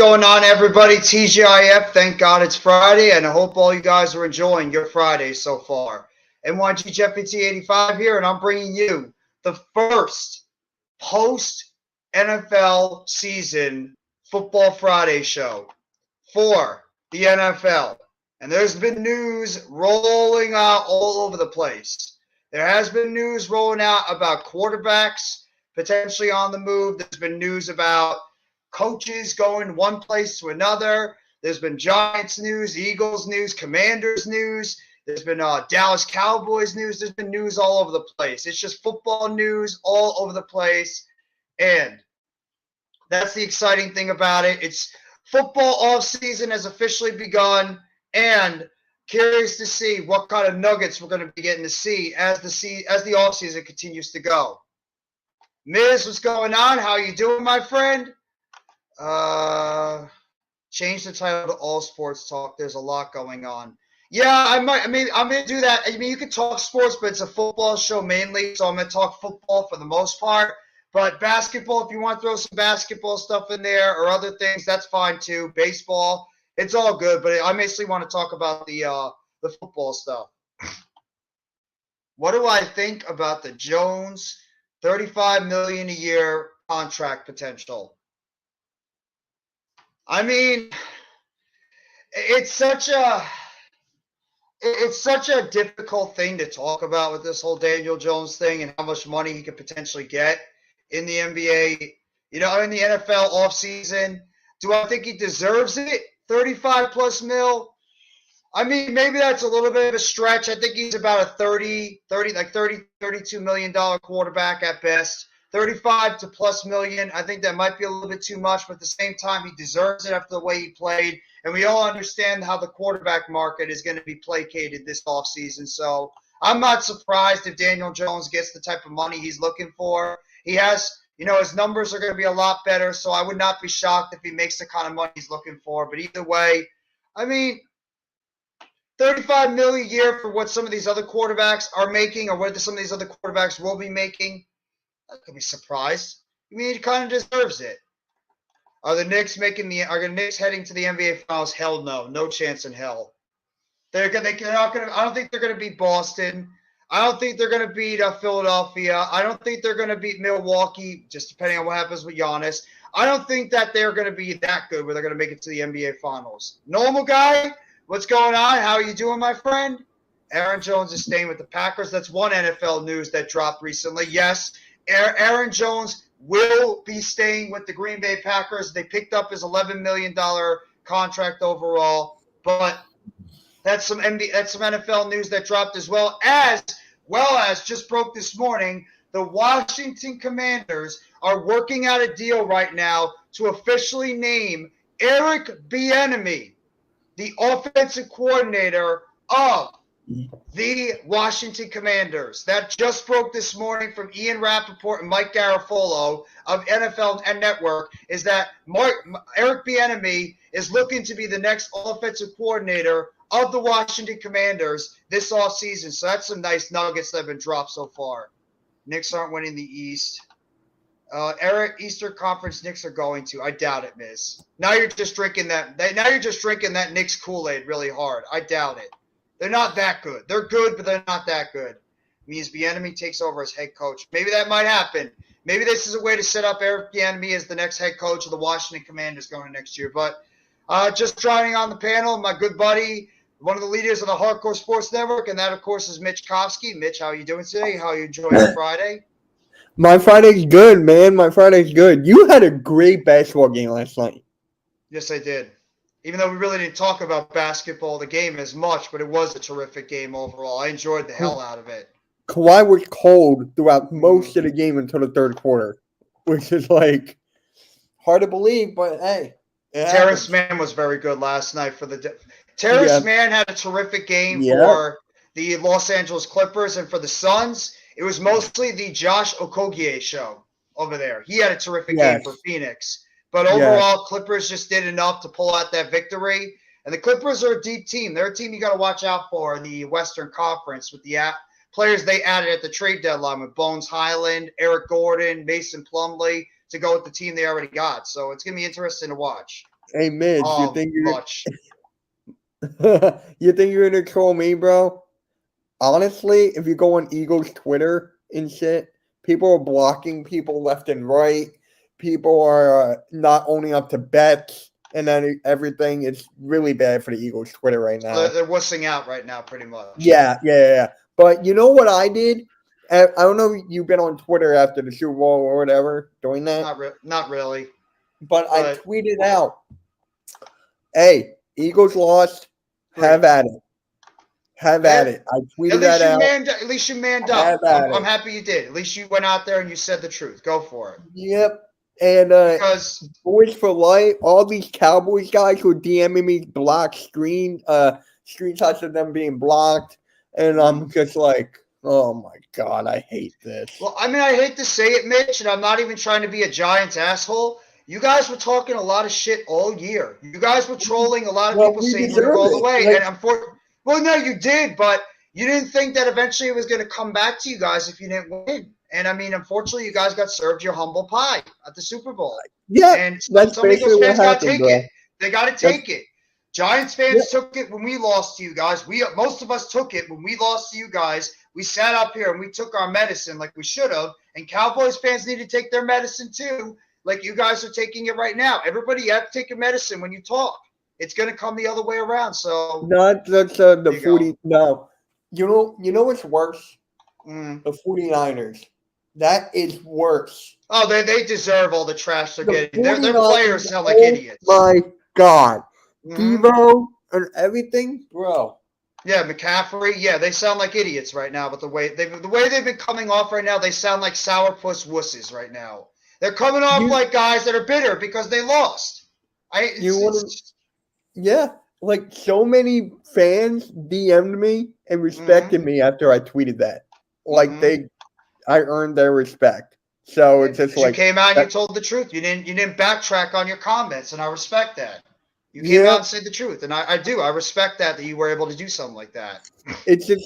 going on, everybody? TGIF, thank God it's Friday, and I hope all you guys are enjoying your Friday so far. NYG Jeffy T85 here, and I'm bringing you the first post NFL season Football Friday show for the NFL. And there's been news rolling out all over the place. There has been news rolling out about quarterbacks potentially on the move. There's been news about coaches going one place to another. There's been Giants news, Eagles news, Commanders news. There's been Dallas Cowboys news. There's been news all over the place. It's just football news all over the place. And that's the exciting thing about it. It's football off season has officially begun, and curious to see what kind of nuggets we're going to be getting to see as the off season continues to go. Miz, what's going on? How you doing, my friend? Change the title to All Sports Talk. There's a lot going on. Yeah, I'm gonna do that. I mean, you can talk sports, but it's a football show mainly, so I'm gonna talk football for the most part. But basketball, if you want to throw some basketball stuff in there or other things, that's fine too. Baseball, it's all good. But I mostly want to talk about the football stuff. What do I think about the Jones $35 million a year contract potential? I mean, it's such a difficult thing to talk about with this whole Daniel Jones thing and how much money he could potentially get in the NBA, in the NFL offseason. Do I think he deserves it? 35 plus mil? I mean, maybe that's a little bit of a stretch. I think he's about a $32 million quarterback at best. 35 to plus million. I think that might be a little bit too much, but at the same time, he deserves it after the way he played. And we all understand how the quarterback market is going to be placated this offseason. So I'm not surprised if Daniel Jones gets the type of money he's looking for. He has, his numbers are going to be a lot better. So I would not be shocked if he makes the kind of money he's looking for. But either way, I mean, $35 million a year for what some of these other quarterbacks are making or what some of these other quarterbacks will be making. I could be surprised. I mean, he kind of deserves it. Are the Knicks heading to the NBA Finals? Hell no. No chance in hell. They're not going to. I don't think they're going to beat Boston. I don't think they're going to beat Philadelphia. I don't think they're going to beat Milwaukee, just depending on what happens with Giannis. I don't think that they're going to be that good where they're going to make it to the NBA Finals. Normal guy, what's going on? How are you doing, my friend? Aaron Jones is staying with the Packers. That's one NFL news that dropped recently. Yes, Aaron Jones will be staying with the Green Bay Packers. They picked up his $11 million contract overall, but that's some NFL news that dropped as well as just broke this morning. The Washington Commanders are working out a deal right now to officially name Eric Bieniemy the offensive coordinator of the Washington Commanders. That just broke this morning from Ian Rappaport and Mike Garafolo of NFL Network, is that Eric Bieniemy is looking to be the next offensive coordinator of the Washington Commanders this offseason. So that's some nice nuggets that have been dropped so far. Knicks aren't winning the East. Eastern Conference Knicks are going to. I doubt it, Miz. Now you're just drinking that Knicks Kool-Aid really hard. I doubt it. They're not that good. They're good, but they're not that good. It means Bieniemy takes over as head coach. Maybe that might happen. Maybe this is a way to set up Eric Bieniemy as the next head coach of the Washington Commanders going next year. But just joining on the panel, my good buddy, one of the leaders of the Hardcore Sports Network, and that, of course, is Mitch Kofsky. Mitch, how are you doing today? How are you enjoying your Friday? My Friday's good, man. My Friday's good. You had a great basketball game last night. Yes, I did. Even though we really didn't talk about basketball, the game as much, but it was a terrific game overall. I enjoyed the hell out of it. Kawhi was cold throughout most of the game until the third quarter, which is hard to believe, but hey. Terrence Mann was very good last night for the Terrence Mann had a terrific game for the Los Angeles Clippers, and for the Suns, it was mostly the Josh Okogie show over there. He had a terrific game for Phoenix. But overall, Clippers just did enough to pull out that victory. And the Clippers are a deep team. They're a team you got to watch out for in the Western Conference with the players they added at the trade deadline with Bones Highland, Eric Gordon, Mason Plumlee to go with the team they already got. So it's going to be interesting to watch. Hey, Mitch, Much. you think you're gonna troll me, bro? Honestly, if you go on Eagles Twitter and shit, people are blocking people left and right. People are not owning up to bets and then everything. It's really bad for the Eagles Twitter right So now. they're wussing out right now, pretty much. Yeah. But you know what I did? I don't know if you've been on Twitter after the Super Bowl or whatever doing that, Not really. but I But tweeted out, "Hey, Eagles lost. great. Have at it. Have Yeah. at it." I tweeted that out. At least you manned Have up. at I'm it. happy you did. At least you went out there and you said the truth. Go for it. Yep. And Because Boys for Life, all these Cowboys guys who are DMing me screenshots of them being blocked, and I'm just like, oh my god, I hate this. well, I mean, I hate to say it, Mitch, and I'm not even trying to be a Giants asshole. You guys were talking a lot of shit all year. You guys were trolling a lot of people we saying we're going to deserve go all the it. way. Like, And well, no, you did, but you didn't think that eventually it was going to come back to you guys if you didn't win. And I mean, unfortunately, you guys got served your humble pie at the Super Bowl. yeah, And that's some Eagles basically what fans got to happened, take bro. it. They got to take it. Giants fans took it when we lost to you guys. Most of us took it when we lost to you guys. We sat up here and we took our medicine like we should have. And Cowboys fans need to take their medicine too, like you guys are taking it right now. Everybody have to take your medicine when you talk. It's going to come the other way around. So not just the 40. No, you know what's worse? The 49ers. That is worse. Oh, they deserve all the trash they're getting. Their 49ers, players sound like idiots. My God. Devo and everything, bro. Yeah, McCaffrey. Yeah, they sound like idiots right now. But the way they've been coming off right now, they sound like sourpuss wusses right now. They're coming off like guys that are bitter because they lost. Yeah, like so many fans DM'd me and respected me after I tweeted that. Like I earned their respect. So it's just like you came out and you told the truth. You didn't backtrack on your comments, and I respect that. You came out and said the truth, and I do. I respect that you were able to do something like that. It's just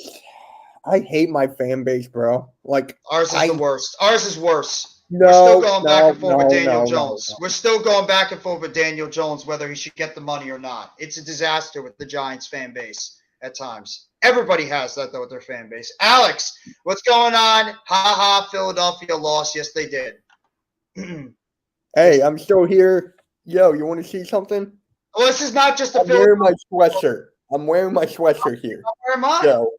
I hate my fan base, bro. Like ours is the worst. Ours is worse. No, we're still going back and forth with Daniel Jones. No. We're still going back and forth with Daniel Jones, whether he should get the money or not. It's a disaster with the Giants fan base at times. Everybody has that, though, with their fan base. Alex, what's going on? Ha ha, Philadelphia lost. Yes, they did. Hey, I'm still here. Yo, you want to see something? Well, this is not just a wearing my sweatshirt. I'm wearing my sweatshirt here. Where am I? So,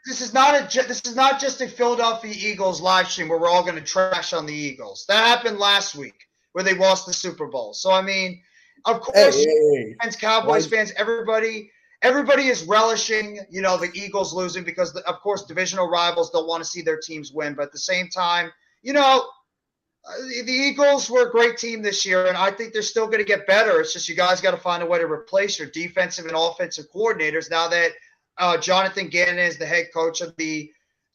this is not just a Philadelphia Eagles live stream where we're all going to trash on the Eagles. That happened last week where they lost the Super Bowl. So I mean, of course, fans, Cowboys fans, everybody is relishing, the Eagles losing because, of course, divisional rivals don't want to see their teams win. But at the same time, the Eagles were a great team this year, and I think they're still going to get better. It's just you guys got to find a way to replace your defensive and offensive coordinators now that Jonathan Gannon is the head coach of the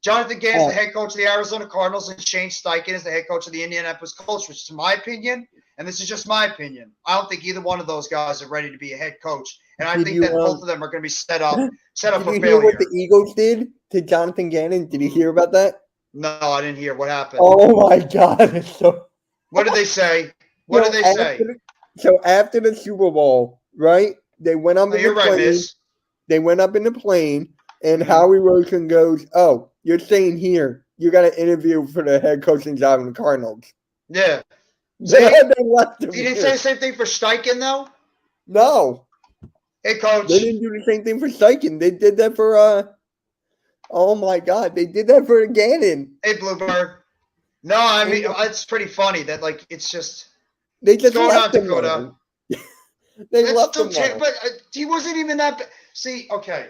Arizona Cardinals, and Shane Steichen is the head coach of the Indianapolis Colts, which, to my opinion, and this is just my opinion, I don't think either one of those guys are ready to be a head coach, and I think that both of them are going to be set up for failure. Did you hear what the Eagles did to Jonathan Gannon? Did you hear about that? No, I didn't hear. What happened? Oh my God! What did they say? What did they say? So after the Super Bowl, right? They went up in the plane. Miss. They went up in the plane, and Howie Roseman goes, "Oh, you're staying here. You got an interview for the head coaching job in the Cardinals." Yeah. They left him. He didn't say the same thing for Steichen, though? No. Hey, coach. They didn't do the same thing for Steichen. They did that for oh my God, they did that for Gannon. Hey, Bluebird. No, I mean, it's pretty funny that, it's just. They just going left on, Dakota. They left him. But he wasn't even that. See, okay.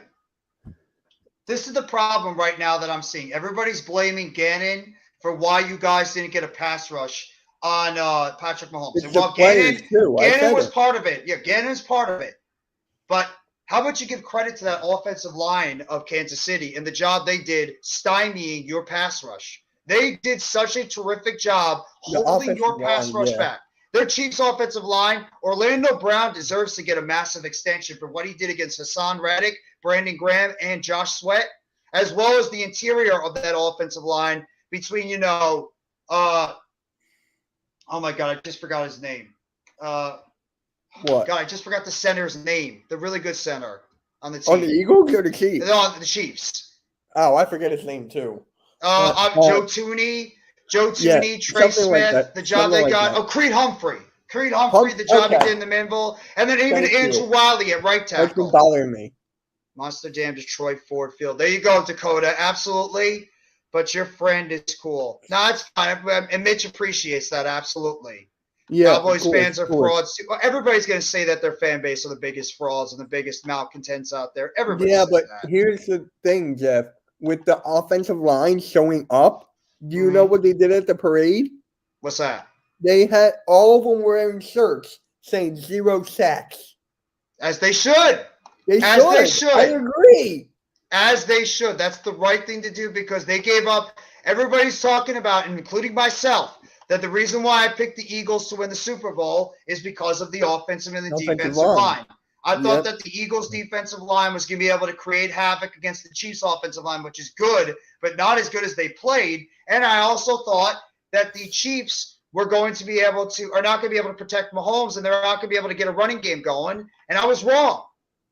This is the problem right now that I'm seeing. Everybody's blaming Gannon for why you guys didn't get a pass rush on Patrick Mahomes. It's and while Gannon was part of it. Yeah, Gannon's part of it. But how about you give credit to that offensive line of Kansas City and the job they did stymieing your pass rush? They did such a terrific job holding your pass rush back. Their Chiefs offensive line, Orlando Brown deserves to get a massive extension for what he did against Hassan Reddick, Brandon Graham, and Josh Sweat, as well as the interior of that offensive line between, oh my God, I just forgot his name. What? God, I just forgot the center's name. The really good center on the On the team. Eagles or the Chiefs? No, the Chiefs. Oh, I forget his name too. Joe Tooney, Yeah, Trey something like Smith, that. the job Something they like got. that. Oh, Creed Humphrey, the job he Okay. did in the Minville, and then even Thank Andrew you. Wiley at right That's been tackle. bothering me. Monster Jam, Detroit, Ford Field. There you go, Dakota. Absolutely. But your friend is cool. No, it's fine. And Mitch appreciates that. Absolutely. Yeah, Cowboys fans are frauds too. Everybody's going to say that their fan base are the biggest frauds and the biggest malcontents out there. Everybody Yeah, says but that. here's the thing, Jeff. With the offensive line showing up, do you know Mhm. what they did at the parade? What's that? They had all of them wearing shirts saying 0 sacks. As they should. They As they should. I should. agree. As they should. That's the right thing to do because they gave up. Everybody's talking about, including myself, that the reason why I picked the Eagles to win the Super Bowl is because of the offensive and the Offensive defensive line. line. I thought Yep. that the Eagles' defensive line was going to be able to create havoc against the Chiefs' offensive line, which is good, but not as good as they played. And I also thought that the Chiefs were going to be able to, are not going to be able to protect Mahomes, and they're not going to be able to get a running game going. And I was wrong.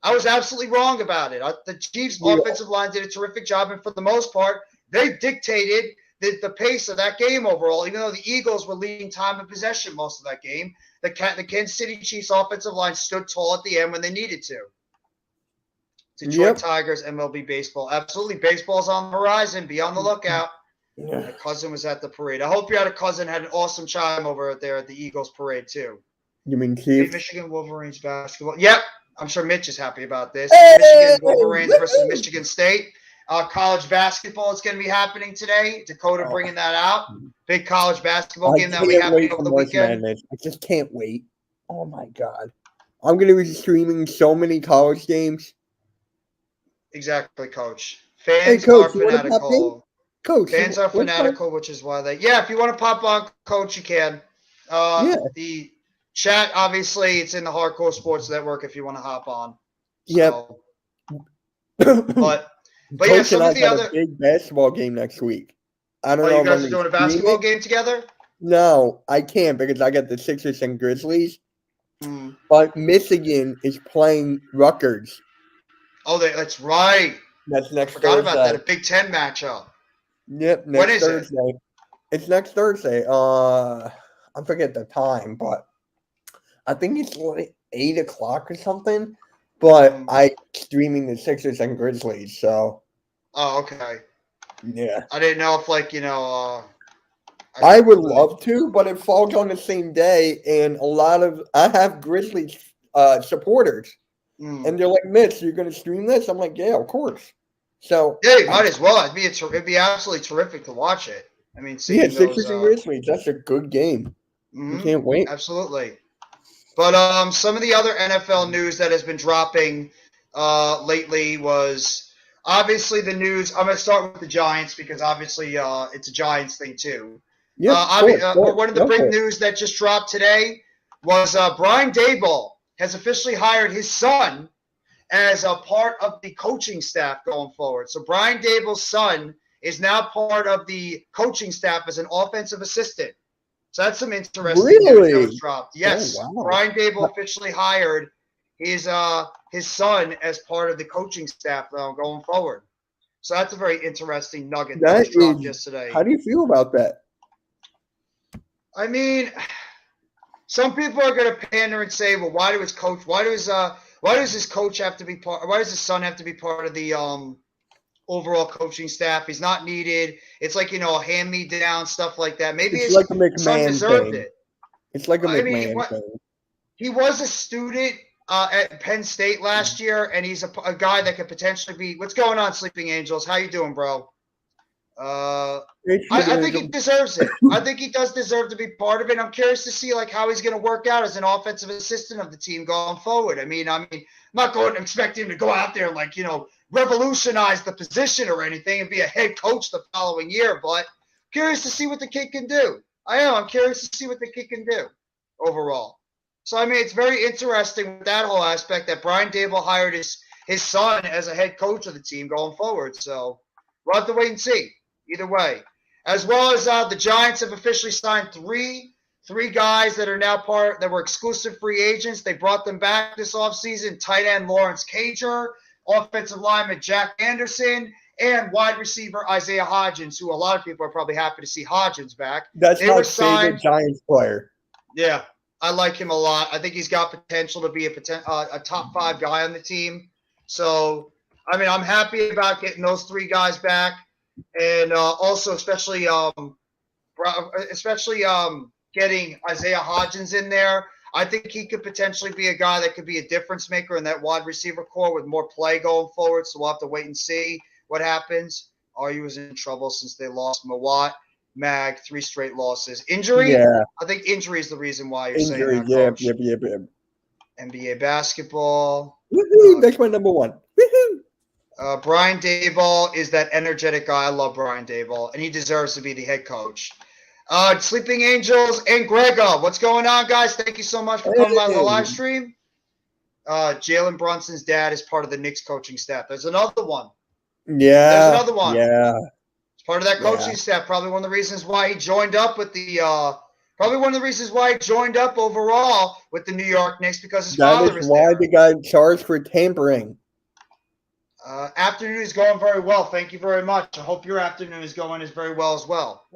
I was absolutely wrong about it. The Chiefs' offensive line did a terrific job, and for the most part, they dictated the pace of that game overall, even though the Eagles were leading time of possession most of that game. The Kansas City Chiefs offensive line stood tall at the end when they needed to. Detroit Tigers, MLB baseball. Absolutely. Baseball's on the horizon. Be on the lookout. Yeah. My cousin was at the parade. I hope you had a cousin had an awesome time over there at the Eagles parade, too. You mean Chiefs? Michigan Wolverines basketball. Yep. I'm sure Mitch is happy about this. Hey, Michigan Wolverines versus Michigan State. College basketball is going to be happening today. Dakota bringing that out. Big college basketball game that will be happening over the weekend. Madness. I just can't wait. Oh my god. I'm going to be streaming so many college games. Exactly, Coach. Fans hey, Coach, are fanatical. Coach, Fans are fanatical, which is why they. Yeah, if you want to pop on, Coach, you can. The chat, obviously, it's in the Hardcore Sports Network if you want to hop on. So, but yeah, some of the other. A big basketball game next week. I don't know. You guys are doing a basketball game together? No, I can't because I got the Sixers and Grizzlies. But Michigan is playing Rutgers. Oh, that's right. That's next Thursday. I forgot Thursday. about that. A Big Ten matchup. Yep, next Thursday. It's next Thursday. I forget the time, but I think it's like 8 o'clock or something. But I streaming the Sixers and Grizzlies, so. Oh, okay. Yeah. I didn't know if, like, you know. I would love to, but it falls on the same day, and I have Grizzlies supporters, and they're like, "Mitch, you're going to stream this?" I'm like, "Yeah, of course." So yeah, you might as well. It'd be absolutely terrific to watch it. I mean, Sixers and Grizzlies, that's a good game. You can't wait. Absolutely. But some of the other NFL news that has been dropping lately was obviously the news. I'm going to start with the Giants because obviously it's a Giants thing too. Yeah, one of the big news that just dropped today was Brian Daboll has officially hired his son as a part of the coaching staff going forward. So Brian Daboll's son is now part of the coaching staff as an offensive assistant. So that's some interesting news that was dropped. Yes, Brian Daboll officially hired his son as part of the coaching staff going forward. So that's a very interesting nugget that was dropped yesterday. How do you feel about that? I mean, some people are going to pander and say, "Well, why does his coach have to be part? Why does his son have to be part of the overall coaching staff? He's not needed. It's like, a hand-me-down, stuff like that. Maybe his son deserved it. It's like a McMahon thing. He was a student at Penn State last year, and he's a guy that could potentially be. What's going on, Sleeping Angels? How you doing, bro? I think he deserves it. I think he does deserve to be part of it. I'm curious to see how he's going to work out as an offensive assistant of the team going forward. I mean, I'm not going to expect him to go out there and revolutionize the position or anything and be a head coach the following year. But curious to see what the kid can do. I'm curious to see what the kid can do overall. So I mean, it's very interesting with that whole aspect that Brian Daboll hired his son as a head coach of the team going forward. So we'll have to wait and see. Either way, as well as the Giants have officially signed 3 3 guys that are now that were exclusive free agents. They brought them back this offseason. Tight end Lawrence Cager, offensive lineman Jack Anderson, and wide receiver Isaiah Hodgins, who a lot of people are probably happy to see Hodgins back. That's They my were favorite signed. Giants player. Yeah, I like him a lot. I think he's got potential to be a top 5 guy on the team. So, I mean, I'm happy about getting those 3 guys back, and also especially getting Isaiah Hodgins in there. I think he could potentially be a guy that could be a difference maker in that wide receiver core with more play going forward. So we'll have to wait and see what happens. RU is in trouble since they lost Mawat, Mag, 3 straight losses. Injury? Yeah. I think injury is the reason why you're Injury. saying that, Coach. Yep. NBA basketball. Woohoo! That's my number 1. Woohoo! Brian Daboll is that energetic guy. I love Brian Daboll, and he deserves to be the head coach. Sleeping Angels and Gregor. What's going on, guys? Thank you so much for coming by the live stream. Jalen Brunson's dad is part of the Knicks coaching staff. There's another one. Yeah. There's another one. Yeah. It's part of that coaching staff. Probably one of the reasons why he joined up with the probably one of the reasons why he joined up overall with the New York Knicks, because his father is there. That is why the guy charged for tampering. Afternoon is going very well. Thank you very much. I hope your afternoon is going very well as well.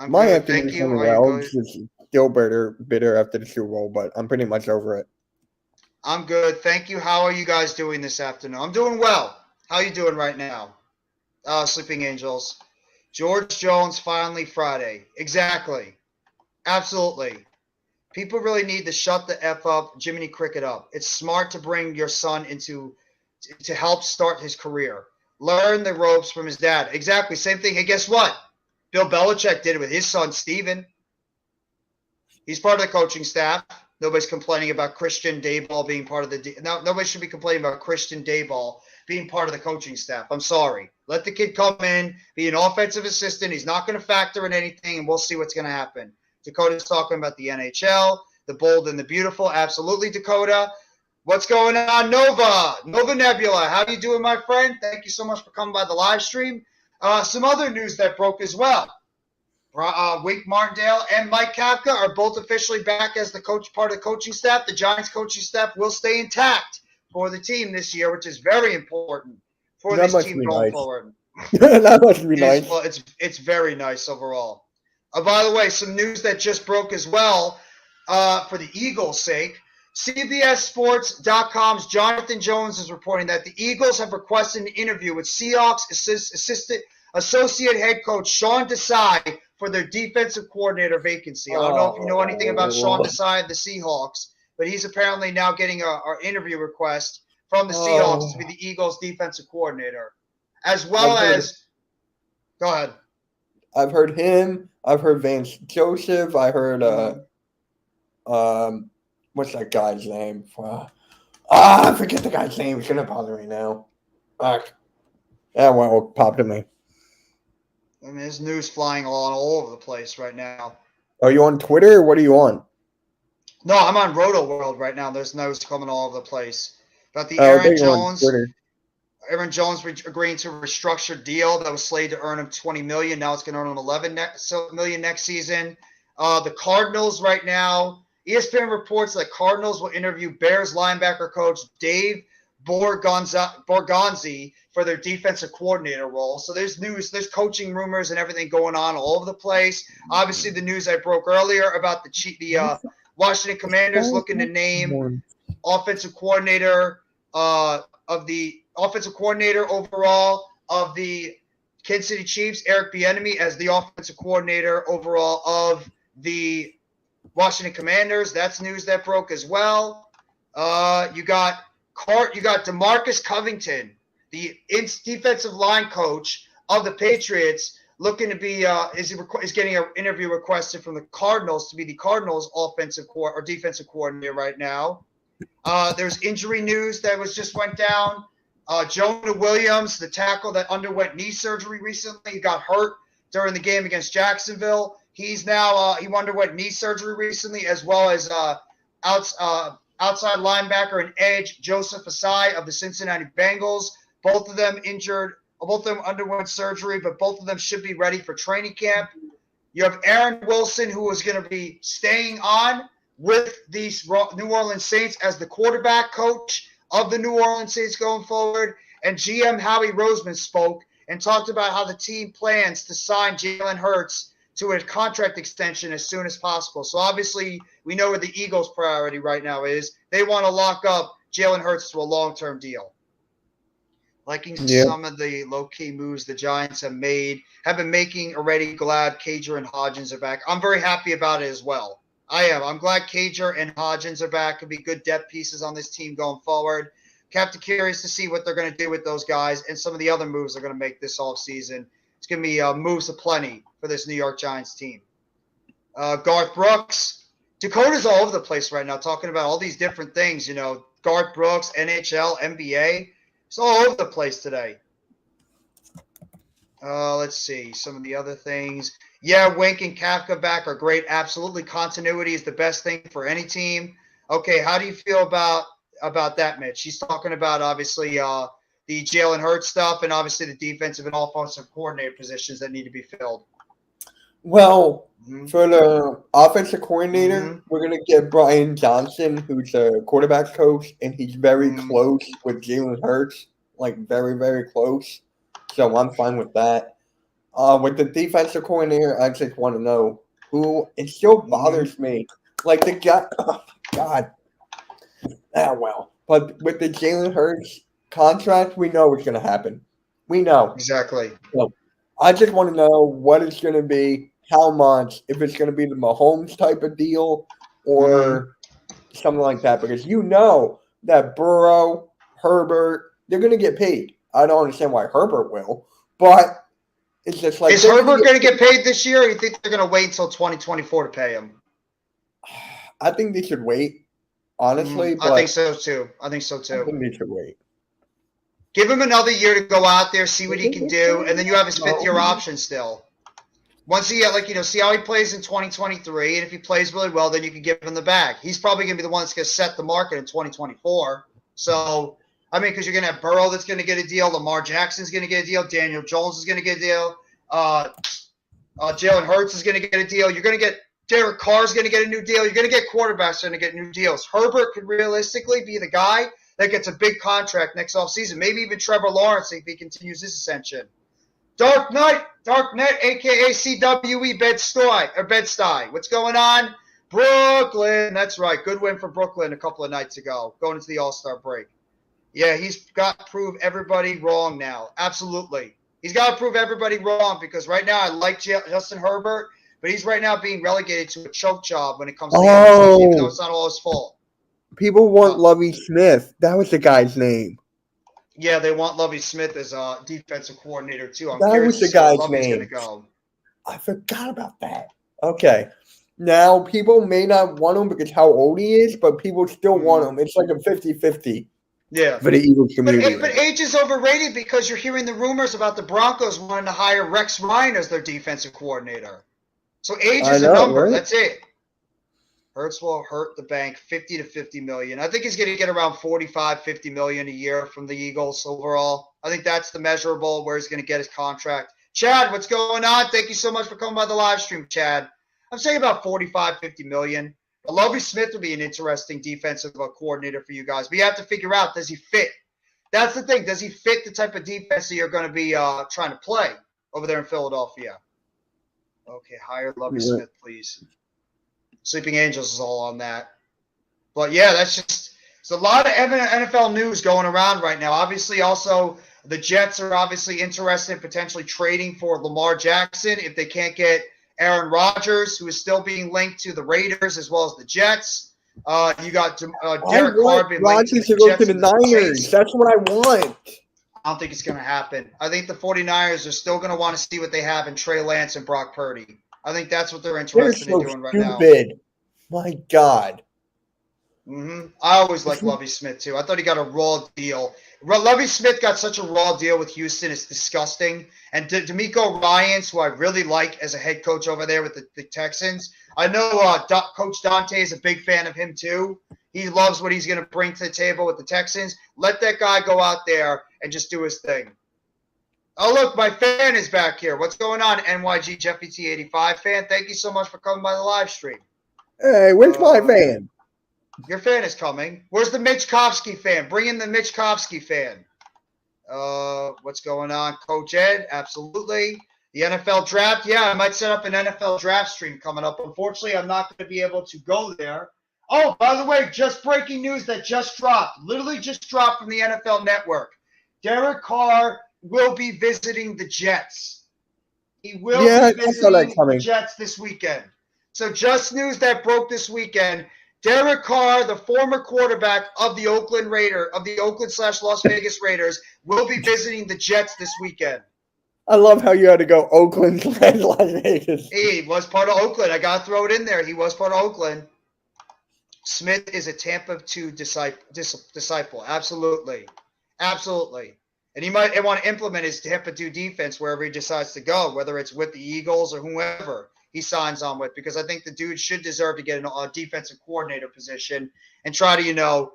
My afternoon is going well. It's just still bitter after the Super Bowl, but I'm pretty much over it. I'm good. Thank you. How are you guys doing this afternoon? I'm doing well. How are you doing right now? Sleeping Angels. George Jones finally Friday. Exactly. Absolutely. People really need to shut the F up, Jiminy Cricket up. It's smart to bring your son to help start his career. Learn the ropes from his dad. Exactly. Same thing. Hey, guess what? Bill Belichick did it with his son, Steven. He's part of the coaching staff. Nobody's complaining about Christian Daboll being part of the – nobody should be complaining about Christian Daboll being part of the coaching staff. I'm sorry. Let the kid come in, be an offensive assistant. He's not going to factor in anything, and we'll see what's going to happen. Dakota's talking about the NHL, the bold and the beautiful. Absolutely, Dakota. What's going on, Nova? Nova Nebula, how are you doing, my friend? Thank you so much for coming by the live stream. Some other news that broke as well. Wink Martindale and Mike Kafka are both officially back as part of the coaching staff. The Giants coaching staff will stay intact for the team this year, which is very important for this team going forward. That must be nice. Well, it's very nice overall. By the way, some news that just broke as well for the Eagles' sake. CBSSports.com's Jonathan Jones is reporting that the Eagles have requested an interview with Seahawks associate head coach Sean Desai for their defensive coordinator vacancy. I don't know if you know anything about Sean Desai of the Seahawks, but he's apparently now getting an interview request from the Seahawks to be the Eagles' defensive coordinator, as well as – go ahead. I've heard him. I've heard Vance Joseph. I heard what's that guy's name? I forget the guy's name. It's gonna bother me now. That one popped to me. I mean, there's news flying all over the place right now. Are you on Twitter or what are you on? No, I'm on Roto World right now. There's news coming all over the place about the Aaron Jones. Aaron Jones agreeing to a restructured deal that was slated to earn him $20 million. Now it's going to earn him $11 million next season. The Cardinals right now, ESPN reports that Cardinals will interview Bears linebacker coach Dave Borgonzi for their defensive coordinator role. So there's news, there's coaching rumors and everything going on all over the place. Obviously, the news I broke earlier about the Washington Commanders looking to name offensive coordinator overall of the Kansas City Chiefs, Eric Bieniemy, as the offensive coordinator overall of the Washington Commanders. That's news that broke as well. You got DeMarcus Covington, the defensive line coach of the Patriots, looking to be is getting an interview requested from the Cardinals to be the Cardinals offensive or defensive coordinator right now. There's injury news that just went down. Jonah Williams, the tackle that underwent knee surgery recently, he got hurt during the game against Jacksonville. He's now he underwent knee surgery recently, as well as outside linebacker and edge Joseph Asai of the Cincinnati Bengals. Both of them injured. Both of them underwent surgery, but both of them should be ready for training camp. You have Aaron Wilson, who is going to be staying on with these New Orleans Saints as the quarterback coach of the New Orleans Saints going forward. And GM Howie Roseman spoke and talked about how the team plans to sign Jalen Hurts to a contract extension as soon as possible. So obviously, we know where the Eagles' priority right now is. They want to lock up Jalen Hurts to a long-term deal. Liking some of the low-key moves the Giants have been making already. Glad Cager and Hodgins are back. I'm very happy about it as well. I am. I'm glad Cager and Hodgins are back. Could be good depth pieces on this team going forward. Captain curious to see what they're going to do with those guys and some of the other moves they're going to make this offseason. It's going to be moves aplenty for this New York Giants team. Garth Brooks. Dakota's all over the place right now talking about all these different things. You know, Garth Brooks, NHL, NBA. It's all over the place today. Let's see. Some of the other things. Yeah, Wink and Kafka back are great. Absolutely. Continuity is the best thing for any team. Okay, how do you feel about that, Mitch? She's talking about, obviously, the Jalen Hurts stuff and, obviously, the defensive and offensive coordinator positions that need to be filled. Well, for the offensive coordinator, we're going to get Brian Johnson, who's a quarterback coach, and he's very close with Jalen Hurts, like very, very close. So I'm fine with that. With the defensive coordinator, I just want to know who. It still bothers me. Like the guy, oh God. Well. But with the Jalen Hurts contract, we know what's going to happen. We know. Exactly. So I just want to know what it's going to be, how much, if it's going to be the Mahomes type of deal or something like that. Because you know that Burrow, Herbert, they're going to get paid. I don't understand why Herbert will, but it's just like. Is Herbert going to get paid this year, or you think they're going to wait until 2024 to pay him? I think they should wait, honestly. I think so too. I think they should wait. Give him another year to go out there, see what he can do, and then you have his fifth-year option still. Once he, see how he plays in 2023, and if he plays really well, then you can give him the bag. He's probably going to be the one that's going to set the market in 2024. So, because you're going to have Burrow that's going to get a deal, Lamar Jackson's going to get a deal, Daniel Jones is going to get a deal, Jalen Hurts is going to get a deal. You're going to get Derek Carr's going to get a new deal. You're going to get quarterbacks going to get new deals. Herbert could realistically be the guy that gets a big contract next offseason. Maybe even Trevor Lawrence if he continues his ascension. Darknet, a.k.a. CWE Bed-Stuy. What's going on? Brooklyn. That's right. Good win for Brooklyn a couple of nights ago, going into the All-Star break. Yeah, he's got to prove everybody wrong now. Absolutely. He's got to prove everybody wrong because right now I like Justin Herbert, but he's right now being relegated to a choke job when it comes to the MVP, even though it's not all his fault. People want Lovie Smith. That was the guy's name. Yeah, they want Lovie Smith as a defensive coordinator too. That was the guy's name. I forgot about that. Okay. Now, people may not want him because how old he is, but people still want him. It's like a 50-50. Yeah. For the Eagles community. But age is overrated because you're hearing the rumors about the Broncos wanting to hire Rex Ryan as their defensive coordinator. So age is a number. Right? That's it. Hurts will hurt the bank $50 to $50 million. I think he's going to get around $45-50 million a year from the Eagles overall. I think that's the measurable where he's going to get his contract. Chad, what's going on? Thank you so much for coming by the live stream, Chad. I'm saying about $45-50 million. Lovie Smith would be an interesting defensive coordinator for you guys. But you have to figure out, does he fit? That's the thing. Does he fit the type of defense that you're going to be trying to play over there in Philadelphia? Okay, hire Lovie Smith, please. Sleeping Angels is all on that. But, yeah, that's just – there's a lot of NFL news going around right now. Obviously, also, the Jets are obviously interested in potentially trading for Lamar Jackson if they can't get Aaron Rodgers, who is still being linked to the Raiders as well as the Jets. You got Derek Carr being linked to the Jets to the Niners. That's what I want. I don't think it's going to happen. I think the 49ers are still going to want to see what they have in Trey Lance and Brock Purdy. I think that's what they're interested in doing right now. My God. I always liked Lovie Smith, too. I thought he got a raw deal. Lovie Smith got such a raw deal with Houston. It's disgusting. And DeMeco Ryans, who I really like as a head coach over there with the Texans. I know Coach Dante is a big fan of him, too. He loves what he's going to bring to the table with the Texans. Let that guy go out there and just do his thing. Oh, look, my fan is back here. What's going on, NYG Jeffy T85 fan? Thank you so much for coming by the live stream. Hey, where's my van? Your fan is coming. Where's the Mitchkovsky fan? Bring in the Mitchkovsky fan. What's going on, Coach Ed? Absolutely. The NFL draft. Yeah, I might set up an NFL draft stream coming up. Unfortunately, I'm not going to be able to go there. Oh, by the way, just breaking news that just dropped. Literally just dropped from the NFL Network. Derek Carr will be visiting the Jets. He will be visiting the Jets this weekend. So just news that broke this weekend. Derek Carr, the former quarterback of the Oakland/Las Vegas Raiders, will be visiting the Jets this weekend. I love how you had to go Oakland/Las Vegas. He was part of Oakland. I got to throw it in there. He was part of Oakland. Smith is a Tampa 2 disciple. Absolutely. Absolutely. And he might want to implement his Tampa 2 defense wherever he decides to go, whether it's with the Eagles or whoever he signs on with, because I think the dude should deserve to get a defensive coordinator position and try to,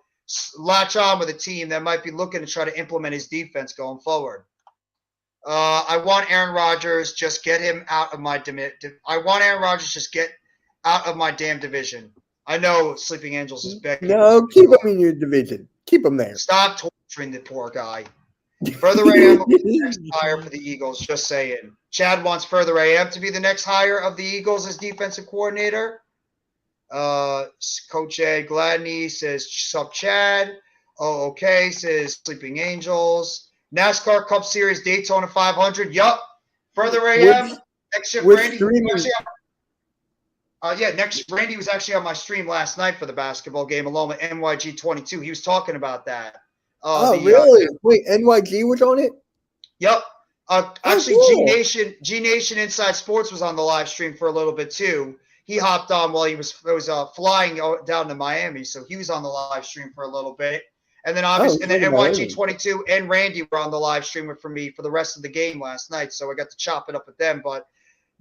latch on with a team that might be looking to try to implement his defense going forward. I want Aaron Rodgers. Just get him out of my I want Aaron Rodgers. Just get out of my damn division. I know Sleeping Angels is begging. No, keep him in your division. Keep him there. Stop torturing the poor guy. Further AM will be the next hire for the Eagles. Just saying. Chad wants Further AM to be the next hire of the Eagles as defensive coordinator. Coach Ed Gladney says, sup, Chad. Oh, okay, says Sleeping Angels. NASCAR Cup Series Daytona 500. Yup. Further AM. Next shift, Randy. Randy was actually on my stream last night for the basketball game along with NYG 22. He was talking about that. Really? Wait, NYG was on it? Yep. Actually, cool. G Nation Inside Sports was on the live stream for a little bit too. He hopped on while he was flying down to Miami, so he was on the live stream for a little bit. And then obviously, NYG 22 and Randy were on the live stream for me for the rest of the game last night, so I got to chop it up with them. But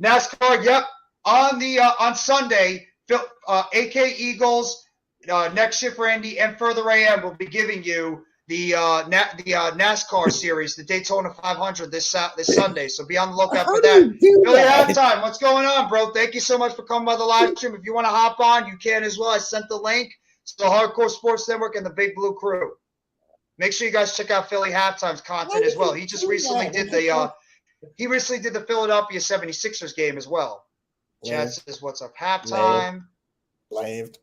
NASCAR, yep, on Sunday, AK Eagles, Next Shift Randy, and Further AM will be giving you the NASCAR series, the Daytona 500 this Sunday. So be on the lookout for that. Billy Halftime, what's going on, bro? Thank you so much for coming by the live stream. If you want to hop on, you can as well. I sent the link. It's the Hardcore Sports Network and the Big Blue Crew. Make sure you guys check out Philly Halftime's content as well. He just recently did the Philadelphia 76ers game as well. Chad says, what's up, halftime? Laved.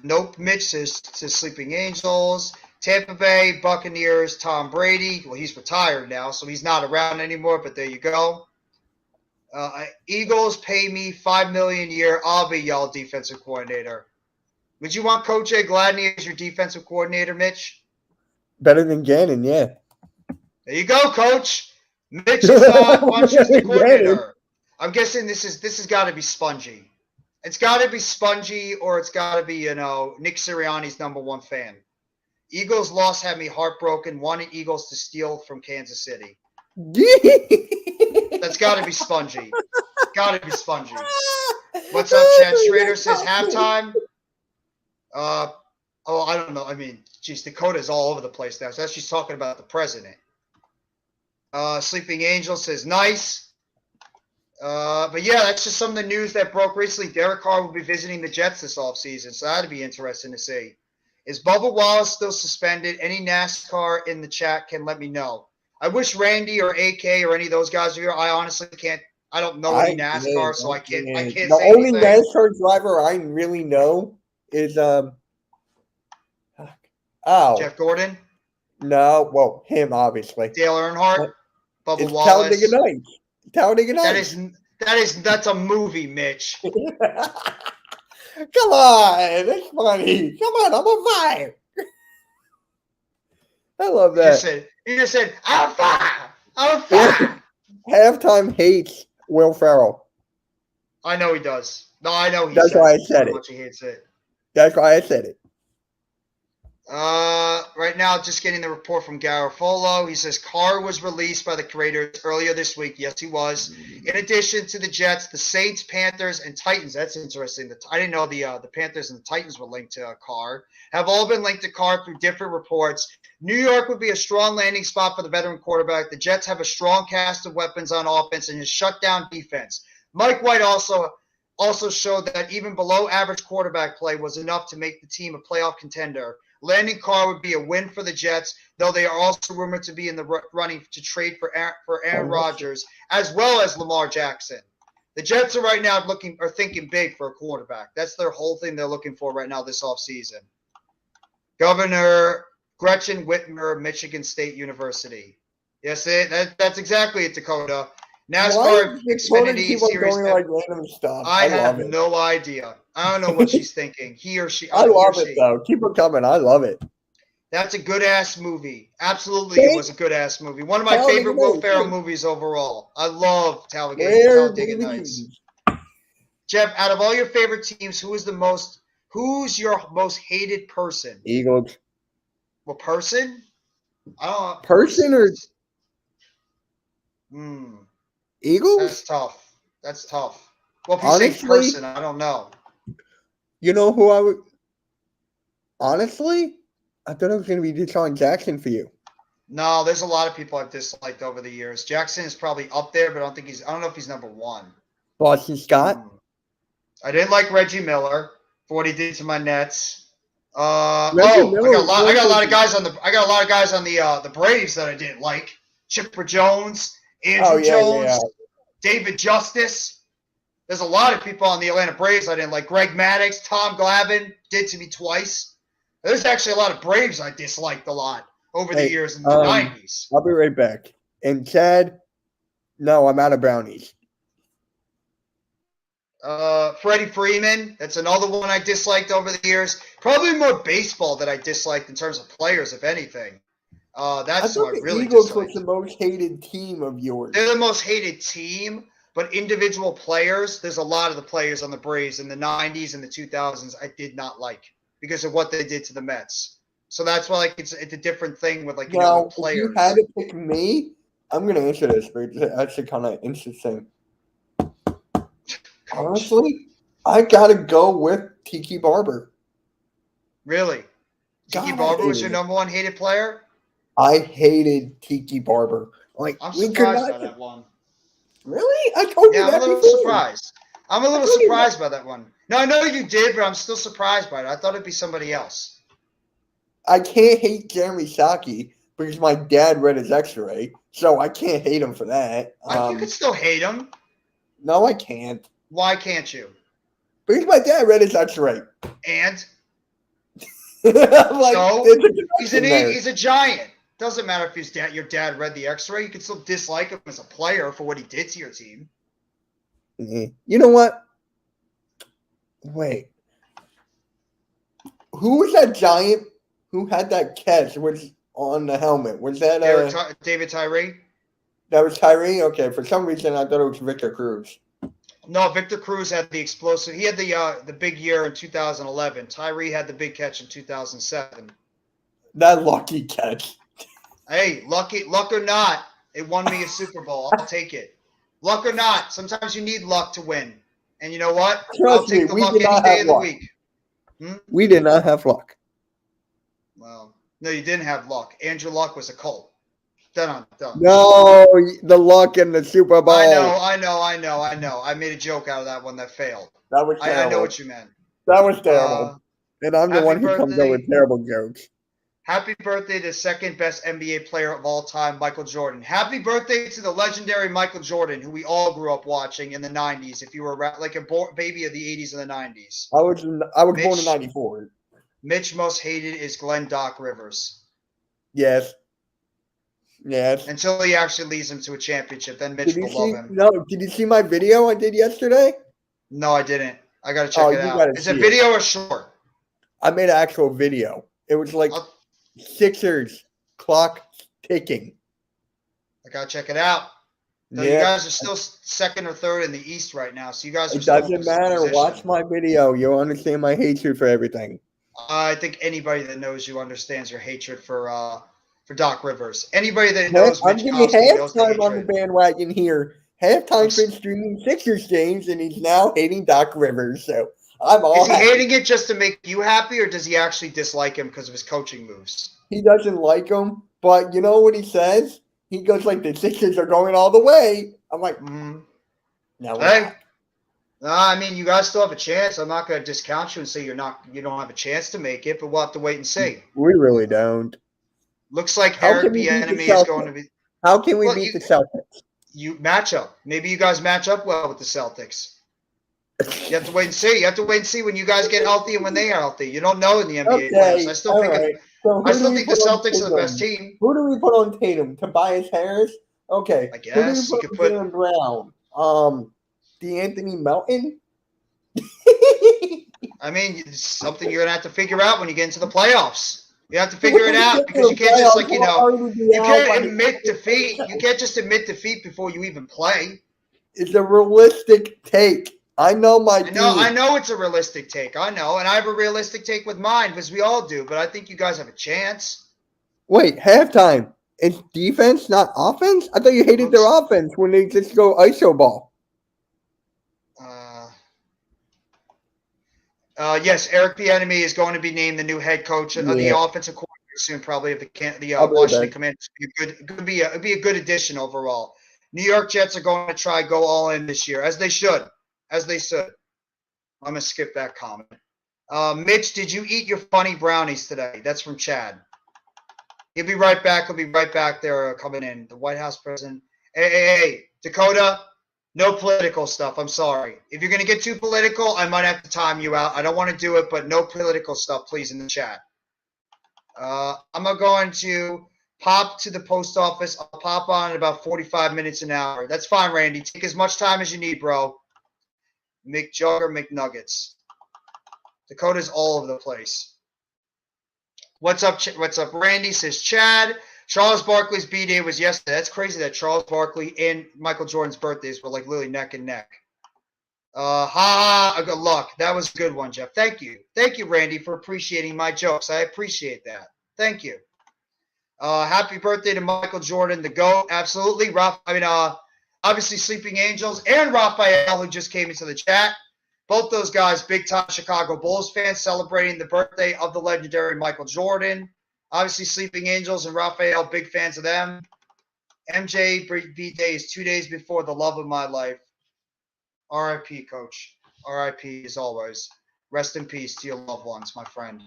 Nope. Mitch says to Sleeping Angels. Tampa Bay Buccaneers, Tom Brady. Well, he's retired now, so he's not around anymore, but there you go. Eagles pay me $5 million a year. I'll be y'all defensive coordinator. Would you want Coach A. Gladney as your defensive coordinator, Mitch? Better than Gannon, yeah. There you go, Coach. Mitch is the coordinator. I'm guessing this has got to be Spongy. It's got to be Spongy, or it's got to be, Nick Sirianni's #1 fan. Eagles loss had me heartbroken. Wanted Eagles to steal from Kansas City. That's got to be Spongy. Got to be Spongy. What's up, Chad Schrader says halftime. I don't know. I mean, geez, Dakota's all over the place now. So that's she's talking about the president. Sleeping Angel says nice. But yeah, that's just some of the news that broke recently. Derek Carr will be visiting the Jets this offseason, so that'd be interesting to see. Is Bubba Wallace still suspended? Any NASCAR in the chat can let me know. I wish Randy or AK or any of those guys are here. I honestly can't. I don't know any NASCAR, so I can't. The only NASCAR driver I really know is Jeff Gordon. No, well, him obviously. Dale Earnhardt. Bubba Wallace. Talladega Nights. That's a movie, Mitch. Come on, it's funny. Come on, I'm on fire. I love that. You just said, I'm fire. I'm fire. Halftime hates Will Ferrell. I know he does. No, I know he does. That's why I said it. He hates it. That's why I said it. Right now, just getting the report from Garofolo. He says Carr was released by the Raiders earlier this week. Yes, he was. In addition to the Jets, the Saints, Panthers, and Titans. That's interesting. I didn't know the Panthers and the Titans were linked to Carr. Have all been linked to Carr through different reports. New York would be a strong landing spot for the veteran quarterback. The Jets have a strong cast of weapons on offense and his shutdown defense. Mike White also showed that even below average quarterback play was enough to make the team a playoff contender. Landing Carr would be a win for the Jets, though they are also rumored to be in the running to trade for Aaron Rodgers as well as Lamar Jackson. The Jets are right now thinking big for a quarterback. That's their whole thing they're looking for right now this offseason. Governor Gretchen Whitmer, Michigan State University. Yes, that's exactly it, Dakota. NASCAR Xfinity Series. Like random stuff. I have no idea. I don't know what she's thinking. He or she. I love it though. Keep it coming. I love it. That's a good ass movie. Absolutely, it was a good ass movie. One of my favorite Will Ferrell movies overall. I love Talladega Nights. Jeff, out of all your favorite teams, who's your most hated person? Eagles. Well, person? I don't know. Person or Eagles? That's tough. Well, if you say person, I don't know. You know who I would? Honestly, I thought it was going to be Deshaun Jackson for you. No, there's a lot of people I've disliked over the years. Jackson is probably up there, but I don't know if he's number one. Boston Scott? I didn't like Reggie Miller for what he did to my Nets. I got a lot of guys on the Braves that I didn't like. Chipper Jones, Andrew Jones, David Justice. There's a lot of people on the Atlanta Braves I didn't like. Greg Maddux, Tom Glavine did to me twice. There's actually a lot of Braves I disliked a lot over the years in the 90s. I'll be right back. And Chad, no, I'm out of brownies. Freddie Freeman, that's another one I disliked over the years. Probably more baseball that I disliked in terms of players, if anything. That's what I really Eagles disliked. was the most hated team of yours. They're the most hated team, but individual players, there's a lot of the players on the Braves in the 90s and the 2000s I did not like because of what they did to the Mets. So that's why it's a different thing with players. If you had to pick me, I'm going to answer this, but it's actually kind of interesting. Honestly, I got to go with Tiki Barber. Really? Tiki Barber was your number one hated player? I hated Tiki Barber. I'm surprised by that one. Really? I told you that I'm a little surprised. I'm a little surprised by that one. No, I know you did, but I'm still surprised by it. I thought it'd be somebody else. I can't hate Jeremy Saki because my dad read his X-ray, so I can't hate him for that. You could still hate him. No, I can't. Why can't you? Because my dad read his X-ray. And? So he's a giant. Doesn't matter if your dad read the X-ray. You can still dislike him as a player for what he did to your team. You know what? Wait. Who was that giant who had that catch on the helmet? Was that David Tyree? That was Tyree? Okay, for some reason I thought it was Victor Cruz. No, Victor Cruz had the explosive. He had the big year in 2011. Tyree had the big catch in 2007. That lucky catch. Hey, luck or not, it won me a Super Bowl. I'll take it. Luck or not, sometimes you need luck to win. And you know what? I'll take the luck any day of the week. We did not have luck. Well, no, you didn't have luck. Andrew Luck was a cult. Done. No, the luck in the Super Bowl. I know. I made a joke out of that one that failed. That was terrible. I know what you meant. That was terrible. And I'm the one who comes up with terrible jokes. Happy birthday to the second best NBA player of all time, Michael Jordan. Happy birthday to the legendary Michael Jordan, who we all grew up watching in the 90s, if you were like a baby of the 80s and the 90s. I was born in 94. Mitch most hated is Glenn Doc Rivers. Yes. Until he actually leads him to a championship, then Mitch will love him. No, did you see my video I did yesterday? No, I didn't. I got to check it out. Is it video or short? I made an actual video. It was like Sixers clock ticking. I got to check it out. No, you guys are still second or third in the East right now, so you guys are It doesn't matter. Watch my video. You'll understand my hatred for everything. I think anybody that knows you understands your hatred for Doc Rivers. Anybody that Half, knows I'm Mitch giving Kowski knows the halftime on the hatred. bandwagon here. I'm, Halftime's been s- streaming Sixers games, and he's now hating Doc Rivers. So I'm is all he happy. hating it just to make you happy, or does he actually dislike him because of his coaching moves? He doesn't like him, but you know what he says? He goes like, "The Sixers are going all the way." I'm like, Hmm. "No, we're Hey, not." I mean, you guys still have a chance. I'm not going to discount you and say you don't have a chance to make it, but we'll have to wait and see. We really don't. Looks like How Eric can we beat the Bieniemy is going to Celtics? be. How can we Well, beat the Celtics? you match up. Maybe you guys match up well with the Celtics. You have to wait and see. You have to wait and see when you guys get healthy and when they are healthy. You don't know in the NBA playoffs. Okay, all right. So I who do still we think the put on Celtics are the best Tatum? team. Who do we put on Tatum? Tobias Harris. Okay. I Who do we guess you put could on put. Jalen Brown? DeAnthony Melton. I mean, it's something you're gonna have to figure out when you get into the playoffs. You have to When figure it we out get to because the you can't just playoffs, we'll already be you out by can't the end admit of the defeat. You season. can't just admit defeat before you even play. It's a realistic take. I know my I team. know it's a realistic take. I know, and I have a realistic take with mine because we all do. But I think you guys have a chance. Wait, halftime. It's defense, not offense? I thought you hated their Looks. offense when they just go ISO ball. Uh, yes, Eric Bieniemy is going to be named the new head coach of the Yeah, offensive coordinator soon, probably of the I'll be right Washington back. Commanders. It'd be a good addition overall. New York Jets are going to try go all in this year, as they should, as they should. I'm gonna skip that comment. Mitch, did you eat your funny brownies today? That's from Chad. He'll be right back. He'll be right back there coming in. The White House president. Hey, Dakota, no political stuff. I'm sorry. If you're going to get too political, I might have to time you out. I don't want to do it, but no political stuff, please, in the chat. I'm going to pop to the post office. I'll pop on in about 45 minutes an hour. That's fine, Randy. Take as much time as you need, bro. McJugger, McNuggets. Dakota's all over the place. What's up? What's up? Randy says Chad. Charles Barkley's B-Day was yesterday. That's crazy that Charles Barkley and Michael Jordan's birthdays were like literally neck and neck. Good luck. That was a good one, Jeff. Thank you. Thank you, Randy, for appreciating my jokes. I appreciate that. Thank you. Happy birthday to Michael Jordan, the GOAT. Absolutely. Obviously Sleeping Angels and Raphael, who just came into the chat. Both those guys, big-time Chicago Bulls fans, celebrating the birthday of the legendary Michael Jordan. Obviously, Sleeping Angels and Raphael, big fans of them. MJ B-Day is 2 days before the love of my life. R.I.P., Coach. R.I.P. as always. Rest in peace to your loved ones, my friend.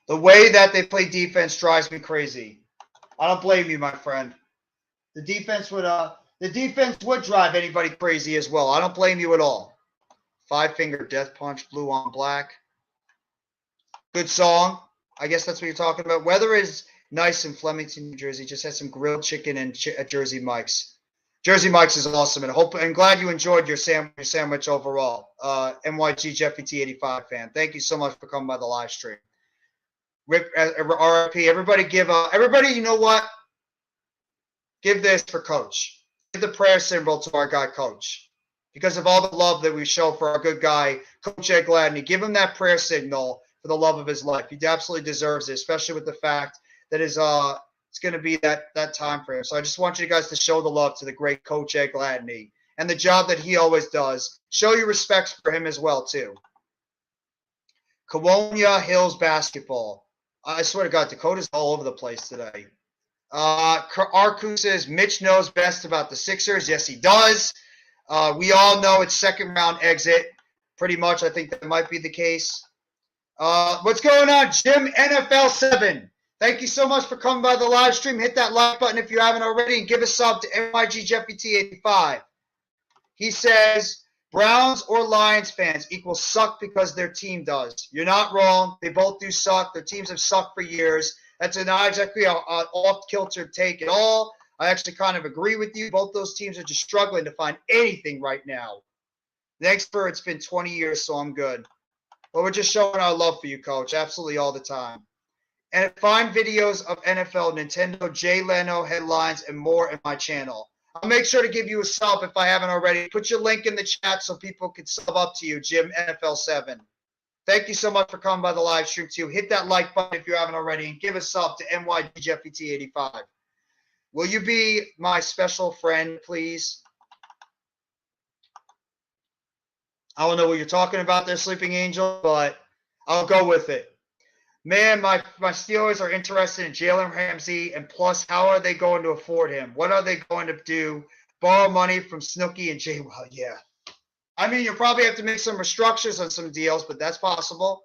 The way that they play defense drives me crazy. I don't blame you, my friend. The defense would drive anybody crazy as well. I don't blame you at all. Five-Finger Death Punch, Blue on Black. Good song. I guess that's what you're talking about. Weather is nice in Flemington, New Jersey. Just had some grilled chicken and at Jersey Mike's. Jersey Mike's is awesome, and I'm glad you enjoyed your sandwich overall. NYG Jeffy T85 fan. Thank you so much for coming by the live stream. RIP. Everybody everybody, you know what? Give this for Coach. Give the prayer symbol to our guy, Coach. Because of all the love that we show for our good guy, Coach Ed Gladney. Give him that prayer signal for the love of his life. He absolutely deserves it, especially with the fact that it's going to be that time for him. So I just want you guys to show the love to the great Coach Ed Gladney and the job that he always does. Show your respects for him as well, too. Kewonia Hills basketball. I swear to God, Dakota's all over the place today. Arku says Mitch knows best about the Sixers. Yes, he does. We all know it's second round exit. Pretty much, I think that might be the case. What's going on, Jim? NFL 7. Thank you so much for coming by the live stream. Hit that like button if you haven't already, and give a sub to NYG Jeffy T85. He says Browns or Lions fans equal suck because their team does. You're not wrong. They both do suck. Their teams have sucked for years. That's not exactly an off-kilter take at all. I actually kind of agree with you. Both those teams are just struggling to find anything right now. Thanks for it's been 20 years, so I'm good. But we're just showing our love for you, Coach, absolutely all the time. And find videos of NFL, Nintendo, Jay Leno headlines, and more in my channel. I'll make sure to give you a sub if I haven't already. Put your link in the chat so people can sub up to you, Jim NFL 7. Thank you so much for coming by the live stream too. Hit that like button if you haven't already, and give a sub to NYDJFET85. Will you be my special friend, please? I don't know what you're talking about there, Sleeping Angel, but I'll go with it. Man, my Steelers are interested in Jalen Ramsey, and plus, how are they going to afford him? What are they going to do? Borrow money from Snooki and Jay? Well, yeah. I mean, you'll probably have to make some restructures on some deals, but that's possible.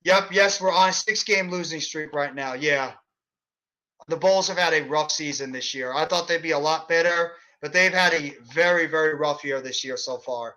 Yep, yes, we're on a 6-game losing streak right now. Yeah. The Bulls have had a rough season this year. I thought they'd be a lot better, but they've had a very, very rough year this year so far.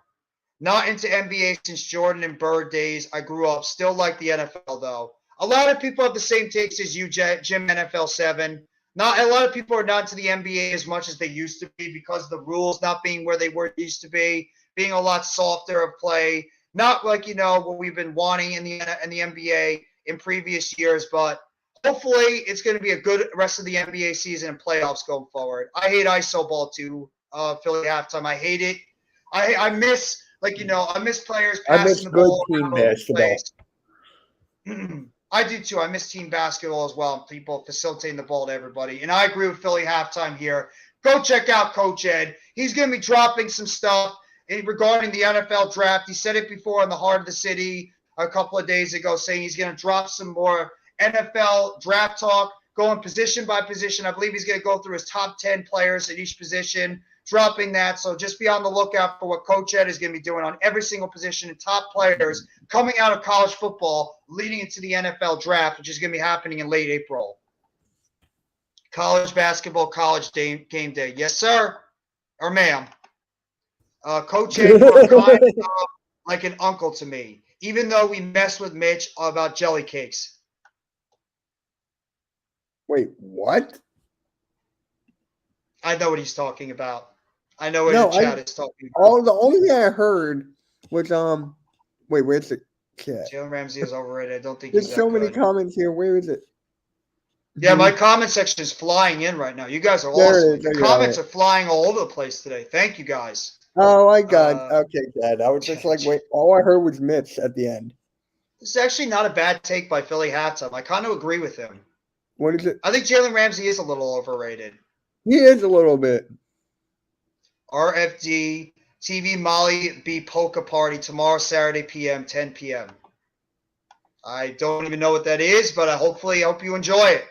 Not into NBA since Jordan and Bird days. I grew up. Still like the NFL, though. A lot of people have the same takes as you, Jim, NFL 7. Not a lot of people are not into the NBA as much as they used to be because of the rules not being where they were used to be, being a lot softer of play. Not like, what we've been wanting in the NBA in previous years, but hopefully it's going to be a good rest of the NBA season and playoffs going forward. I hate ISO ball too, Philly halftime. I hate it. I miss – I miss players passing the ball. I miss good team basketball. I do too. I miss team basketball as well. People facilitating the ball to everybody. And I agree with Philly halftime here. Go check out Coach Ed. He's going to be dropping some stuff regarding the NFL draft. He said it before on the Heart of the City a couple of days ago, saying he's going to drop some more NFL draft talk, going position by position. I believe he's going to go through his top 10 players at each position, dropping that. So just be on the lookout for what Coach Ed is going to be doing on every single position and top players coming out of college football leading into the NFL draft, which is going to be happening in late April. College basketball, college game day. Yes, sir. Or ma'am. Coach Ed, you are kind of like an uncle to me, even though we mess with Mitch about jelly cakes. Wait, what? I know what he's talking about. I know what the chat is talking about. The only thing I heard was wait, where's the chat? Jalen Ramsey is overrated. I don't think there's so many comments here. Where is it? Yeah, my comment section is flying in right now. You guys are awesome. The comments are flying all over the place today. Thank you guys. Oh my God. Okay, Dad. I was just like, wait. All I heard was Mitch at the end. This is actually not a bad take by Philly halftime. I kind of agree with him. What is it? I think Jalen Ramsey is a little overrated. He is a little bit. RFD TV Molly B Polka Party tomorrow, Saturday p.m., 10 p.m. I don't even know what that is, but I hope you enjoy it.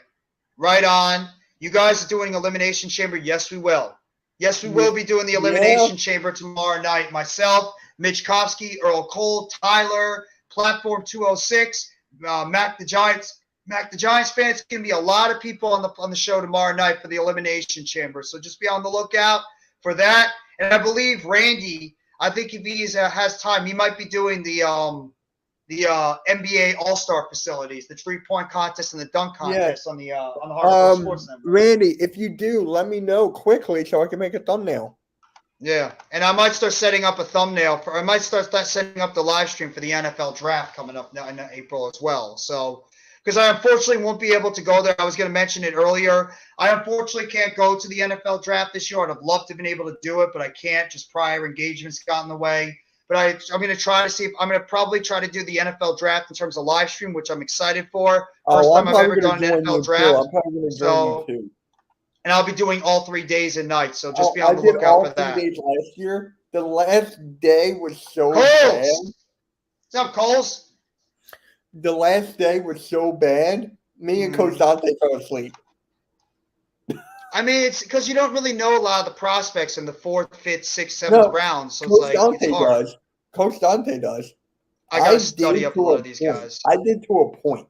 Right on. You guys are doing Elimination Chamber? Yes, we will. Yes, we will be doing the Elimination Chamber tomorrow night. Myself, Mitch Kofsky, Earl Cole, Tyler, Platform 206, Mac the Giants fan. It's going to be a lot of people on the show tomorrow night for the Elimination Chamber. So just be on the lookout for that. And I believe Randy, I think if he has time, he might be doing the NBA All-Star facilities, the 3-point contest and the dunk contest on the Hardcore Sports Network. Randy, if you do, let me know quickly so I can make a thumbnail. Yeah, and I might start setting up a thumbnail I might start setting up the live stream for the NFL draft coming up in April as well. So, because I unfortunately won't be able to go there. I was going to mention it earlier. I unfortunately can't go to the NFL draft this year. I'd have loved to have been able to do it, but I can't. Just prior engagements got in the way. But I'm going to try to see if I'm going to probably try to do the NFL draft in terms of live stream, which I'm excited for. First time I've ever done an NFL draft. And I'll be doing all 3 days and nights. So just be on the lookout for that. I did all 3 days last year. The last day was so bad. What's up, Coles? The last day was so bad. Me and Coach Dante fell asleep. I mean, it's because you don't really know a lot of the prospects in the 4th, 5th, 6th, 7th rounds. So Coach Dante does. Coach Dante does. I got to study up a lot of these guys. I did to a point.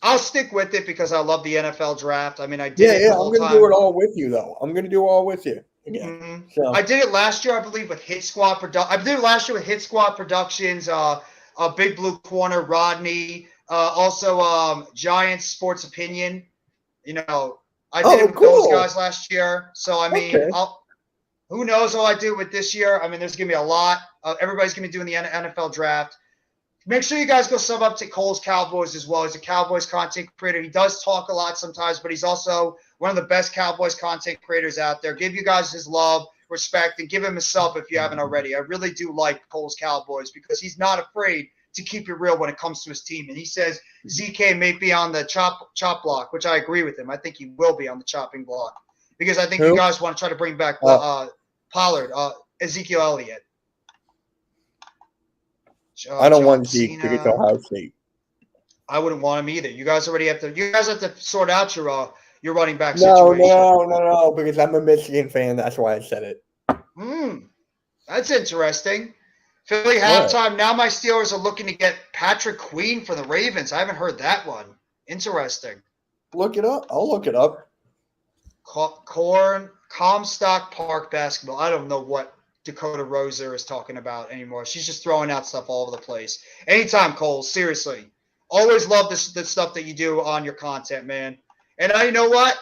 I'll stick with it because I love the NFL draft. I mean, I did it the whole I'm going to do it all with you, though. I'm going to do it all with you. So. I did it last year, I believe, with Hit Squad I did it last year with Hit Squad Productions, Big Blue Corner, Rodney, also Giants Sports Opinion. I did it with those guys last year. So, I mean, who knows what I do with this year. I mean, there's going to be a lot. Everybody's going to be doing the NFL draft. Make sure you guys go sub up to Cole's Cowboys as well. He's a Cowboys content creator. He does talk a lot sometimes, but he's also one of the best Cowboys content creators out there. Give you guys his love. respect and give him a sub if you haven't already. I really do like Cole's Cowboys because he's not afraid to keep it real when it comes to his team. And he says ZK may be on the chop block, which I agree with him. I think he will be on the chopping block because I think you guys want to try to bring back Pollard, Ezekiel Elliott. I don't want Zeke to get to Ohio State. I wouldn't want him either. You guys have to sort out your running back situation. No, because I'm a Michigan fan. That's why I said it. That's interesting. Philly halftime. Now my Steelers are looking to get Patrick Queen for the Ravens. I haven't heard that one. Interesting. Look it up. I'll look it up. Comstock Park basketball. I don't know what Dakota Roser is talking about anymore. She's just throwing out stuff all over the place. Anytime, Cole. Seriously. Always love the stuff that you do on your content, man. And you know what?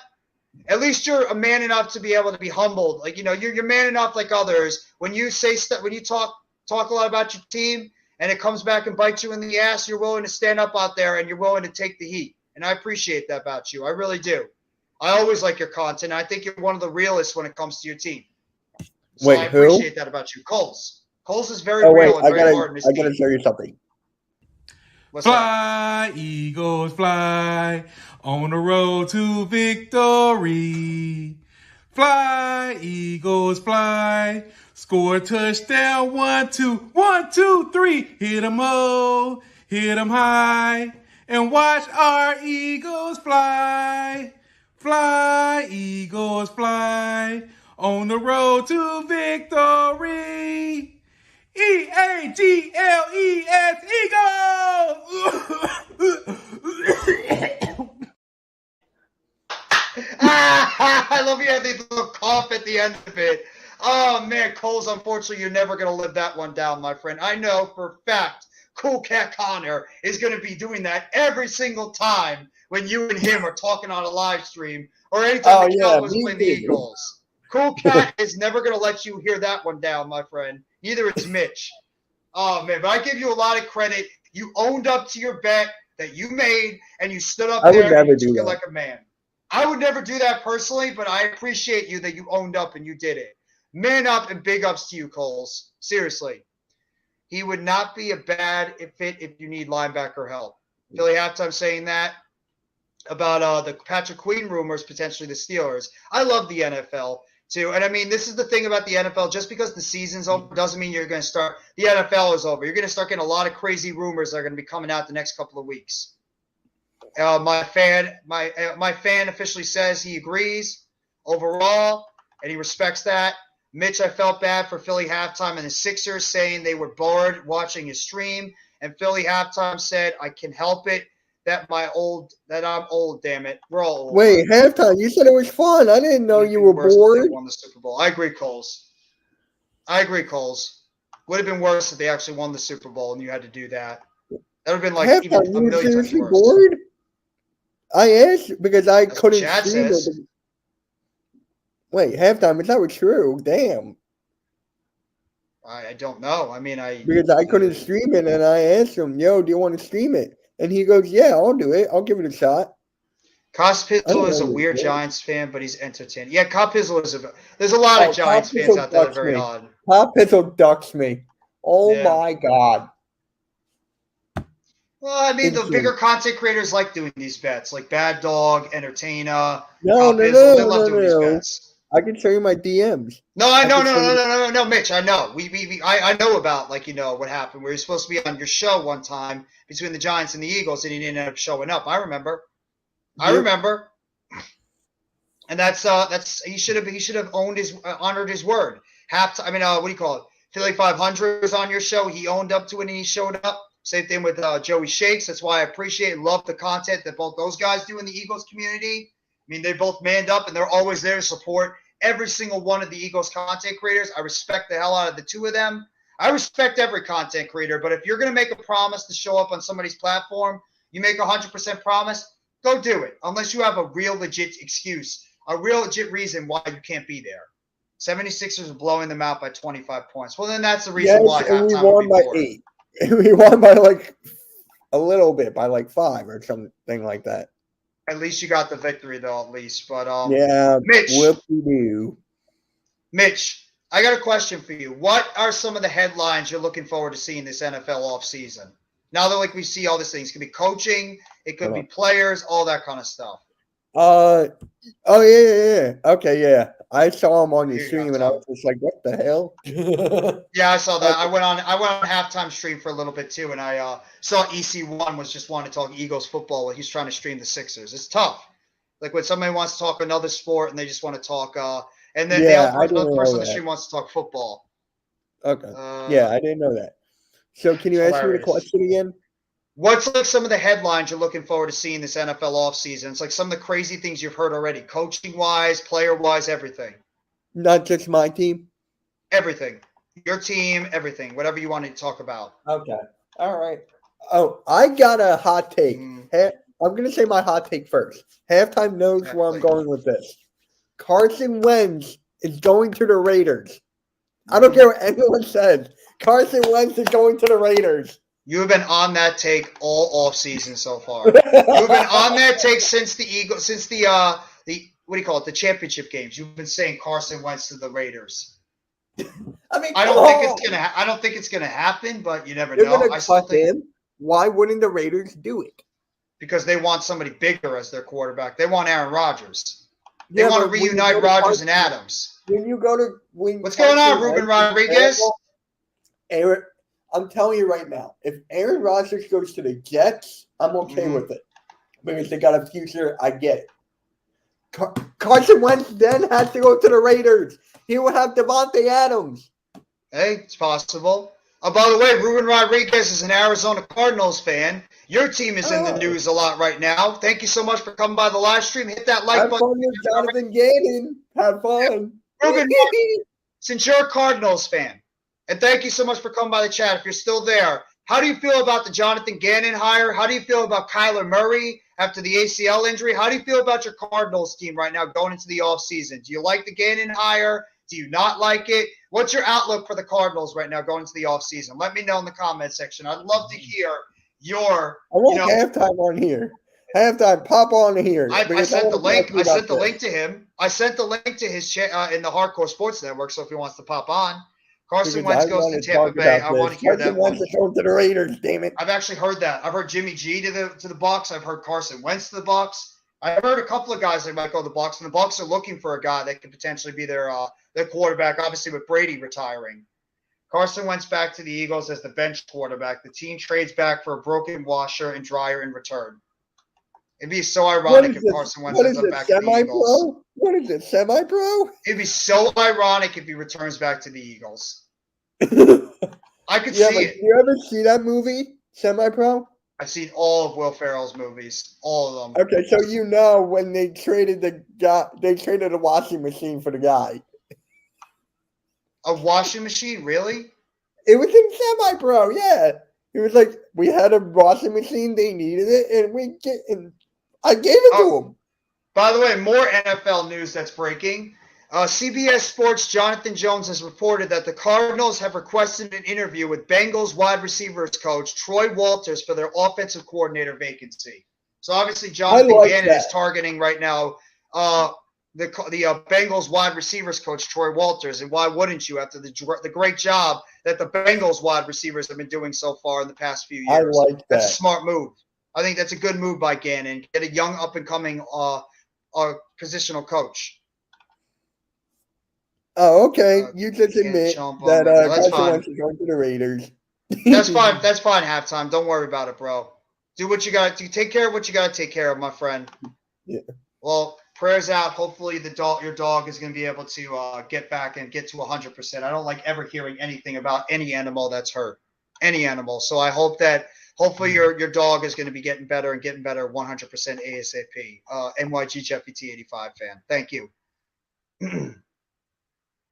At least you're a man enough to be able to be humbled. Like, you're man enough like others. When you say stuff, when you talk a lot about your team and it comes back and bites you in the ass, you're willing to stand up out there and you're willing to take the heat. And I appreciate that about you. I really do. I always like your content. I think you're one of the realists when it comes to your team. So I appreciate that about you. Coles is very real and very hard in his team. I got to show you something. Fly, Eagles, fly on the road to victory. Fly, Eagles, fly. Score a touchdown, 1, 2, 1, 2, 3. Hit 'em low, hit 'em high, and watch our Eagles fly. Fly, Eagles, fly on the road to victory. EAGLES, Eagles! I love you had the little cough at the end of it. Oh, man, Coles, unfortunately, you're never going to live that one down, my friend. I know for a fact Cool Cat Connor is going to be doing that every single time when you and him are talking on a live stream or anytime the Cowboys play the Eagles. Cool Cat is never going to let you hear that one down, my friend. Neither is Mitch. Oh, man, but I give you a lot of credit. You owned up to your bet that you made, and you stood up there and you took it like a man. I would never do that personally, but I appreciate you that you owned up and you did it. Man up and big ups to you, Coles. Seriously. He would not be a bad fit if you need linebacker help. Philly halftime saying that about the Patrick Queen rumors, potentially the Steelers. I love the NFL. Too. And I mean, this is the thing about the NFL. Just because the season's over doesn't mean you're going to start. The NFL is over. You're going to start getting a lot of crazy rumors that are going to be coming out the next couple of weeks. My fan officially says he agrees overall, and he respects that. Mitch, I felt bad for Philly halftime and the Sixers saying they were bored watching his stream. And Philly halftime said, "I can help it. That I'm old, damn it. We're all old." Wait, halftime. You said it was fun. I didn't know you were bored. They won the Super Bowl. I agree, Coles. Would have been worse if they actually won the Super Bowl and you had to do that. That would have been like halftime, even a million times worse. Bored? I asked because I That's couldn't Chad stream says. it. Wait, halftime, is that was true? Damn. I don't know. I mean, because I couldn't stream it and I asked him, "Yo, do you want to stream it?" And he goes, "Yeah, I'll do it. I'll give it a shot." Cospizzle is a weird Giants fan, but he's entertaining. Yeah, Cospizzle is there's a lot of Giants fans out there that are very odd. Cospizzle ducks me. Oh my God. Well, I mean, the bigger content creators like doing these bets, like Bad Dog, Entertainer. No. They love doing these bets. I can show you my DMs. No, Mitch. I know. I know about what happened. We were supposed to be on your show one time between the Giants and the Eagles, and he didn't end up showing up. I remember. And that's he should have honored his word. Halftime. I mean, what do you call it? Philly 500 was on your show. He owned up to it and he showed up. Same thing with Joey Shakes. That's why I appreciate and love the content that both those guys do in the Eagles community. I mean, they both manned up and they're always there to support every single one of the Eagles content creators. I respect the hell out of the two of them. I respect every content creator, but if you're going to make a promise to show up on somebody's platform, you make a 100% promise, go do it. Unless you have a real legit excuse, a real legit reason why you can't be there. 76ers are blowing them out by 25 points. Well, then that's the reason why. And we won by 8. We won by a little bit, by 5 or something like that. At least you got the victory, though, at least. But yeah, Mitch, whoop-de-doo. Mitch, I got a question for you. What are some of the headlines you're looking forward to seeing this NFL offseason? Now that we see all these things, it could be coaching, it could be players, all that kind of stuff. Oh yeah. Okay, yeah. I saw him on the Here you stream go, and I Tom. was just like, what the hell? Yeah, I saw that. I went on halftime stream for a little bit too, and I saw EC1 was just wanting to talk Eagles football. He's trying to stream the Sixers. It's tough. Like when somebody wants to talk another sport and they just want to talk, and then Yeah, I another didn't person know on the that. stream wants to talk football. Okay. Yeah, I didn't know that. So can you ask me the Hilarious. question again? What's like some of the headlines you're looking forward to seeing this NFL offseason? It's like some of the crazy things you've heard already, coaching wise, player wise, everything. Not just my team? Everything. Your team, everything. Whatever you want to talk about. Okay. All right. Oh, I got a hot take. I'm going to say my hot take first. Halftime knows where I'm going with this. Carson Wentz is going to the Raiders. I don't care what anyone says. Carson Wentz is going to the Raiders. You have been on that take all offseason so far. You've been on that take since the Eagles, since the what do you call it, the championship games. You've been saying Carson Wentz to the Raiders. I mean, I don't think it's gonna happen, but you never know. I still think him. Why wouldn't the Raiders do it? Because they want somebody bigger as their quarterback. They want Aaron Rodgers. They want to reunite Rodgers and Adams. What's going on, Ruben Rodriguez? Aaron, I'm telling you right now, if Aaron Rodgers goes to the Jets, I'm okay with it. Because they got a future, I get it. Carson Wentz then has to go to the Raiders. He will have Devontae Adams. Hey, it's possible. Oh, by the way, Ruben Rodriguez is an Arizona Cardinals fan. Your team is in the news a lot right now. Thank you so much for coming by the live stream. Hit that like button. Have fun with Jonathan Gannon. Have fun. Ruben, since you're a Cardinals fan, and thank you so much for coming by the chat. If you're still there, how do you feel about the Jonathan Gannon hire? How do you feel about Kyler Murray after the ACL injury? How do you feel about your Cardinals team right now going into the offseason? Do you like the Gannon hire? Do you not like it? What's your outlook for the Cardinals right now going into the offseason? Let me know in the comment section. I'd love to hear your I want halftime on here. Halftime, pop on here. I sent the link. I sent the link to him. I sent the link to his in the Hardcore Sports Network. So if he wants to pop on, Carson Wentz goes to Tampa Bay. I want to hear that one. Carson Wentz goes to the Raiders. Damn it! I've actually heard that. I've heard Jimmy G to the Bucs. I've heard Carson Wentz to the Bucs. I've heard a couple of guys that might go to the Bucs, and the Bucs are looking for a guy that could potentially be their quarterback. Obviously, with Brady retiring. Carson Wentz back to the Eagles as the bench quarterback. The team trades back for a broken washer and dryer in return. It'd be so ironic if Carson Wentz ends up back to the Eagles. What is it, semi-pro? It'd be so ironic if he returns back to the Eagles. I could see it. Do you ever see that movie, Semi-Pro? I've seen all of Will Ferrell's movies, all of them. Okay, so you know when they traded a washing machine for the guy. A washing machine, really? It was in Semi-Pro, yeah. It was like we had a washing machine, they needed it, and I gave it to them. By the way, more NFL news that's breaking. CBS Sports' Jonathan Jones has reported that the Cardinals have requested an interview with Bengals wide receivers coach Troy Walters for their offensive coordinator vacancy. So obviously Jonathan Gannon is targeting right now the Bengals wide receivers coach Troy Walters, and why wouldn't you after the great job that the Bengals wide receivers have been doing so far in the past few years? I like that. That's a smart move. I think that's a good move by Gannon. Get a young up and coming positional coach. Oh, okay. You just admit that Carson Wentz is going to the Raiders. That's fine. That's fine. Halftime. Don't worry about it, bro. Do what you got to do. Take care of what you got to take care of, my friend. Yeah. Well, prayers out. Hopefully, your dog is going to be able to get back and get to 100%. I don't like ever hearing anything about any animal that's hurt. Any animal. So I hope that hopefully your dog is going to be getting better 100% ASAP. NYG Jeffy T85 fan. Thank you.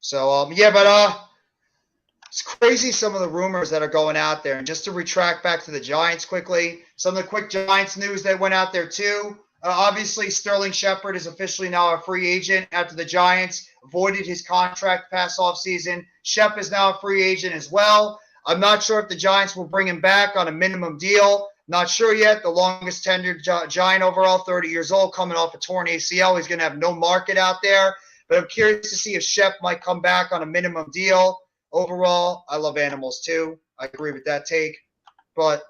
So, it's crazy some of the rumors that are going out there. And just to retract back to the Giants quickly, some of the quick Giants news that went out there too. Obviously, Sterling Shepard is officially now a free agent after the Giants voided his contract past offseason. Shep is now a free agent as well. I'm not sure if the Giants will bring him back on a minimum deal. Not sure yet. The longest tenured Giant overall, 30 years old, coming off a torn ACL. He's going to have no market out there. But I'm curious to see if Shep might come back on a minimum deal. Overall, I love animals too. I agree with that take. But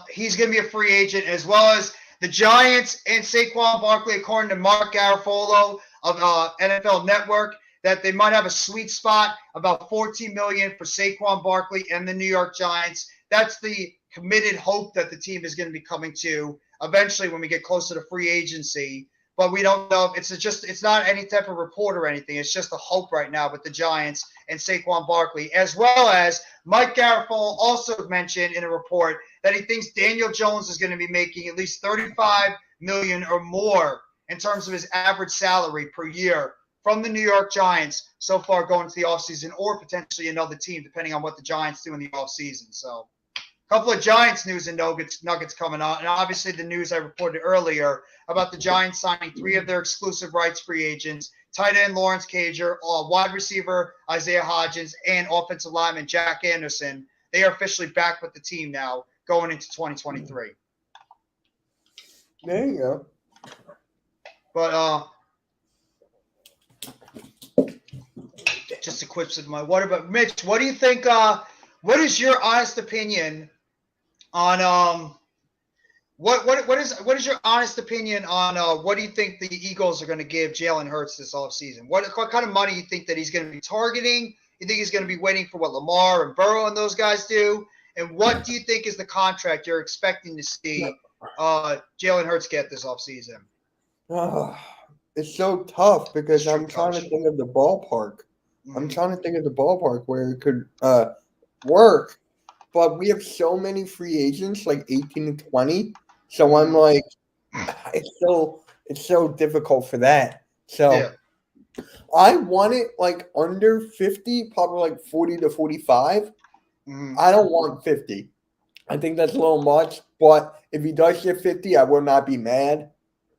he's going to be a free agent, as well as the Giants and Saquon Barkley, according to Mark Garafolo of NFL Network, that they might have a sweet spot, about $14 million for Saquon Barkley and the New York Giants. That's the committed hope that the team is going to be coming to eventually when we get closer to free agency. But we don't know. It's not any type of report or anything. It's just a hope right now with the Giants and Saquon Barkley, as well as Mike Garafolo also mentioned in a report that he thinks Daniel Jones is going to be making at least $35 million or more in terms of his average salary per year from the New York Giants so far going to the offseason, or potentially another team, depending on what the Giants do in the offseason. So a couple of Giants news and nuggets coming on. And obviously the news I reported earlier about the Giants signing 3 of their exclusive rights free agents, tight end Lawrence Cager, wide receiver Isaiah Hodgins, and offensive lineman Jack Anderson. They are officially back with the team now going into 2023. There you go. But just a quick sip of my water. But Mitch, what do you think? What is your honest opinion on what is your honest opinion on what do you think the Eagles are going to give Jalen Hurts this offseason? What kind of money you think that he's going to be targeting? You think he's going to be waiting for what Lamar and Burrow and those guys do? And what do you think is the contract you're expecting to see Jalen Hurts get this offseason? It's so tough because It's I'm trying to think of the ballpark. I'm Mhm. trying to think of the ballpark where it could work, but we have so many free agents, like 18 to 20. So I'm like, it's so difficult for that. So Yeah. I want it like under 50, probably like 40 to 45. Mhm. I don't want 50. I think that's a little much, but if he does get 50, I will not be mad.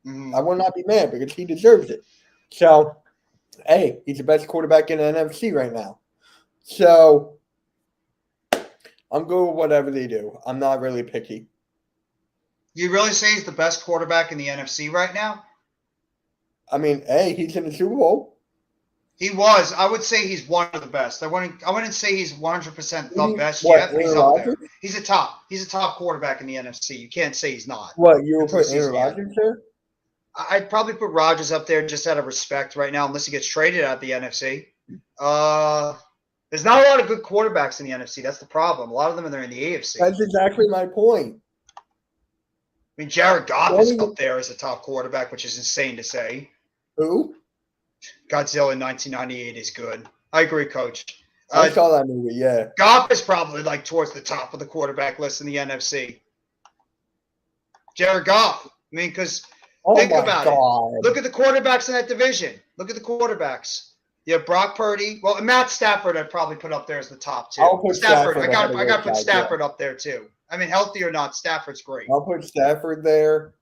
Mhm. I will not be mad because he deserves it. So, hey, he's the best quarterback in the NFC right now. So, I'm good with whatever they do. I'm not really picky. You really say he's the best quarterback in the NFC right now? I mean, hey, he's in the Super Bowl. He was. I would say he's one of the best. I wouldn't say he's 100% the best What, yet, but he's Aaron up there. Rodgers? He's a top quarterback in the NFC. You can't say he's not. What, you will Until the put Aaron season ends. Rodgers there? I'd probably put Rodgers up there just out of respect right now, unless he gets traded out of the NFC. There's not a lot of good quarterbacks in the NFC. That's the problem. A lot of them are in the AFC. That's exactly my point. I mean, Jared Goff is Well, up there as a top quarterback, which is insane to say. Who? Godzilla in 1998 is good. I agree, Coach. I saw that movie, yeah. Goff is probably like towards the top of the quarterback list in the NFC. Jared Goff. I mean, because Oh think my about God. it. Look at the quarterbacks in that division. Look at the quarterbacks. You have Brock Purdy. Well, Matt Stafford I'd probably put up there as the top two. I'll put Stafford I ahead of got to those put guys, Stafford up there too. I mean, healthy or not, Stafford's great. I'll put Stafford there.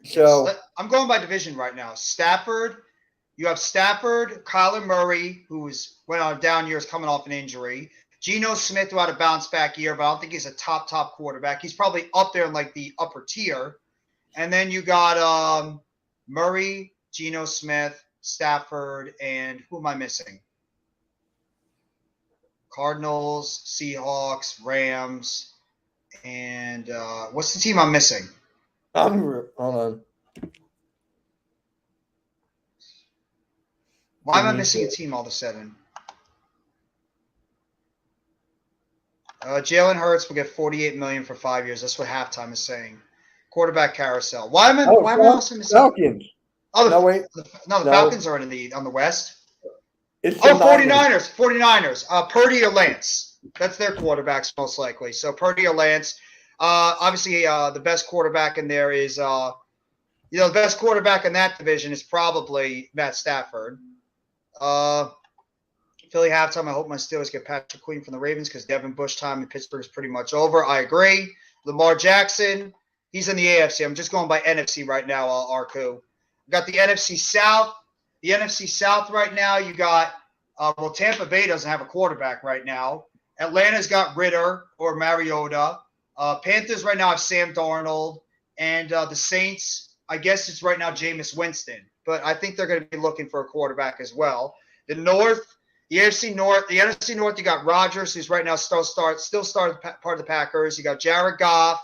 So I'm going by division right now. Stafford. You have Stafford, Kyler Murray, who went on down years coming off an injury. Geno Smith, who had a bounce back year, but I don't think he's a top quarterback. He's probably up there in like the upper tier. And then you got Murray, Geno Smith, Stafford, and who am I missing? Cardinals, Seahawks, Rams, and what's the team I'm missing? hold on. Why am I missing a team all of a sudden? Jalen Hurts will get $48 million for 5 years. That's what halftime is saying. Quarterback carousel. Why am I also missing? Falcons. Oh, No, wait. the Falcons are on the West. It's Oh, the Niners. 49ers. Purdy or Lance. That's their quarterbacks most likely. So Purdy or Lance. Obviously, the best quarterback in there is, the best quarterback in that division is probably Matt Stafford. Philly halftime. I hope my Steelers get Patrick Queen from the Ravens because Devin Bush time in Pittsburgh is pretty much over. I agree. Lamar Jackson. He's in the AFC. I'm just going by NFC right now, Arku. Got the NFC South. The NFC South right now, you got Tampa Bay doesn't have a quarterback right now. Atlanta's got Ritter or Mariota. Panthers right now have Sam Darnold. And the Saints, I guess it's right now Jameis Winston. but I think they're going to be looking for a quarterback as well. The NFC North, you got Rodgers, who's right now still part of the Packers. You got Jared Goff,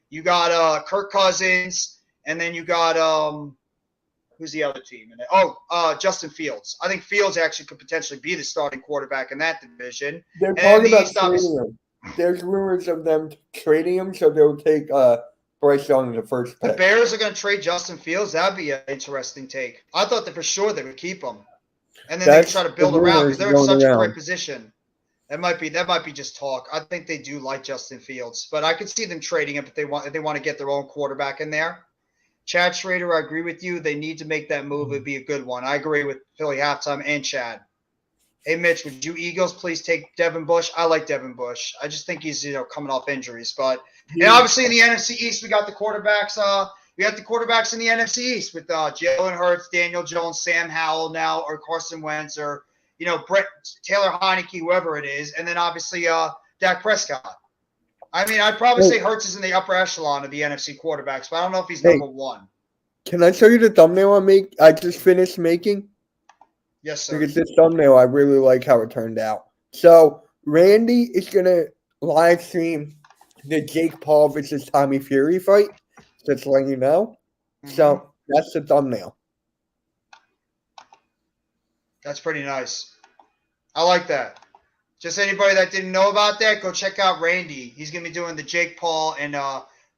you got Kirk Cousins, and then you got who's the other team? Justin Fields. I think Fields actually could potentially be the starting quarterback in that division. They're And talking the about East, obviously- trading him. There's rumors of them trading him, so they'll take Bryce Young in the first The pick. Bears are going to trade Justin Fields. That'd be an interesting take. I thought that for sure they would keep him, and then they That's try to the build around rumors because they're in going such a around. great position. That might be just talk. I think they do like Justin Fields, but I could see them trading him if they want to get their own quarterback in there. Chad Schrader, I agree with you. They need to make that move. It'd be a good one. I agree with Philly halftime and Chad. Hey, Mitch, would you Eagles please take Devin Bush? I like Devin Bush. I just think he's coming off injuries, but and obviously in the NFC East we got the quarterbacks. We got the quarterbacks in the NFC East with Jalen Hurts, Daniel Jones, Sam Howell now, or Carson Wentz, or Taylor Heineke, whoever it is, and then obviously Dak Prescott. I mean, I'd probably say Hurts is in the upper echelon of the NFC quarterbacks, but I don't know if he's number one. Can I show you the thumbnail I just finished making? Yes, sir. Because this thumbnail, I really like how it turned out. So Randy is gonna live stream the Jake Paul versus Tommy Fury fight. Just letting you know. So that's the thumbnail. That's pretty nice. I like that. Just anybody that didn't know about that, go check out Randy. He's gonna be doing the Jake Paul and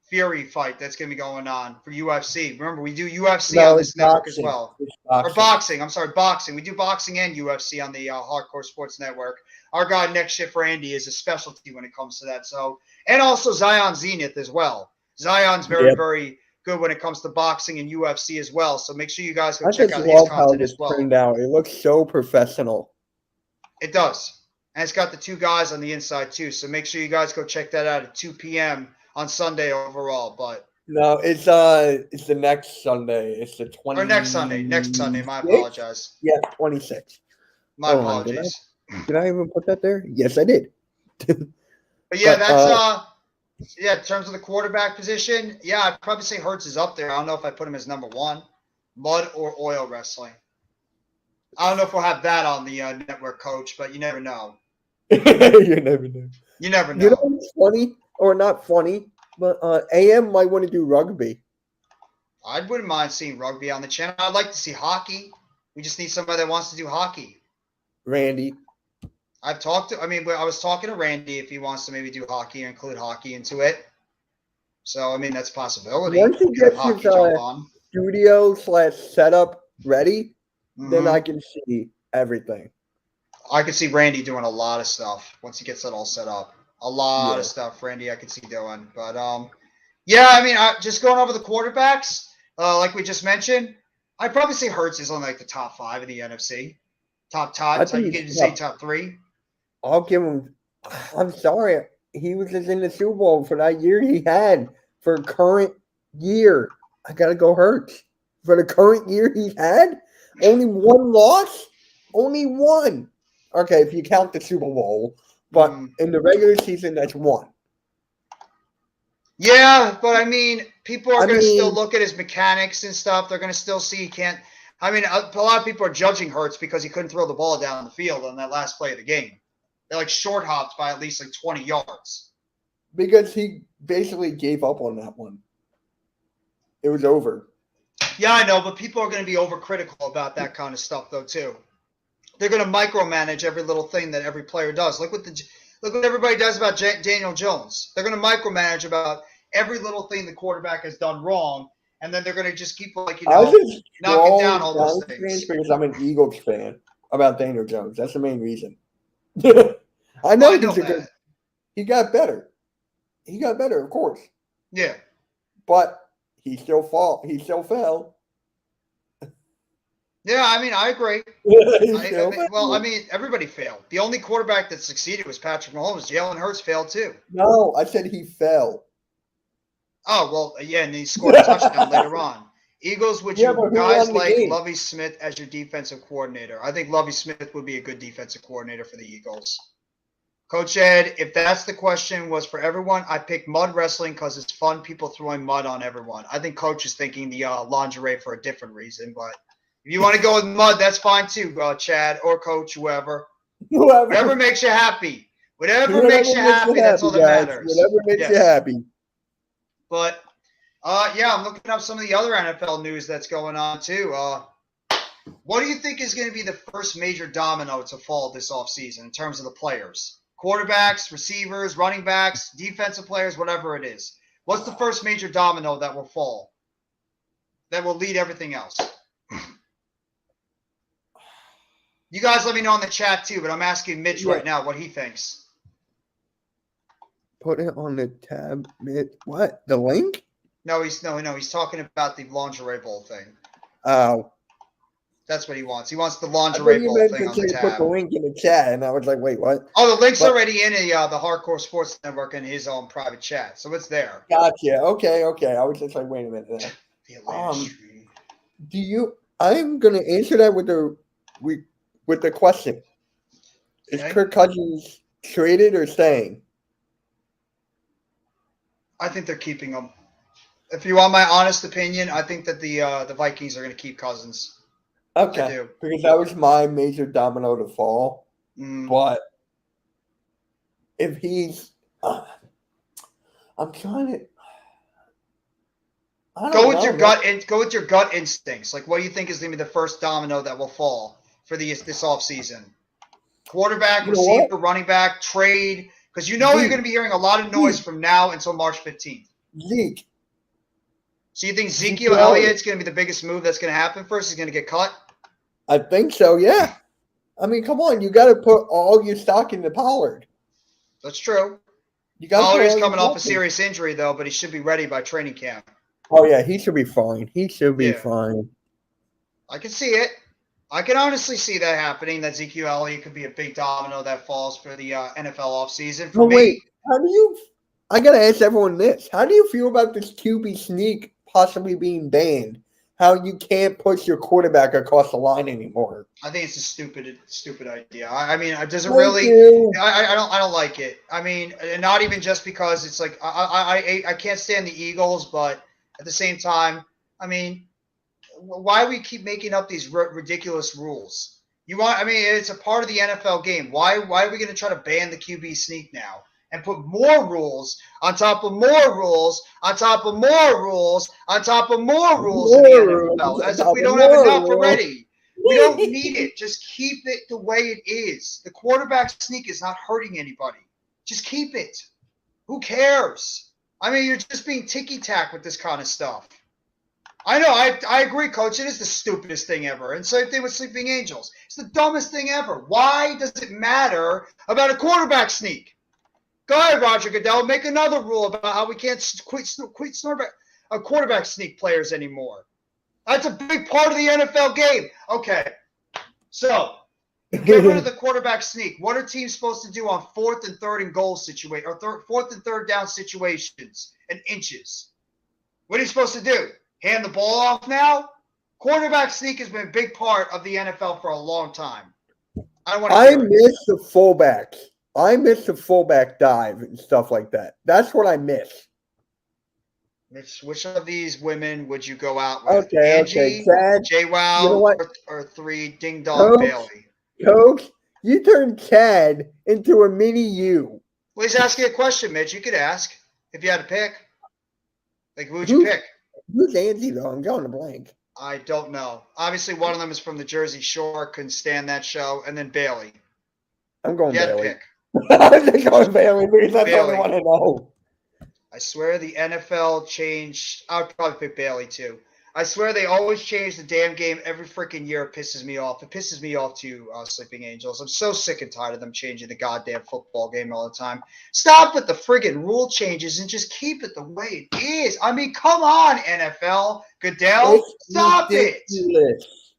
Fury fight that's gonna be going on for UFC. Remember, we do UFC on this network as well. Or boxing. I'm sorry, boxing. We do boxing and UFC on the Hardcore Sports Network. Our guy Next Shift Randy is a specialty when it comes to that. So, and also Zion Zenith as well. Zion's very good when it comes to boxing and UFC as well. So make sure you guys go check out his content as well. Turned out. It looks so professional. It does. And it's got the two guys on the inside too. So make sure you guys go check that out at 2 p.m. on Sunday overall. But no, it's the next Sunday. It's the 20th. Or next Sunday. Next Sunday. My apologies. Yeah, 26. My apologies. Did I even put that there? Yes, I did. But yeah, that's in terms of the quarterback position, yeah, I'd probably say Hurts is up there. I don't know if I put him as number one. Mud or oil wrestling. I don't know if we'll have that on the network, Coach, but you never know. You never know. You never know. You know what's funny? Or not funny, but AM might want to do rugby. I wouldn't mind seeing rugby on the channel. I'd like to see hockey. We just need somebody that wants to do hockey. Randy. I was talking to Randy if he wants to maybe do hockey or include hockey into it. So, I mean, that's a possibility. Once he gets his studio / setup ready, then I can see everything. I could see Randy doing a lot of stuff once he gets that all set up. A lot of stuff, Randy, I could see doing. But, yeah, I mean, just going over the quarterbacks, like we just mentioned, I'd probably say Hurts is on, like, the top 5 of the NFC. Top. So you can say top 3. I'll give him – I'm sorry. He was just in the Super Bowl for that year he had. For current year, I got to go Hurts. For the current year he had, only one loss? Only one. Okay, if you count the Super Bowl. But in the regular season, that's one. Yeah, but I mean, people are going to still look at his mechanics and stuff. They're going to still see he can't. I mean, a lot of people are judging Hurts because he couldn't throw the ball down the field on that last play of the game. They're like short hopped by at least like 20 yards. Because he basically gave up on that one. It was over. Yeah, I know, but people are going to be overcritical about that kind of stuff, though, too. They're going to micromanage every little thing that every player does. Look what everybody does about Daniel Jones. They're going to micromanage about every little thing the quarterback has done wrong, and then they're going to just keep knocking down all those things. Because I'm an Eagles fan about Daniel Jones. That's the main reason. I know that. He got better. He got better, of course. Yeah. But he still fell. Yeah, I mean, I agree. I mean, everybody failed. The only quarterback that succeeded was Patrick Mahomes. Jalen Hurts failed too. No, I said he fell. Oh, well, yeah, and he scored a touchdown later on. Eagles, would you guys like Lovie Smith as your defensive coordinator? I think Lovie Smith would be a good defensive coordinator for the Eagles. Coach Ed, if that's the question was for everyone, I picked mud wrestling because it's fun, people throwing mud on everyone. I think Coach is thinking the lingerie for a different reason, but If you want to go with mud, that's fine too, Chad or Coach, whoever. Whoever. Whatever makes you happy. Whatever Whatever makes you happy, that's all that guys. matters. Whatever makes you Yes. happy. But, yeah, I'm looking up some of the other NFL news that's going on too. What do you think is going to be the first major domino to fall this offseason in terms of the players? Quarterbacks, receivers, running backs, defensive players, whatever it is. What's the first major domino that will fall? That will lead everything else? You guys let me know in the chat too, but I'm asking Mitch right now what he thinks. Put it on the tab. What? The link? No, he's talking about the lingerie bowl thing. Oh. That's what he wants. He wants the lingerie bowl thing on the tab. Put the link in the chat, and I was like, wait, what? Oh, the link's already in the Hardcore Sports Network in his own private chat, so it's there. Gotcha. Okay. I was just like, wait a minute. I'm gonna answer that with the question. Okay. Is Kirk Cousins traded or staying? I think they're keeping him. If you want my honest opinion, I think that the Vikings are going to keep Cousins. Okay. I do. Because that was my major domino to fall. But if he's, I'm trying to. Go with your gut instincts. Like, what do you think is going to be the first domino that will fall for this offseason? Quarterback, receiver, running back, trade. Because you're going to be hearing a lot of noise from now until March 15th. Zeke. So you think Ezekiel Elliott's going to be the biggest move that's going to happen first? He's going to get cut? I think so, yeah. I mean, come on. You got to put all your stock into Pollard. That's true. Pollard is coming off a serious injury, though, but he should be ready by training camp. Oh, yeah. He should be fine. Fine. I can see it. I can honestly see that happening, that Ezekiel Elliott could be a big domino that falls for the NFL offseason. For me, wait. I got to ask everyone this. How do you feel about this QB sneak possibly being banned? How you can't push your quarterback across the line anymore? I think it's a stupid idea. I mean, does it really? I don't like it. I mean, not even just because it's like I can't stand the Eagles, but at the same time, I mean, why do we keep making up these ridiculous rules? It's a part of the NFL game. Why are we going to try to ban the QB sneak now? And put more rules on top of more rules on top of more rules on top of more rules in the NFL. As if we don't have enough already. We don't need it. Just keep it the way it is. The quarterback sneak is not hurting anybody. Just keep it. Who cares? I mean, you're just being ticky-tack with this kind of stuff. I know. I agree, Coach. It is the stupidest thing ever. And same thing with Sleeping Angels. It's the dumbest thing ever. Why does it matter about a quarterback sneak? Go ahead, Roger Goodell. Make another rule about how we can't quit quarterback sneak players anymore. That's a big part of the NFL game. Okay, so get rid of the quarterback sneak. What are teams supposed to do on 4th and 3rd and goal situation, or 4th and 3rd down situations and inches? What are you supposed to do? Hand the ball off now? Quarterback sneak has been a big part of the NFL for a long time. I miss the fullbacks. I miss the fullback dive and stuff like that. That's what I miss. Which of these women would you go out with? Okay, Angie, Chad, JWoww, you know what? or 3 Ding Dong Bailey? Coach, you turned Chad into a mini you. Well, he's asking a question, Mitch. You could ask if you had to pick. Like, who would you pick? Who's Angie, though? I'm going to blank. I don't know. Obviously, one of them is from the Jersey Shore. Couldn't stand that show. And then Bailey. I'm going Bailey. You had to pick. I'm going Bailey because that's the only one I know. I swear the NFL changed. I would probably pick Bailey too. I swear they always change the damn game every freaking year. It pisses me off. It pisses me off too, Sleeping Angels. I'm so sick and tired of them changing the goddamn football game all the time. Stop with the friggin' rule changes and just keep it the way it is. I mean, come on, NFL. Goodell, stop it.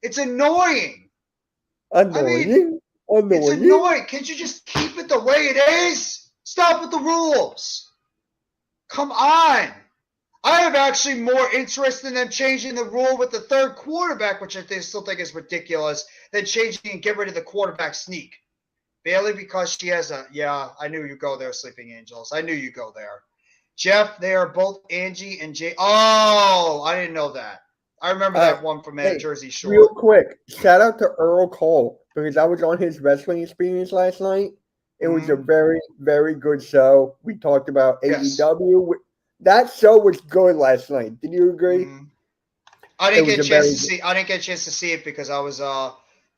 It's annoying. It's annoying. Can't you just keep it the way it is? Stop with the rules. Come on. I have actually more interest in them changing the rule with the 3rd quarterback, which I still think is ridiculous, than changing and get rid of the quarterback sneak. Bailey, because she has I knew you'd go there, Sleeping Angels. I knew you'd go there. Jeff, they are both Angie and Jay. Oh, I didn't know that. I remember All that right. one from Hey, Jersey real Shore. quick, shout out to Earl Cole because I was on his wrestling experience last night. It was a Mhm. very, very good show. We talked about Yes. AEW. That show was good last night. Did you agree? Mhm. I It didn't was get a a chance very to see. I didn't get a chance to see it because I was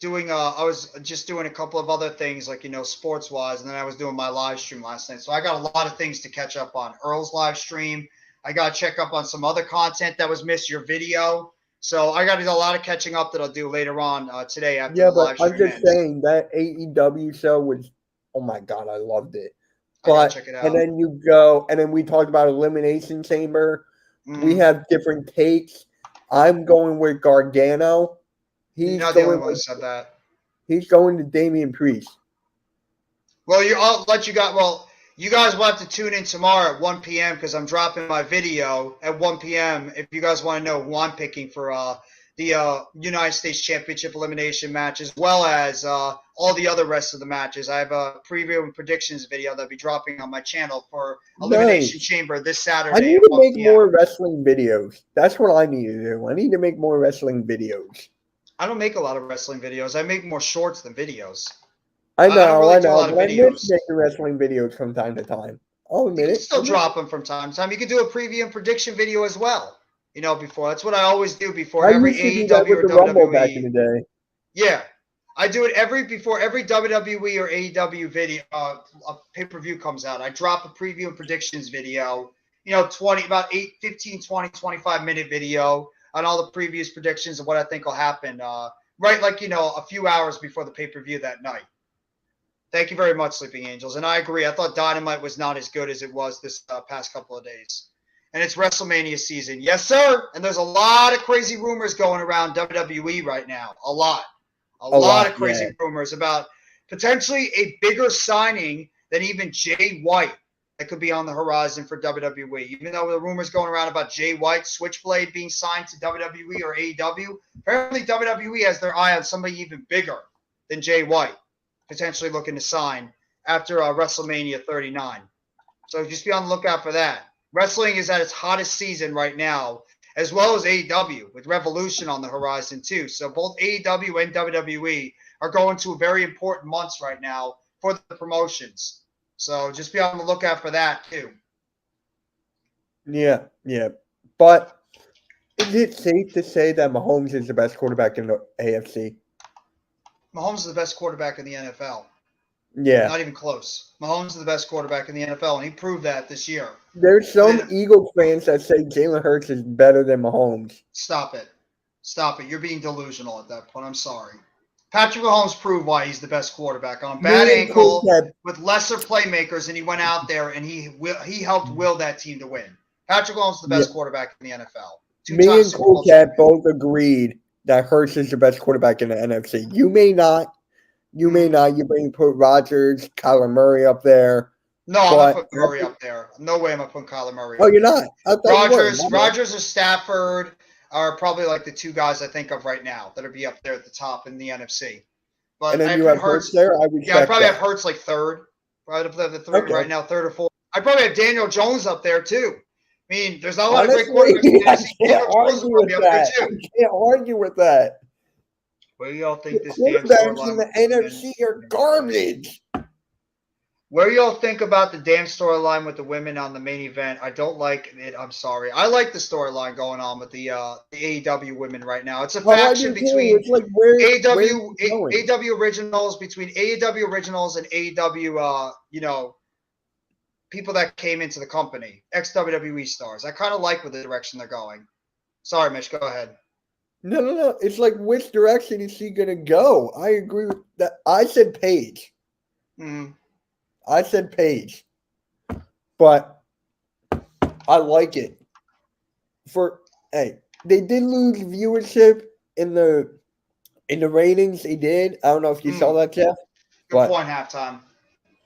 doing. I was just doing a couple of other things, like sports wise, and then I was doing my live stream last night. So I got a lot of things to catch up on. Earl's live stream. I got to check up on some other content that was missed. Your video. So I got to do a lot of catching up that I'll do later on today after yeah, the but live I'm stream just ends. saying that AEW show was oh my god, I loved it. I gotta But check it and out. then you go and then we talked about Elimination Chamber. We Mm. have different takes. I'm going with Gargano. You're He's not the only going one who with said that. he's going to Damian Priest. Well, I'll let you guys. Well, you guys will have to tune in tomorrow at 1 p.m. because I'm dropping my video at 1 p.m. If you guys want to know who I'm picking for the United States Championship elimination match, as well as all the other rest of the matches. I have a preview and predictions video that'll be dropping on my channel for Elimination Nice. Chamber this I Saturday need at to 1 make p.m. more wrestling videos. That's what I need to do. I need to make more wrestling videos. I don't make a lot of wrestling videos. I make more shorts than videos. I I don't really I do a know, lot of but I miss videos. making wrestling videos from time to time. I'll You admit can it. still drop them from time to time. You can do a preview and prediction video as well. Before that's what I always do before I every used to do that AEW with or the Rumble back in WWE. the day. Yeah, I do it before every WWE or AEW video a pay per view comes out. I drop a preview and predictions video. 20 about 8, 15, 20, 25-minute video on all the previous predictions of what I think will happen. Right, like a few hours before the pay per view that night. Thank you very much, Sleeping Angels. And I agree. I thought Dynamite was not as good as it was this past couple of days. And it's WrestleMania season. Yes, sir. And there's a lot of crazy rumors going around WWE right now. A lot. A A lot of lot, crazy yeah. rumors about potentially a bigger signing than even Jay White that could be on the horizon for WWE. Even though the rumors going around about Jay White, Switchblade being signed to WWE or AEW, apparently WWE has their eye on somebody even bigger than Jay White, potentially looking to sign after WrestleMania 39. So just be on the lookout for that. Wrestling is at its hottest season right now, as well as AEW, with Revolution on the horizon too. So both AEW and WWE are going to very important months right now for the promotions. So just be on the lookout for that too. Yeah, yeah. But is it safe to say that Mahomes is the best quarterback in the AFC? Mahomes is the best quarterback in the NFL. Yeah. Not even close. Mahomes is the best quarterback in the NFL, and he proved that this year. There's some Then- Eagles fans that say Jalen Hurts is better than Mahomes. Stop it. Stop it. You're being delusional at that point. I'm sorry. Patrick Mahomes proved why he's the best quarterback on a bad Me and ankle Coach with lesser playmakers, and he went out there and he helped will that team to win. Patrick Mahomes is the best quarterback in the NFL. Me Two-time and Super Bowl Coach champion. both agreed that Hurts is the best quarterback in the NFC. You may not. You may not. You may put Rodgers, Kyler Murray up there. No, I'm But- not putting Murray up there. No way am I putting Kyler Murray Oh, up you're there. not. I thought you were. Rodgers or Stafford are probably like the two guys I think of right now that'll be up there at the top in the NFC. But And then I you put have Hurts there. I respect Yeah, I probably that. have Hurts like third. Right up there, the third Okay. right now, third or fourth. I probably have Daniel Jones up there too. I mean, there's not a lot Honestly, of great quarterbacks in the I NFC. can't Daniel Jones argue is with probably up there that. too. I can't argue with that. Where do y'all think The this damn quarterbacks in the storyline? NFC are garbage. Where do y'all think about the damn storyline with the women on the main event? I don't like it. I'm sorry. I like the storyline going on with the AEW women right now. It's a Well, I faction do too. between It's like where AEW is it going? AEW originals between AEW originals and AEW people that came into the company, ex WWE stars. I kind of like where the direction they're going. Sorry, Mitch, go ahead. No. It's like which direction is she gonna go? I agree with that. I said Paige. Mm. I said Paige. But I like it. They did lose viewership in the ratings. They did. I don't know if you saw that, Jeff. Good But- point, halftime.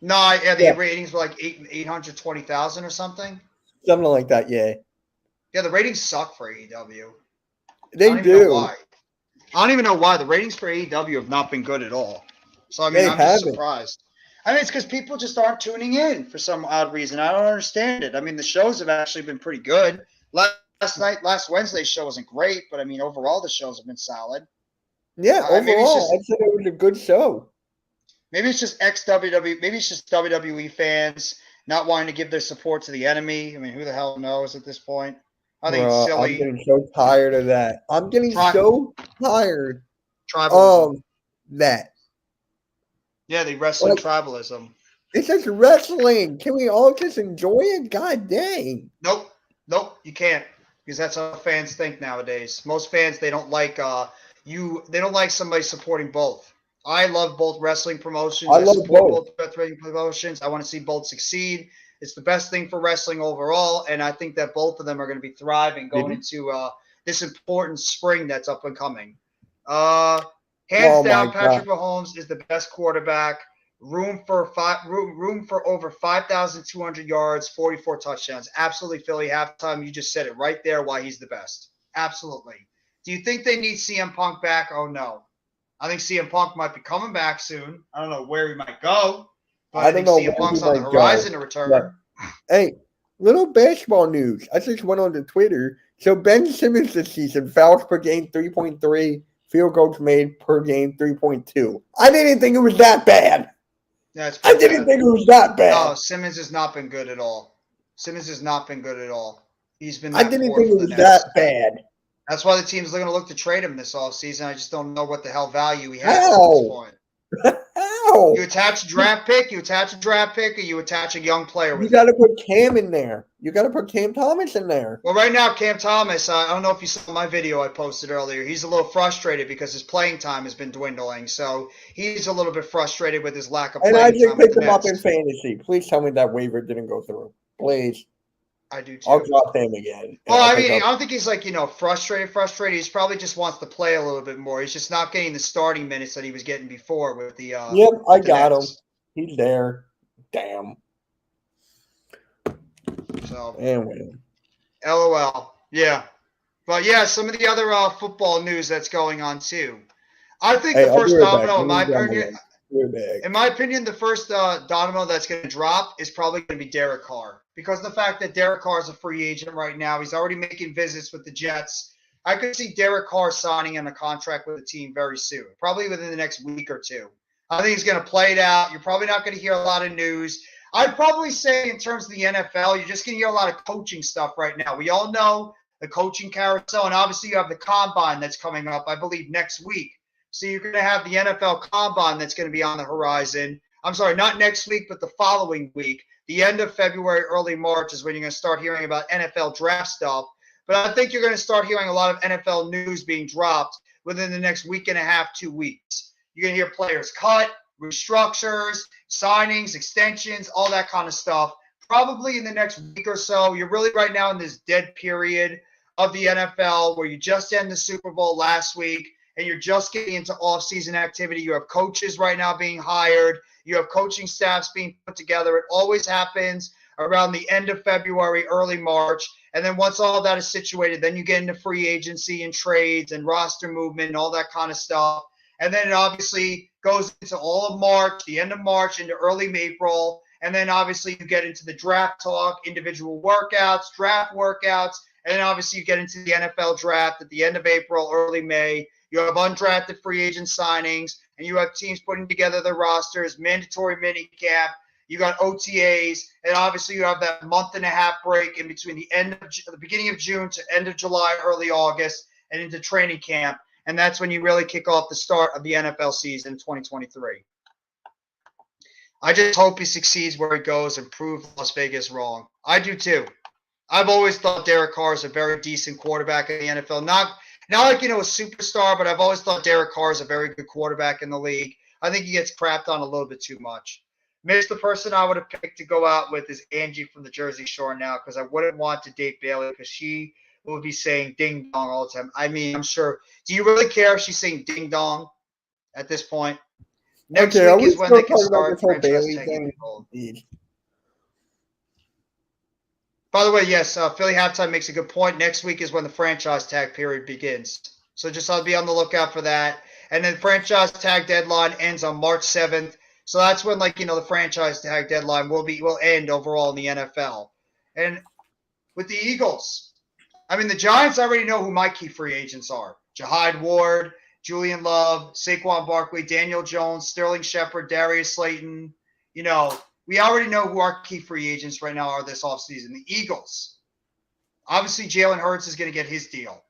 No, yeah, the Yeah. ratings were like 820,000 or something. Something like that, yeah. Yeah, the ratings suck for AEW. They I don't even know do. why. I don't even know why. The ratings for AEW have not been good at all. So, I mean, They I'm just haven't. surprised. I mean, it's because people just aren't tuning in for some odd reason. I don't understand it. I mean, the shows have actually been pretty good. Last last Wednesday's show wasn't great, but I mean, overall the shows have been solid. Yeah, Maybe it's overall, just I said it was a good show. maybe it's just ex-WWE. Maybe it's just WWE fans not wanting to give their support to the enemy. I mean, who the hell knows at this point? I think it's Bruh, I'm silly. getting so tired of that. I'm getting so tired Tribalism. of that. Yeah, the wrestling Like, tribalism. it's just wrestling. Can we all just enjoy it? God dang. Nope, you can't, because that's how fans think nowadays. Most fans, they don't like they don't like somebody supporting both. I love both wrestling promotions. I love support both. wrestling promotions. I want to see both succeed. It's the best thing for wrestling overall, and I think that both of them are going to be thriving going into this important spring that's up and coming. Hands down, Patrick Mahomes is the best quarterback. Room for over 5,200 yards, 44 touchdowns. Absolutely, Philly. Halftime, you just said it right there. Why he's the best. Absolutely. Do you think they need CM Punk back? Oh no. I think CM Punk might be coming back soon. I don't know where he might go, but I think CM Punk's on the horizon to return. Yeah. Hey, little basketball news. I just went on to Twitter. So Ben Simmons this season, fouls per game 3.3, field goals made per game 3.2. I didn't think it was that bad. Yeah, I didn't think it was that bad. No, Simmons has not been good at all. He's been. I didn't think it was that bad. That's why the team's going to look to trade him this offseason. I just don't know what the hell value he has at this point. How? You attach a draft pick, or you attach a young player. You got to put Cam in there. You got to put Cam Thomas in there. Well, right now, Cam Thomas, I don't know if you saw my video I posted earlier. He's a little frustrated because his playing time has been dwindling. So he's a little bit frustrated with his lack of playing time. And I just picked him up in fantasy. Please tell me that waiver didn't go through. Please. I do too. I'll drop him again. Well, I mean, I don't think he's frustrated. He probably just wants to play a little bit more. He's just not getting the starting minutes that he was getting before with the. Yep, I got him. He's there. Damn. So. Anyway. LOL. Yeah, but yeah, some of the other football news that's going on too. I think the first domino, in my opinion, the first domino that's going to drop is probably going to be Derek Carr. Because of the fact that Derek Carr is a free agent right now. He's already making visits with the Jets. I could see Derek Carr signing on a contract with the team very soon, probably within the next week or two. I think he's going to play it out. You're probably not going to hear a lot of news. I'd probably say in terms of the NFL, you're just going to hear a lot of coaching stuff right now. We all know the coaching carousel, and obviously you have the combine that's coming up, I believe, next week. So you're going to have the NFL combine that's going to be on the horizon. I'm sorry, not next week, but the following week. The end of February, early March is when you're going to start hearing about NFL draft stuff. But I think you're going to start hearing a lot of NFL news being dropped within the next week and a half, 2 weeks. You're going to hear players cut, restructures, signings, extensions, all that kind of stuff. Probably in the next week or so. You're really right now in this dead period of the NFL where you just ended the Super Bowl last week and you're just getting into off-season activity. You have coaches right now being hired. You have coaching staffs being put together. It always happens around the end of February, early March. And then once all that is situated, then you get into free agency and trades and roster movement and all that kind of stuff. And then it obviously goes into all of March, the end of March, into early April. And then obviously you get into the draft talk, individual workouts, draft workouts. And then obviously you get into the NFL draft at the end of April, early May. You have undrafted free agent signings, and you have teams putting together their rosters, mandatory minicamp. You got OTAs, and obviously you have that month and a half break in between the beginning of June to end of July, early August, and into training camp. And that's when you really kick off the start of the NFL season in 2023. I just hope he succeeds where he goes and prove Las Vegas wrong. I do too. I've always thought Derek Carr is a very decent quarterback in the NFL. Not like, a superstar, but I've always thought Derek Carr is a very good quarterback in the league. I think he gets crapped on a little bit too much. Mitch, the person I would have picked to go out with is Angie from the Jersey Shore now, because I wouldn't want to date Bailey because she would be saying ding dong all the time. I mean, I'm sure. Do you really care if she's saying ding dong at this point? Next week is when they can start franchise tagging people. By the way, yes, Philly Halftime makes a good point. Next week is when the franchise tag period begins. So just I'll be on the lookout for that. And then franchise tag deadline ends on March 7th. So that's when, the franchise tag deadline will end overall in the NFL. And with the Eagles, I mean, the Giants already know who my key free agents are. Jihad Ward, Julian Love, Saquon Barkley, Daniel Jones, Sterling Shepard, Darius Slayton. You know, we already know who our key free agents right now are this offseason. The Eagles. Obviously, Jalen Hurts is going to get his deal.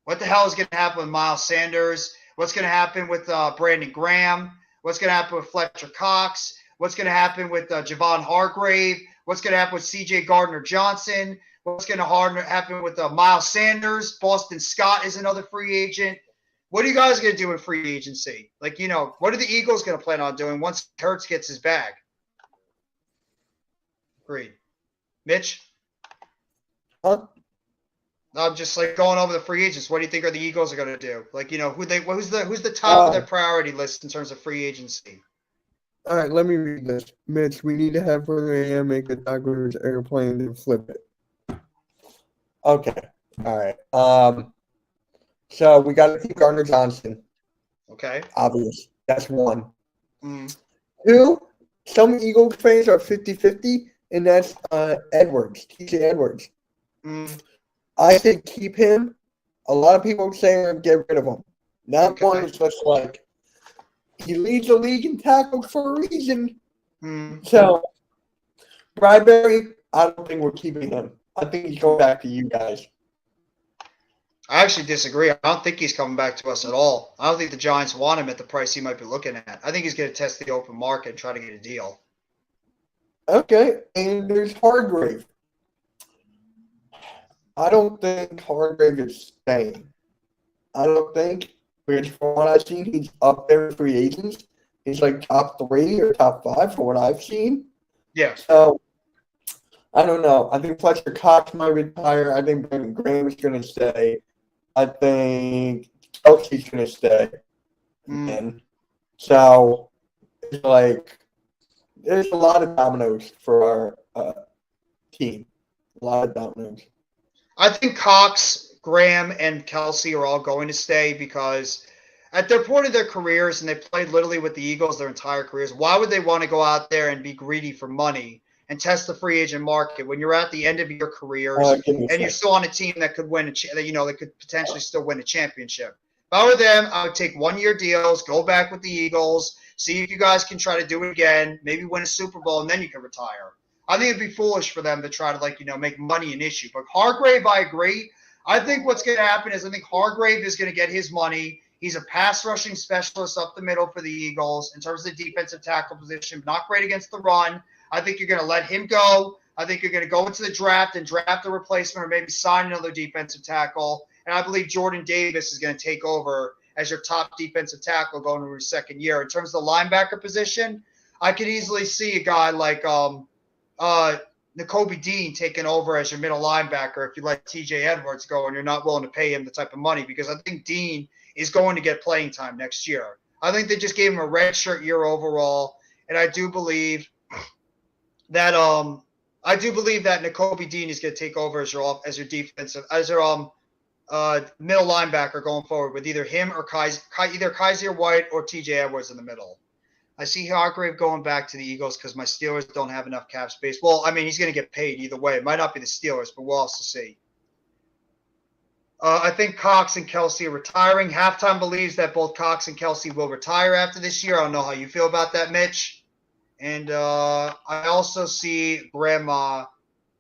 What the hell is going to happen with Miles Sanders? What's going to happen with Brandon Graham? What's going to happen with Fletcher Cox? What's going to happen with Javon Hargrave? What's going to happen with C.J. Gardner-Johnson? What's going to happen with Miles Sanders? Boston Scott is another free agent. What are you guys going to do in free agency? Like, you know, what are the Eagles going to plan on doing once Hurts gets his bag? Agreed. Mitch? Huh? I'm just like going over the free agents. What do you think are the Eagles are going to do? Like, you know, who's the top of their priority list in terms of free agency? All right, let me read this. Mitch, we need to have further AM make the Tigers airplane and flip it. Okay. All right. So we got to keep Gardner Johnson. Okay. Obvious. That's one. Mm. Two, some Eagles fans are 50-50, and that's Edwards, TJ Edwards. Mm. I said keep him. A lot of people saying get rid of him. That Okay. one is just like, he leads the league in tackles for a reason. Mm. So, Bradbury, I don't think we're keeping him. I think he's going back to you guys. I actually disagree. I don't think he's coming back to us at all. I don't think the Giants want him at the price he might be looking at. I think he's going to test the open market and try to get a deal. Okay, and there's Hargrave. I don't think Hargrave is staying. I don't think, because from what I've seen, he's up there in free agents. He's like top 3 or top 5 from what I've seen. Yeah. So, I don't know. I think Fletcher Cox might retire. I think Brandon Graham is going to stay. I think Kelsey's going to stay. Mm. And so, it's like, there's a lot of dominoes for our team. A lot of dominoes. I think Cox, Graham, and Kelsey are all going to stay because at their point of their careers, and they played literally with the Eagles their entire careers, why would they want to go out there and be greedy for money and test the free agent market when you're at the end of your careers and you're still on a team that could win that could potentially still win a championship? If I were them, I would take 1-year deals, go back with the Eagles, see if you guys can try to do it again, maybe win a Super Bowl, and then you can retire. I think it'd be foolish for them to try to, make money an issue. But Hargrave, I agree. I think what's going to happen is I think Hargrave is going to get his money. He's a pass rushing specialist up the middle for the Eagles in terms of the defensive tackle position. Not great against the run. I think you're going to let him go. I think you're going to go into the draft and draft a replacement or maybe sign another defensive tackle. And I believe Jordan Davis is going to take over as your top defensive tackle going into his second year. In terms of the linebacker position, I could easily see a guy like Nakobe Dean taking over as your middle linebacker if you let TJ Edwards go and you're not willing to pay him the type of money, because I think Dean is going to get playing time next year. I think they just gave him a redshirt year overall, and I do believe that Nakobe Dean is going to take over as your middle linebacker going forward with either him or either Kaiser White or TJ Edwards in the middle. I see Hargrave going back to the Eagles because my Steelers don't have enough cap space. Well, I mean, he's going to get paid either way. It might not be the Steelers, but we'll also see. I think Cox and Kelsey are retiring. Halftime believes that both Cox and Kelsey will retire after this year. I don't know how you feel about that, Mitch. And I also see Grandma.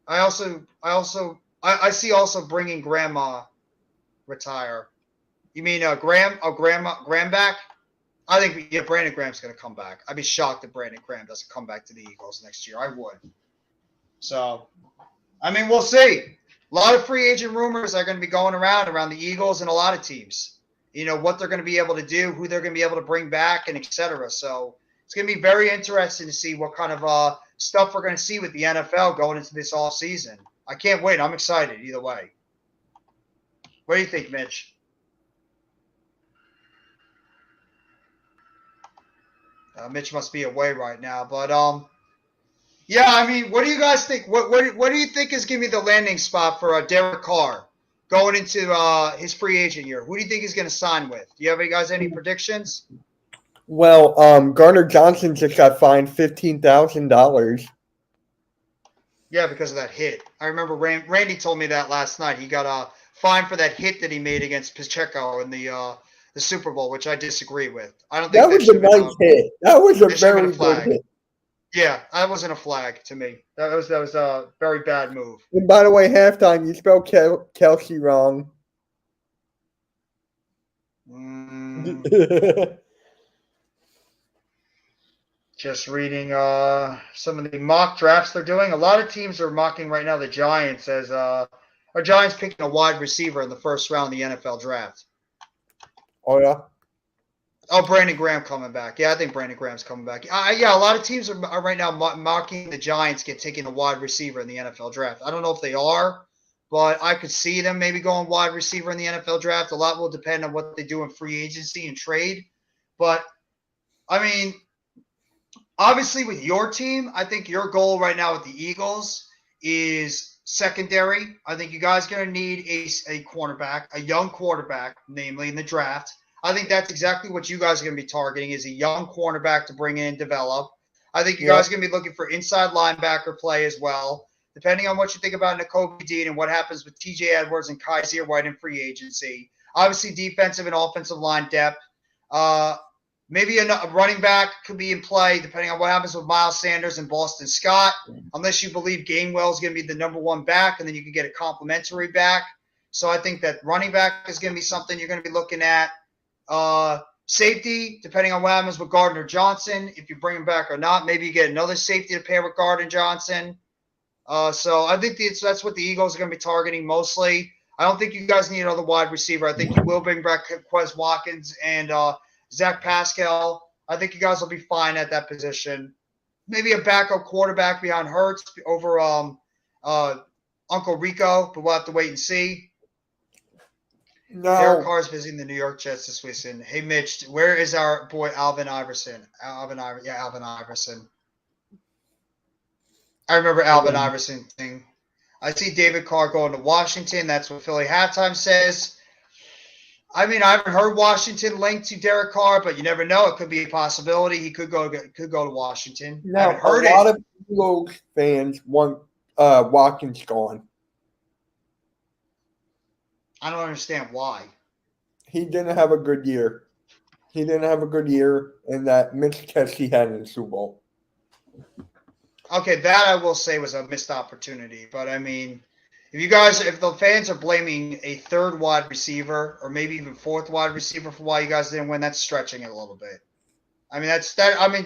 I see also bringing Grandma retire. You mean Graham? Oh, Graham back? I think Brandon Graham's going to come back. I'd be shocked if Brandon Graham doesn't come back to the Eagles next year. I would. So, I mean, we'll see. A lot of free agent rumors are going to be going around the Eagles and a lot of teams. What they're going to be able to do, who they're going to be able to bring back, and et cetera. So, it's going to be very interesting to see what kind of stuff we're going to see with the NFL going into this offseason. I can't wait. I'm excited either way. What do you think, Mitch? Mitch must be away right now, but yeah. I mean, what do you guys think? What do you think is going to be the landing spot for Derek Carr going into his free agent year? Who do you think he's going to sign with? Do you have any predictions? Well, Gardner Johnson just got fined $15,000. Yeah, because of that hit. I remember Randy told me that last night. He got a fine for that hit that he made against Pacheco in the Super Bowl, which I disagree with. I don't think That was should a have been nice hit. That was a that should have been very a good flag. hit. Yeah, that wasn't a flag to me. That was a very bad move. And by the way, halftime, you spelled Kelsey wrong. Just reading some of the mock drafts they're doing. A lot of teams are mocking right now the Giants as our Giants picking a wide receiver in the first round of the NFL draft. Oh, yeah? Oh, Brandon Graham coming back. Yeah, I think Brandon Graham's coming back. Yeah, a lot of teams are right now mocking the Giants taking a wide receiver in the NFL draft. I don't know if they are, but I could see them maybe going wide receiver in the NFL draft. A lot will depend on what they do in free agency and trade. But, I mean, obviously with your team, I think your goal right now with the Eagles is secondary. I think you guys are going to need a cornerback, a young quarterback, namely in the draft. I think that's exactly what you guys are going to be targeting is a young cornerback to bring in and develop. I think you guys are going to be looking for inside linebacker play as well, depending on what you think about Nakobe Dean and what happens with TJ Edwards and Kaiser White in free agency. Obviously, defensive and offensive line depth. Maybe a running back could be in play depending on what happens with Miles Sanders and Boston Scott, unless you believe Gainwell is going to be the number one back, and then you can get a complimentary back. So I think that running back is going to be something you're going to be looking at. Safety, depending on what happens with Gardner Johnson, if you bring him back or not. Maybe you get another safety to pair with Gardner Johnson. So I think that's what the Eagles are going to be targeting mostly. I don't think you guys need another wide receiver. I think you will bring back Quez Watkins and Zach Pascal. I think you guys will be fine at that position. Maybe a backup quarterback behind Hurts over Uncle Rico, but we'll have to wait and see. No. Derek Carr's visiting the New York Jets this weekend. Hey, Mitch, where is our boy Alvin Iverson? Alvin Iverson. I remember Alvin Iverson thing. I see David Carr going to Washington. That's what Philly halftime says. I mean, I haven't heard Washington linked to Derek Carr, but you never know. It could be a possibility. He could go to Washington. No, I haven't heard a lot of Eagles fans want Watkins gone. I don't understand why. He didn't have a good year. He didn't have a good year in that missed catch he had in the Super Bowl. Okay, that I will say was a missed opportunity. But, I mean, if the fans are blaming a third wide receiver or maybe even fourth wide receiver for why you guys didn't win, that's stretching it a little bit. I mean,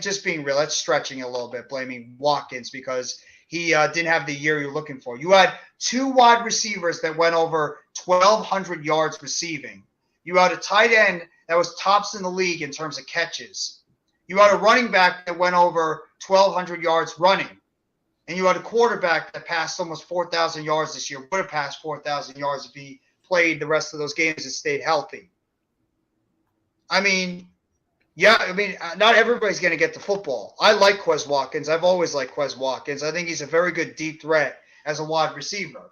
just being real, that's stretching it a little bit, blaming Watkins because he didn't have the year you're looking for. You had two wide receivers that went over 1,200 yards receiving. You had a tight end that was tops in the league in terms of catches. You had a running back that went over 1,200 yards running. And you had a quarterback that passed almost 4,000 yards this year, would have passed 4,000 yards if he played the rest of those games and stayed healthy. I mean, not everybody's going to get the football. I like Quez Watkins. I've always liked Quez Watkins. I think he's a very good deep threat as a wide receiver.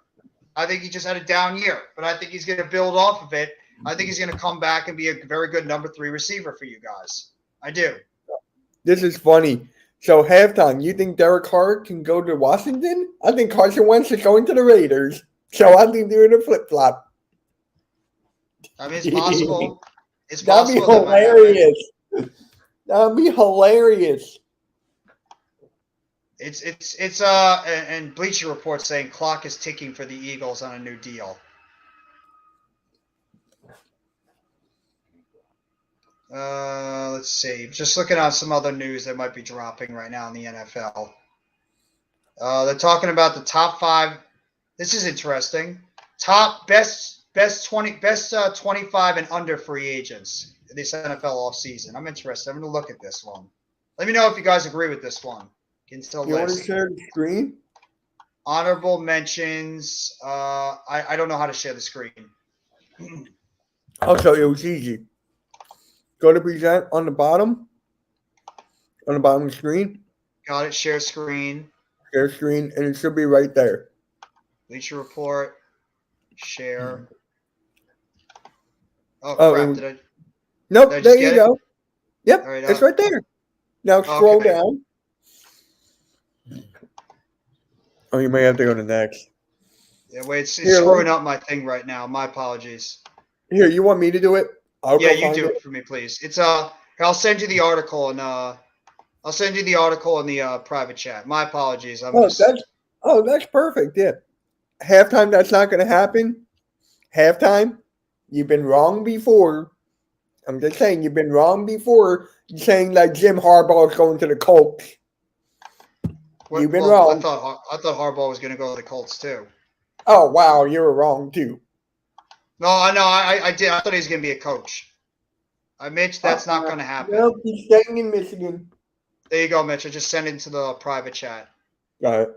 I think he just had a down year, but I think he's going to build off of it. I think he's going to come back and be a very good number 3 receiver for you guys. I do. This is funny. So, halftime, you think Derek Carr can go to Washington? I think Carson Wentz is going to the Raiders. So, I think they're in a flip-flop. I mean, it's possible. That'd be hilarious. That'd be hilarious. It's and Bleacher Report saying clock is ticking for the Eagles on a new deal. Let's see. Just looking at some other news that might be dropping right now in the NFL. They're talking about the top 5. This is interesting. Best 25 and under free agents this NFL offseason. I'm interested. I'm going to look at this one. Let me know if you guys agree with this one. You want to share the screen? Honorable mentions. I don't know how to share the screen. I'll show you. It's easy. Go to present on the bottom. On the bottom of the screen. Got it. Share screen. Share screen, and it should be right there. Bleacher Report. Share. Oh crap! Did I? Nope. There you go. Yep, right, it's right there. Now scroll down. Oh, you may have to go to next. Yeah, wait, it's Here, screwing up my thing right now. My apologies. Here, you want me to do it? I'll Yeah, go you find do it. it for me, please. It's I'll send you the article and I'll send you the article in the private chat. My apologies. I'm Oh, just that's perfect. Yeah. Halftime, that's not going to happen. Halftime, you've been wrong before. I'm just saying, you've been wrong before saying that Jim Harbaugh is going to the Colts. You've been well, wrong. I thought Harbaugh was going to go to the Colts too. Oh, wow, you were wrong too. No, I know. I did. I thought he was going to be a coach. Mitch, that's not going to happen. No, he's staying in Michigan. There you go, Mitch. I just sent it into the private chat. Got it.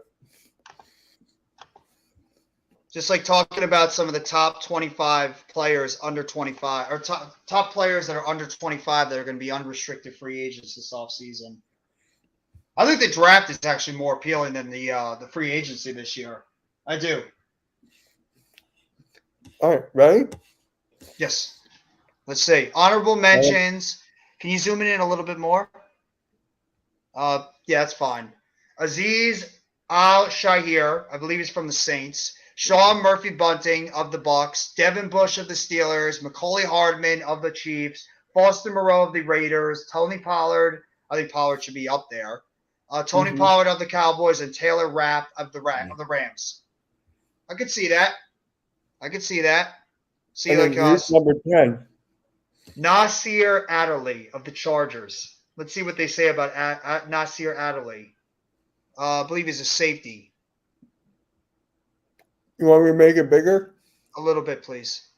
Just like talking about some of the top 25 players under 25, or top players that are under 25 that are going to be unrestricted free agents this offseason. I think the draft is actually more appealing than the free agency this year. I do. All right, ready? Yes. Let's see. Honorable mentions. Can you zoom in a little bit more? Yeah, that's fine. Aziz Al-Shahir, I believe he's from the Saints. Sean Murphy-Bunting of the Bucks. Devin Bush of the Steelers. Macaulay Hardman of the Chiefs. Foster Moreau of the Raiders. Tony Pollard. I think Pollard should be up there. Tony Pollard of the Cowboys and Taylor Rapp of the Rams. I could see that. See, And like then here's number 10. Nasir Adderley of the Chargers. Let's see what they say about Nasir Adderley. I believe he's a safety. You want me to make it bigger? A little bit, please.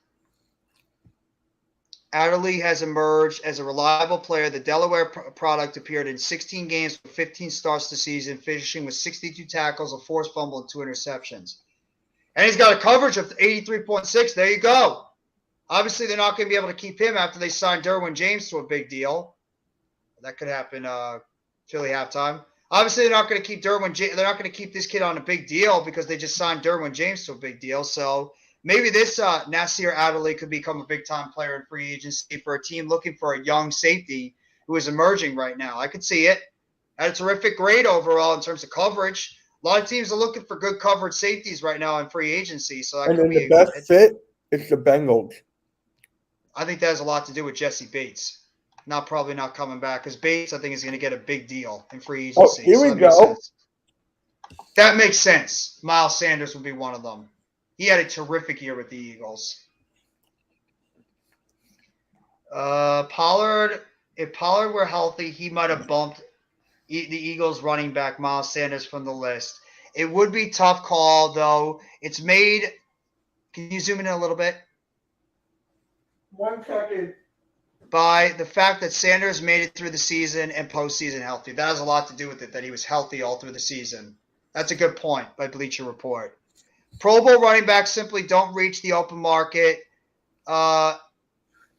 Adderley has emerged as a reliable player. The Delaware product appeared in 16 games with 15 starts this season, finishing with 62 tackles, a forced fumble, and 2 interceptions. And he's got a coverage of 83.6. There you go. Obviously, they're not going to be able to keep him after they sign Derwin James to a big deal. That could happen Philly halftime. Obviously, they're not going to keep they're not going to keep this kid on a big deal because they just signed Derwin James to a big deal. So maybe this Nasir Adderley could become a big-time player in free agency for a team looking for a young safety who is emerging right now. I could see it. Had a terrific grade overall in terms of coverage. A lot of teams are looking for good coverage safeties right now in free agency. So that And could then be the best fit is the Bengals. I think that has a lot to do with Jesse Bates. Probably not coming back because Bates, I think, is going to get a big deal in free agency. Oh, here we go. That makes sense. Miles Sanders would be one of them. He had a terrific year with the Eagles. Pollard, if Pollard were healthy, he might have bumped the Eagles running back Miles Sanders from the list. It would be a tough call, though. It's made – can you zoom in a little bit? 1 second. By the fact that Sanders made it through the season and postseason healthy. That has a lot to do with it, that he was healthy all through the season. That's a good point by Bleacher Report. Pro Bowl running backs simply don't reach the open market.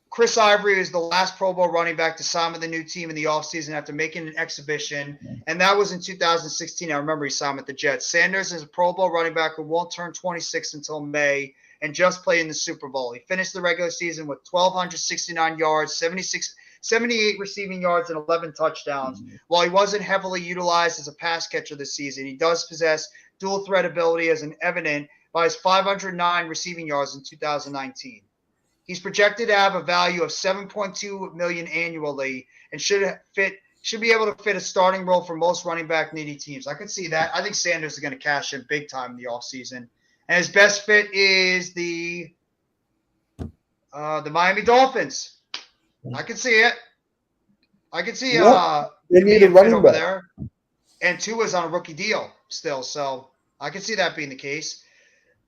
Chris Ivory is the last Pro Bowl running back to sign with the new team in the offseason after making an exhibition, and that was in 2016. I remember he signed with the Jets. Sanders is a Pro Bowl running back who won't turn 26 until May and just played in the Super Bowl. He finished the regular season with 1,269 yards, 78 receiving yards, and 11 touchdowns. While he wasn't heavily utilized as a pass catcher this season, he does possess dual threat ability as evident by his 509 receiving yards in 2019. He's projected to have a value of $7.2 million annually and should be able to fit a starting role for most running back needy teams. I could see that. I think Sanders is going to cash in big time in the offseason. And his best fit is the Miami Dolphins. I can see it. I can see they need a running back there. And Tua's on a rookie deal still, so I can see that being the case.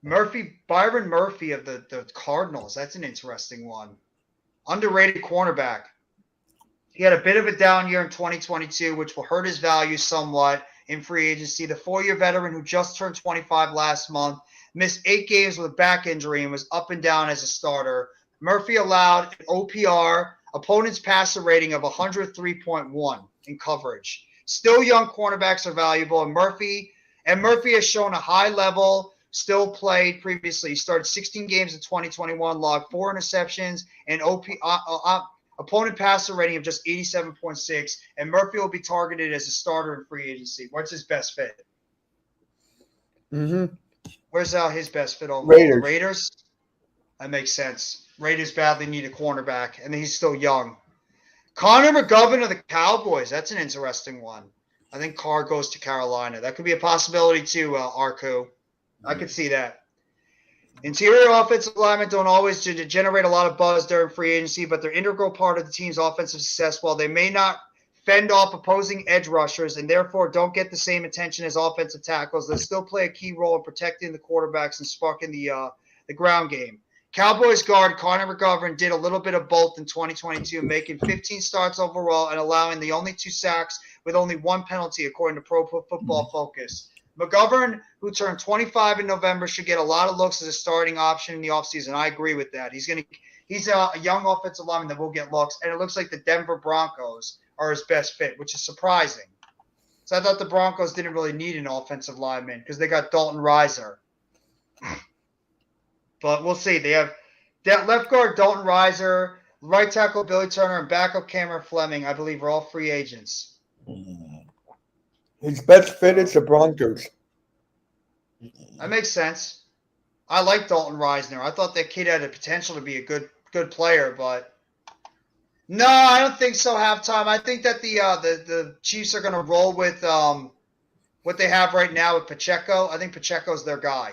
Byron Murphy of the Cardinals. That's an interesting one. Underrated cornerback. He had a bit of a down year in 2022, which will hurt his value somewhat in free agency. The 4-year veteran who just turned 25 last month missed 8 games with a back injury and was up and down as a starter. Murphy allowed an OPR, opponent's passer rating of 103.1 in coverage. Still young cornerbacks are valuable, and Murphy has shown a high level, still played previously. He started 16 games in 2021, logged 4 interceptions, and opponent passer rating of just 87.6, and Murphy will be targeted as a starter in free agency. What's his best fit? Mm-hmm. Where's his best fit overall? Raiders. The Raiders? That makes sense. Raiders badly need a cornerback, and he's still young. Connor McGovern of the Cowboys. That's an interesting one. I think Carr goes to Carolina. That could be a possibility too, Arku. I could see that. Interior offensive linemen don't always generate a lot of buzz during free agency, but they're an integral part of the team's offensive success. While they may not fend off opposing edge rushers and therefore don't get the same attention as offensive tackles, they still play a key role in protecting the quarterbacks and sparking the ground game. Cowboys guard Connor McGovern did a little bit of both in 2022, making 15 starts overall and allowing the only 2 sacks with only 1 penalty, according to Pro Football Focus. McGovern, who turned 25 in November, should get a lot of looks as a starting option in the offseason. I agree with that. He's a young offensive lineman that will get looks, and it looks like the Denver Broncos are his best fit, which is surprising. So I thought the Broncos didn't really need an offensive lineman because they got Dalton Reiser. But we'll see. They have that left guard Dalton Reiser, right tackle Billy Turner, and backup Cameron Fleming, I believe, are all free agents. His best fit is the Broncos. That makes sense. I like Dalton Reisner. I thought that kid had the potential to be a good player, but no, I don't think so. Halftime. I think that the Chiefs are going to roll with what they have right now with Pacheco. I think Pacheco's their guy.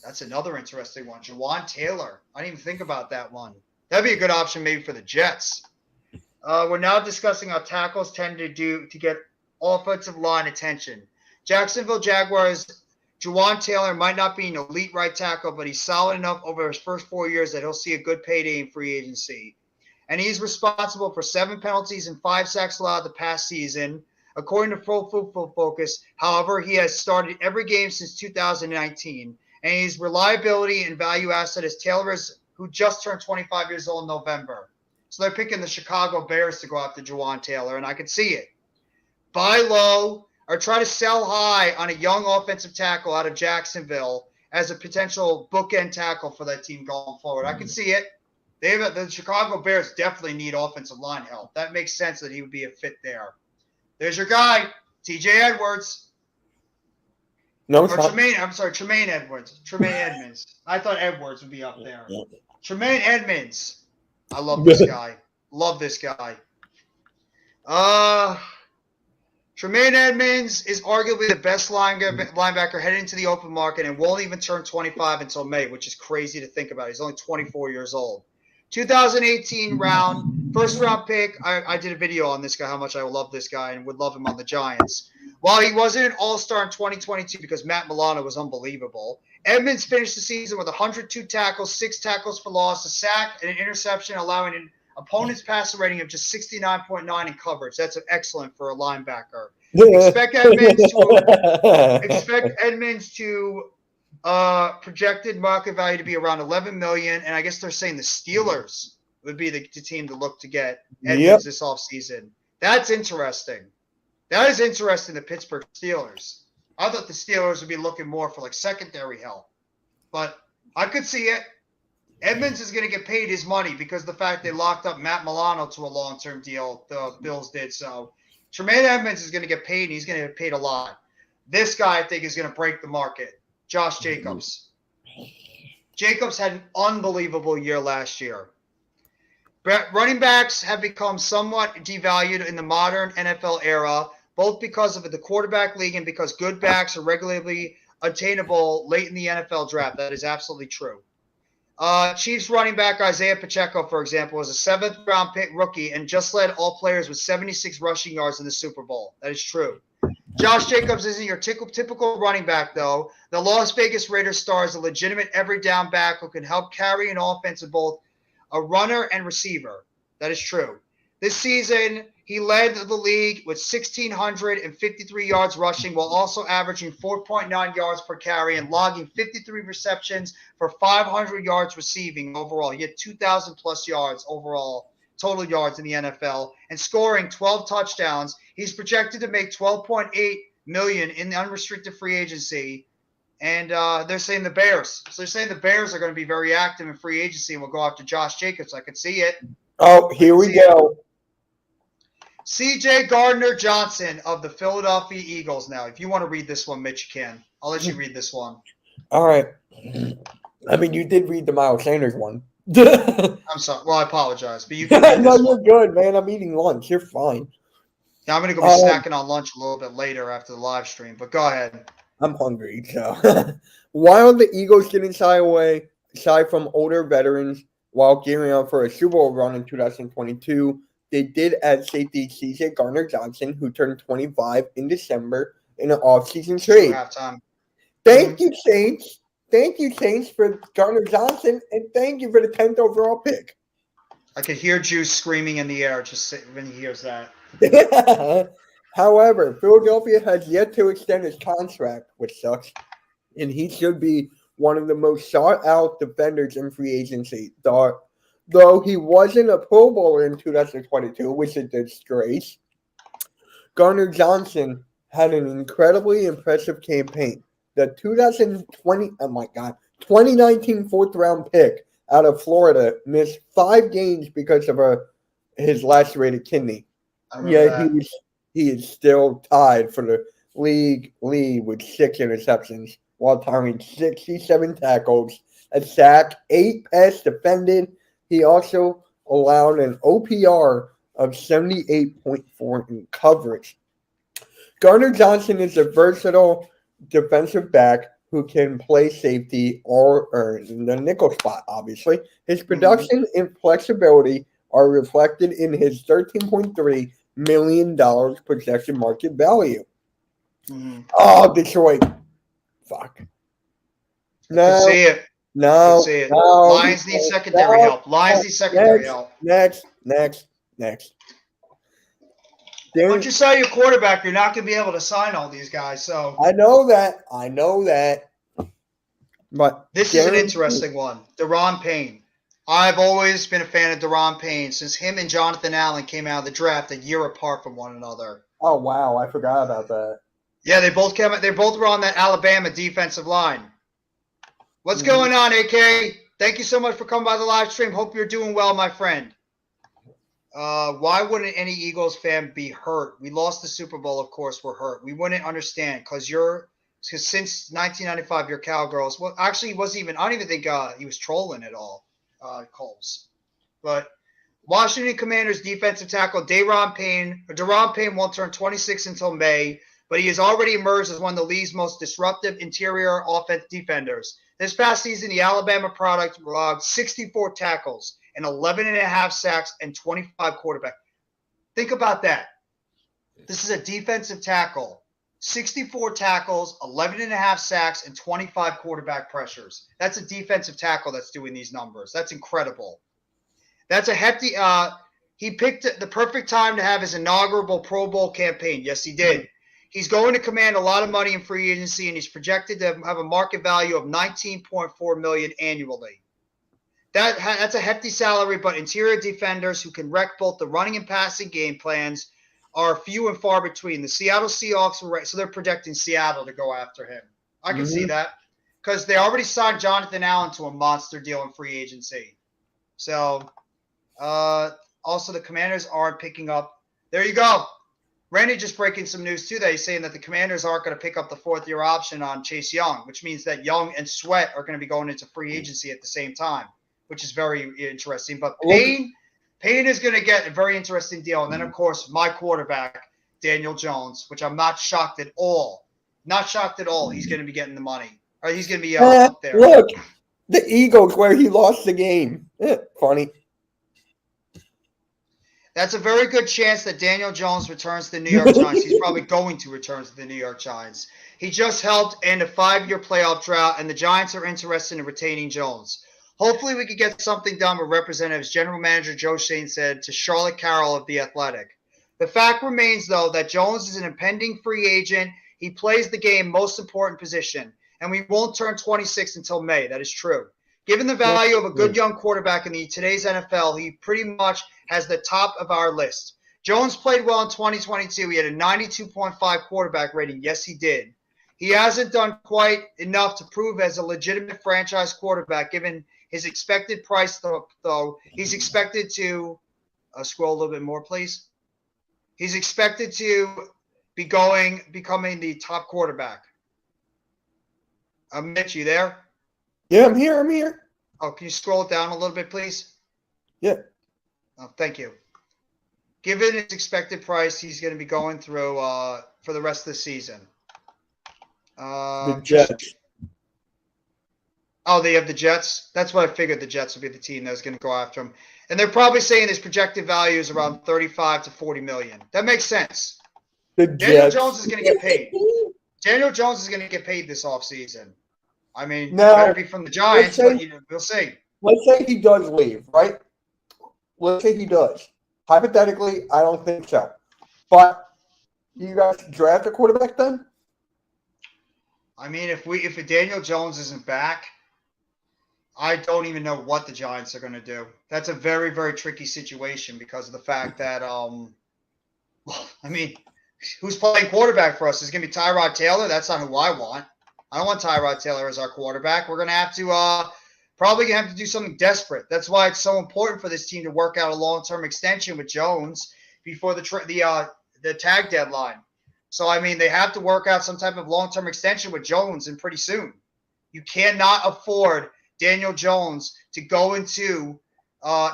That's another interesting one. Jawan Taylor. I didn't even think about that one. That'd be a good option maybe for the Jets. We're now discussing how tackles tend to get offensive line attention. Jacksonville Jaguars, Jawan Taylor might not be an elite right tackle, but he's solid enough over his first 4 years that he'll see a good payday in free agency. And he's responsible for 7 penalties and 5 sacks allowed the past season. According to Pro Football Focus, however, he has started every game since 2019. And his reliability and value asset is Taylor, who just turned 25 years old in November. So they're picking the Chicago Bears to go after Jawan Taylor, and I could see it. Buy low or try to sell high on a young offensive tackle out of Jacksonville as a potential bookend tackle for that team going forward. I can see it. The Chicago Bears definitely need offensive line help. That makes sense that he would be a fit there. There's your guy, TJ Edwards. No, Tremaine Edwards. Tremaine Edmonds. I thought Edwards would be up there. Tremaine Edmonds. I love this guy. Tremaine Edmonds is arguably the best linebacker heading into the open market and won't even turn 25 until May, which is crazy to think about. He's only 24 years old. 2018 first round pick. I did a video on this guy, how much I love this guy and would love him on the Giants. While he wasn't an all-star in 2022 because Matt Milano was unbelievable, Edmonds finished the season with 102 tackles, 6 tackles for loss, a sack, and an interception, allowing an opponent's passer rating of just 69.9 in coverage. That's excellent for a linebacker. Expect Edmonds to projected market value to be around $11 million, and I guess they're saying the Steelers would be the team to look to get Edmonds this offseason. That's interesting. That is interesting, the Pittsburgh Steelers. I thought the Steelers would be looking more for like secondary help, but I could see it. Edmonds is going to get paid his money because of the fact they locked up Matt Milano to a long-term deal. The Bills did so. Tremaine Edmonds is going to get paid, and he's going to get paid a lot. This guy, I think, is going to break the market. Josh Jacobs. Jacobs had an unbelievable year last year. Running backs have become somewhat devalued in the modern NFL era, both because of the quarterback league and because good backs are regularly attainable late in the NFL draft. That is absolutely true. Chiefs running back Isaiah Pacheco, for example, was a 7th-round pick rookie and just led all players with 76 rushing yards in the Super Bowl. That is true. Josh Jacobs isn't your typical running back, though. The Las Vegas Raiders star is a legitimate every-down back who can help carry an offense of both a runner and receiver. That is true. This season, he led the league with 1,653 yards rushing while also averaging 4.9 yards per carry and logging 53 receptions for 500 yards receiving overall. He had 2,000-plus yards overall, total yards in the NFL, and scoring 12 touchdowns. He's projected to make $12.8 million in the unrestricted free agency, and they're saying the Bears. So they're saying the Bears are going to be very active in free agency and will go after Josh Jacobs. I could see it. Oh, here we go. C.J. Gardner-Johnson of the Philadelphia Eagles. Now, if you want to read this one, Mitch, you can. I'll let you read this one. All right. I mean, you did read the Miles Sanders one. I'm sorry. Well, I apologize, but you can read No, this you're one. good, man. I'm eating lunch. You're fine. Yeah, I'm going to go be snacking on lunch a little bit later after the live stream, but go ahead. I'm hungry. So, while the Eagles didn't shy from older veterans while gearing up for a Super Bowl run in 2022, they did add safety C.J. Gardner-Johnson, who turned 25 in December in an offseason trade. Halftime. Thank you, Saints. Thank you, Saints, for Gardner-Johnson, and thank you for the 10th overall pick. I could hear Juice screaming in the air just when he hears that. However, Philadelphia has yet to extend his contract, which sucks, and he should be one of the most sought-out defenders in free agency. Though he wasn't a Pro Bowler in 2022, which is a disgrace, Gardner-Johnson had an incredibly impressive campaign. The 2019 fourth-round pick out of Florida missed 5 games because of his lacerated kidney. Yeah, he is still tied for the league lead with 6 interceptions while tying 67 tackles, a sack, 8 pass defended. He also allowed an OPR of 78.4 in coverage. Gardner-Johnson is a versatile defensive back who can play safety or in the nickel spot, obviously. His production and flexibility are reflected in his $13.3 million projected market value. Oh, Detroit. Fuck. No. See it. No. See it. No. Lions need secondary help. Lions need secondary help. Next. Once you sign your quarterback, you're not going to be able to sign all these guys. So I know that. But this is an interesting one. Daron Payne. I've always been a fan of Daron Payne since him and Jonathan Allen came out of the draft a year apart from one another. Oh wow, I forgot about that. Yeah, they both were on that Alabama defensive line. What's going on, AK? Thank you so much for coming by the live stream. Hope you're doing well, my friend. Why wouldn't any Eagles fan be hurt? We lost the Super Bowl, of course, we're hurt. We wouldn't understand because since 1995, you're Cowgirls. Well, actually, he wasn't even. I don't even think he was trolling at all, Coles. But Washington Commanders defensive tackle Daron Payne won't turn 26 until May, but he has already emerged as one of the league's most disruptive interior offense defenders. This past season, the Alabama product logged 64 tackles and 11.5 sacks and 25 quarterback. Think about that. This is a defensive tackle. 64 tackles, 11.5 sacks, and 25 quarterback pressures. That's a defensive tackle that's doing these numbers. That's incredible. That's a hefty he picked the perfect time to have his inaugural Pro Bowl campaign. Yes, he did. He's going to command a lot of money in free agency, and he's projected to have a market value of $19.4 million annually. That's a hefty salary, but interior defenders who can wreck both the running and passing game plans are few and far between. The Seattle Seahawks were so they're projecting Seattle to go after him. I can see that because they already signed Jonathan Allen to a monster deal in free agency. So, also the Commanders aren't picking up. There you go. Randy just breaking some news too. That he's saying that the Commanders aren't going to pick up the 4th-year option on Chase Young, which means that Young and Sweat are going to be going into free agency at the same time, which is very interesting. But Payne is going to get a very interesting deal. And then, of course, my quarterback, Daniel Jones, which I'm not shocked at all. Not shocked at all. He's going to be getting the money. Or he's going to be up there. Look, the Eagles where he lost the game. Funny. That's a very good chance that Daniel Jones returns to the New York Giants. He's probably going to return to the New York Giants. He just helped end a 5-year playoff drought, and the Giants are interested in retaining Jones. Hopefully we could get something done with Representatives General Manager Joe Shane said to Charlotte Carroll of The Athletic. The fact remains, though, that Jones is an impending free agent. He plays the game's most important position, and we won't turn 26 until May. That is true. Given the value of a good young quarterback in today's NFL, he pretty much has the top of our list. Jones played well in 2022. He had a 92.5 quarterback rating. Yes, he did. He hasn't done quite enough to prove as a legitimate franchise quarterback, given his expected price, though. He's expected to scroll a little bit more, please. He's expected to becoming the top quarterback. Mitch, you there? Yeah, I'm here. I'm here. Oh, can you scroll it down a little bit, please? Yeah. Oh, thank you. Given his expected price, he's going to be going through for the rest of the season. The Jets. Oh, they have the Jets? That's what I figured the Jets would be the team that was going to go after him. And they're probably saying his projected value is around 35 to 40 million. That makes sense. The Daniel Jets. Jones is going to get paid. Daniel Jones is going to get paid this offseason. I mean, Now, better be from the Giants, but we'll see. Let's say he does leave, right? Let's say he does. Hypothetically, I don't think so. But you guys draft a quarterback then? I mean, if Daniel Jones isn't back, I don't even know what the Giants are going to do. That's a very, very tricky situation because of the fact that, I mean, who's playing quarterback for us? Is it going to be Tyrod Taylor? That's not who I want. I don't want Tyrod Taylor as our quarterback. We're going to have to probably going to have to do something desperate. That's why it's so important for this team to work out a long-term extension with Jones before the tag deadline. So, I mean, they have to work out some type of long-term extension with Jones and pretty soon. You cannot afford Daniel Jones to go into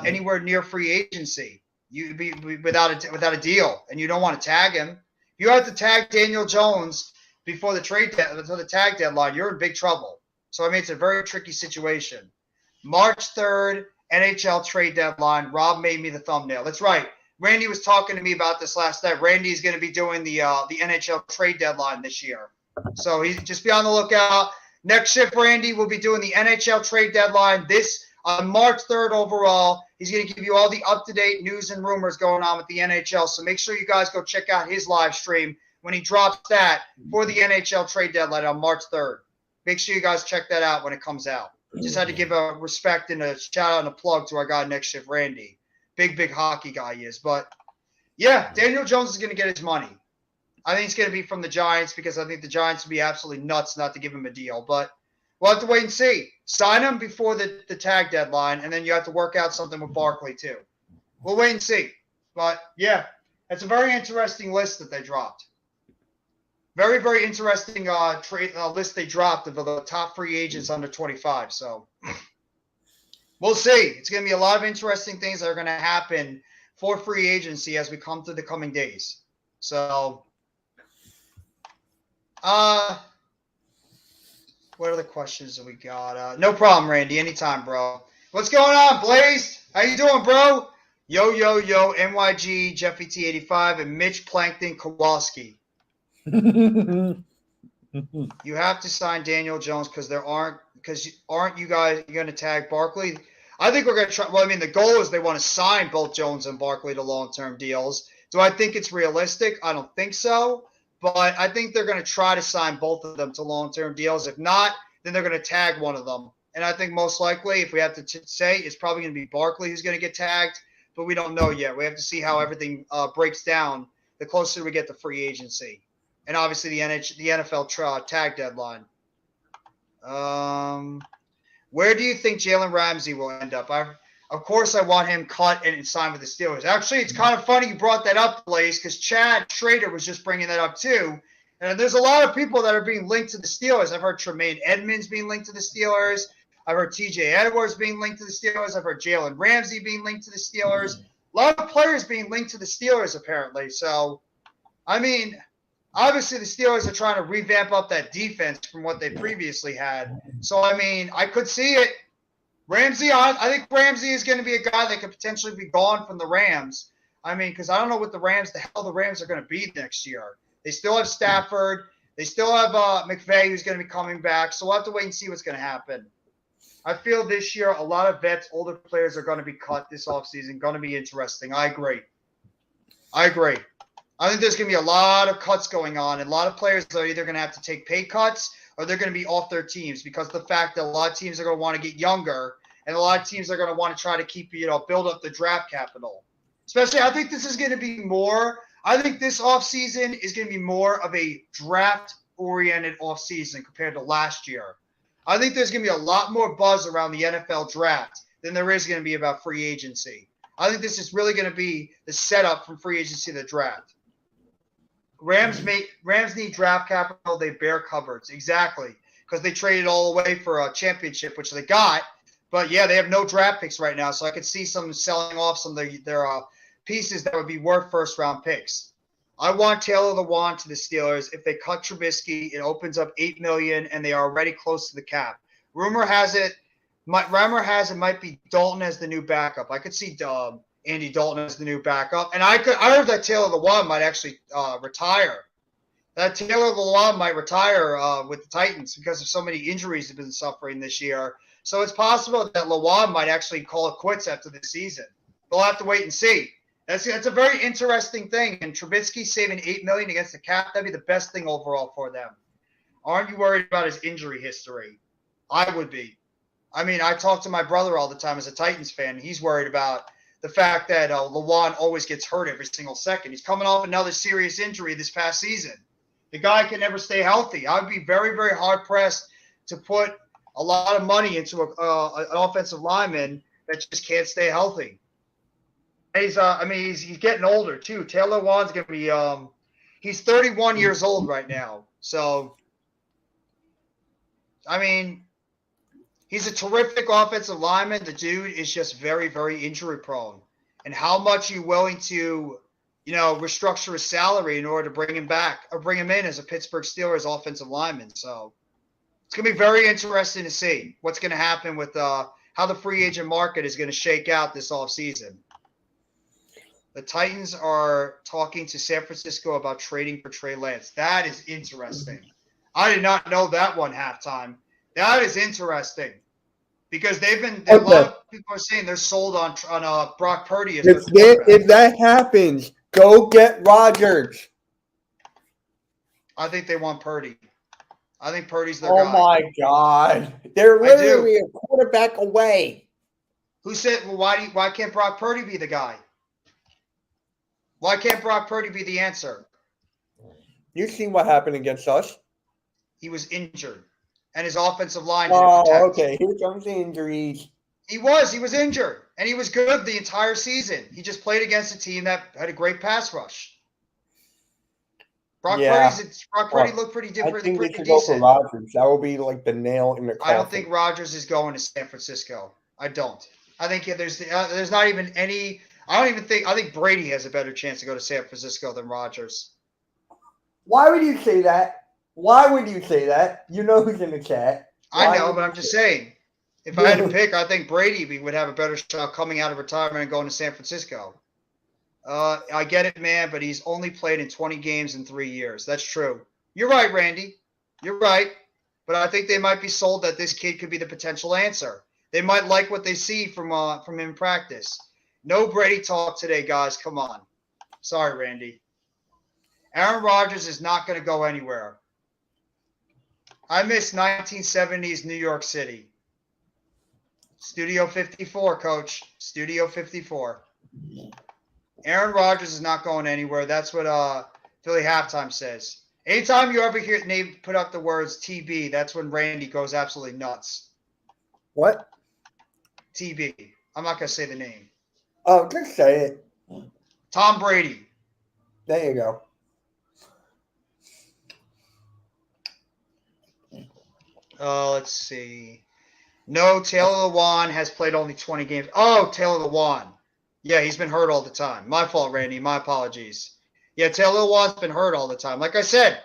anywhere near free agency. You'd be without a deal, and you don't want to tag him. If you have to tag Daniel Jones before the tag deadline, you're in big trouble. So, I mean, it's a very tricky situation. March 3rd, NHL trade deadline. Rob made me the thumbnail. That's right. Randy was talking to me about this last night. Randy is going to be doing the NHL trade deadline this year. So, just be on the lookout. Next shift, Randy will be doing the NHL trade deadline on March 3rd overall. He's going to give you all the up-to-date news and rumors going on with the NHL. So make sure you guys go check out his live stream when he drops that for the NHL trade deadline on March 3rd. Make sure you guys check that out when it comes out. Just had to give a respect and a shout out and a plug to our guy Next Shift, Randy. Big hockey guy he is. But, yeah, Daniel Jones is going to get his money. I think it's going to be from the Giants because I think the Giants would be absolutely nuts not to give him a deal. But we'll have to wait and see. Sign him before the tag deadline, and then you have to work out something with Barkley too. We'll wait and see. But, yeah, it's a very interesting list that they dropped. Very, very interesting list they dropped of the top free agents under 25. So we'll see. It's going to be a lot of interesting things that are going to happen for free agency as we come through the coming days. So – what other questions have we got? No problem, Randy. Anytime, bro. What's going on, Blaze? How you doing, bro? Yo, NYG, Jeffy T85, and Mitch Plankton Kowalski. You have to sign Daniel Jones because aren't you guys going to tag Barkley? I think we're going to try. Well, I mean, the goal is they want to sign both Jones and Barkley to long-term deals. Do I think it's realistic? I don't think so. But I think they're going to try to sign both of them to long-term deals. If not, then they're going to tag one of them. And I think most likely, if we have to say, it's probably going to be Barkley who's going to get tagged. But we don't know yet. We have to see how everything breaks down the closer we get to free agency. And obviously the NFL tag deadline. Where do you think Jalen Ramsey will end up? Of course, I want him cut and signed with the Steelers. Actually, it's kind of funny you brought that up, Blaze, because Chad Schrader was just bringing that up too. And there's a lot of people that are being linked to the Steelers. I've heard Tremaine Edmonds being linked to the Steelers. I've heard T.J. Edwards being linked to the Steelers. I've heard Jalen Ramsey being linked to the Steelers. A lot of players being linked to the Steelers, apparently. So, I mean, obviously the Steelers are trying to revamp up that defense from what they previously had. So, I mean, I could see it. Ramsey, I think Ramsey is going to be a guy that could potentially be gone from the Rams. I mean, because I don't know what the hell the Rams are going to be next year. They still have Stafford. They still have McVay, who's going to be coming back. So we'll have to wait and see what's going to happen. I feel this year a lot of vets, older players are going to be cut this offseason. Going to be interesting. I agree. I think there's going to be a lot of cuts going on. And a lot of players are either going to have to take pay cuts or they're going to be off their teams because of the fact that a lot of teams are going to want to get younger and a lot of teams are going to want to try to keep, build up the draft capital. Especially, I think this is going to be more – I think this offseason is going to be more of a draft-oriented offseason compared to last year. I think there's going to be a lot more buzz around the NFL draft than there is going to be about free agency. I think this is really going to be the setup from free agency to the draft. Rams need draft capital. They bear cupboards. Exactly. Because they traded all the way for a championship, which they got. But, yeah, they have no draft picks right now. So I could see some selling off some of their pieces that would be worth first-round picks. I want Taylor Lewan to the Steelers. If they cut Trubisky, it opens up $8 million, and they are already close to the cap. Rumor has it might be Dalton as the new backup. I could see Andy Dalton as the new backup. And I heard that Taylor Lewan might actually retire. That Taylor Lewan might retire with the Titans because of so many injuries he's been suffering this year. So it's possible that Lewan might actually call it quits after the season. We'll have to wait and see. That's a very interesting thing. And Trubisky saving $8 million against the cap, that'd be the best thing overall for them. Aren't you worried about his injury history? I would be. I mean, I talk to my brother all the time as a Titans fan. He's worried about the fact that Lewan always gets hurt every single second. He's coming off another serious injury this past season. The guy can never stay healthy. I would be very, very hard-pressed to put a lot of money into an offensive lineman that just can't stay healthy. He's getting older too. Taylor Lewan's going to be he's 31 years old right now. So, I mean, he's a terrific offensive lineman. The dude is just very, very injury prone. And how much you willing to, restructure his salary in order to bring him back or bring him in as a Pittsburgh Steelers offensive lineman. So it's going to be very interesting to see what's going to happen with how the free agent market is going to shake out this offseason. The Titans are talking to San Francisco about trading for Trey Lance. That is interesting. I did not know that one halftime. That is interesting because a lot of people are saying they're sold on Brock Purdy. If that happens, go get Rodgers. I think they want Purdy. I think Purdy's their guy. guy. Oh, my God. They're literally a quarterback away. Who said, well, why can't Brock Purdy be the guy? Why can't Brock Purdy be the answer? You've seen what happened against us. He was injured, and his offensive line didn't protect. Okay. Here comes the injuries. He was injured, and he was good the entire season. He just played against a team that had a great pass rush. Brock Purdy looked pretty different. I think they should go for Rodgers. That will be like the nail in the coffin. I don't think Rodgers is going to San Francisco. I don't. I think there's not even any. I think Brady has a better chance to go to San Francisco than Rodgers. Why would you say that? You know who's in the chat. I know, but I'm just saying. If I had to pick, I think Brady would have a better shot coming out of retirement and going to San Francisco. I get it, man, but he's only played in 20 games in 3 years. That's true. You're right, Randy. You're right. But I think they might be sold that this kid could be the potential answer. They might like what they see from him in practice. No Brady talk today, guys. Come on. Sorry, Randy. Aaron Rodgers is not going to go anywhere. I miss 1970s New York City. Studio 54, Coach. Studio 54. Aaron Rodgers is not going anywhere. That's what Philly Halftime says. Anytime you ever hear Nate put up the words TB, that's when Randy goes absolutely nuts. What? TB. I'm not going to say the name. Oh, just say it. Tom Brady. There you go. Let's see. No, Taylor Lewan has played only 20 games. Oh, Taylor Lewan. Yeah, he's been hurt all the time. My fault, Randy. My apologies. Yeah, Taylor Lewan's been hurt all the time. Like I said,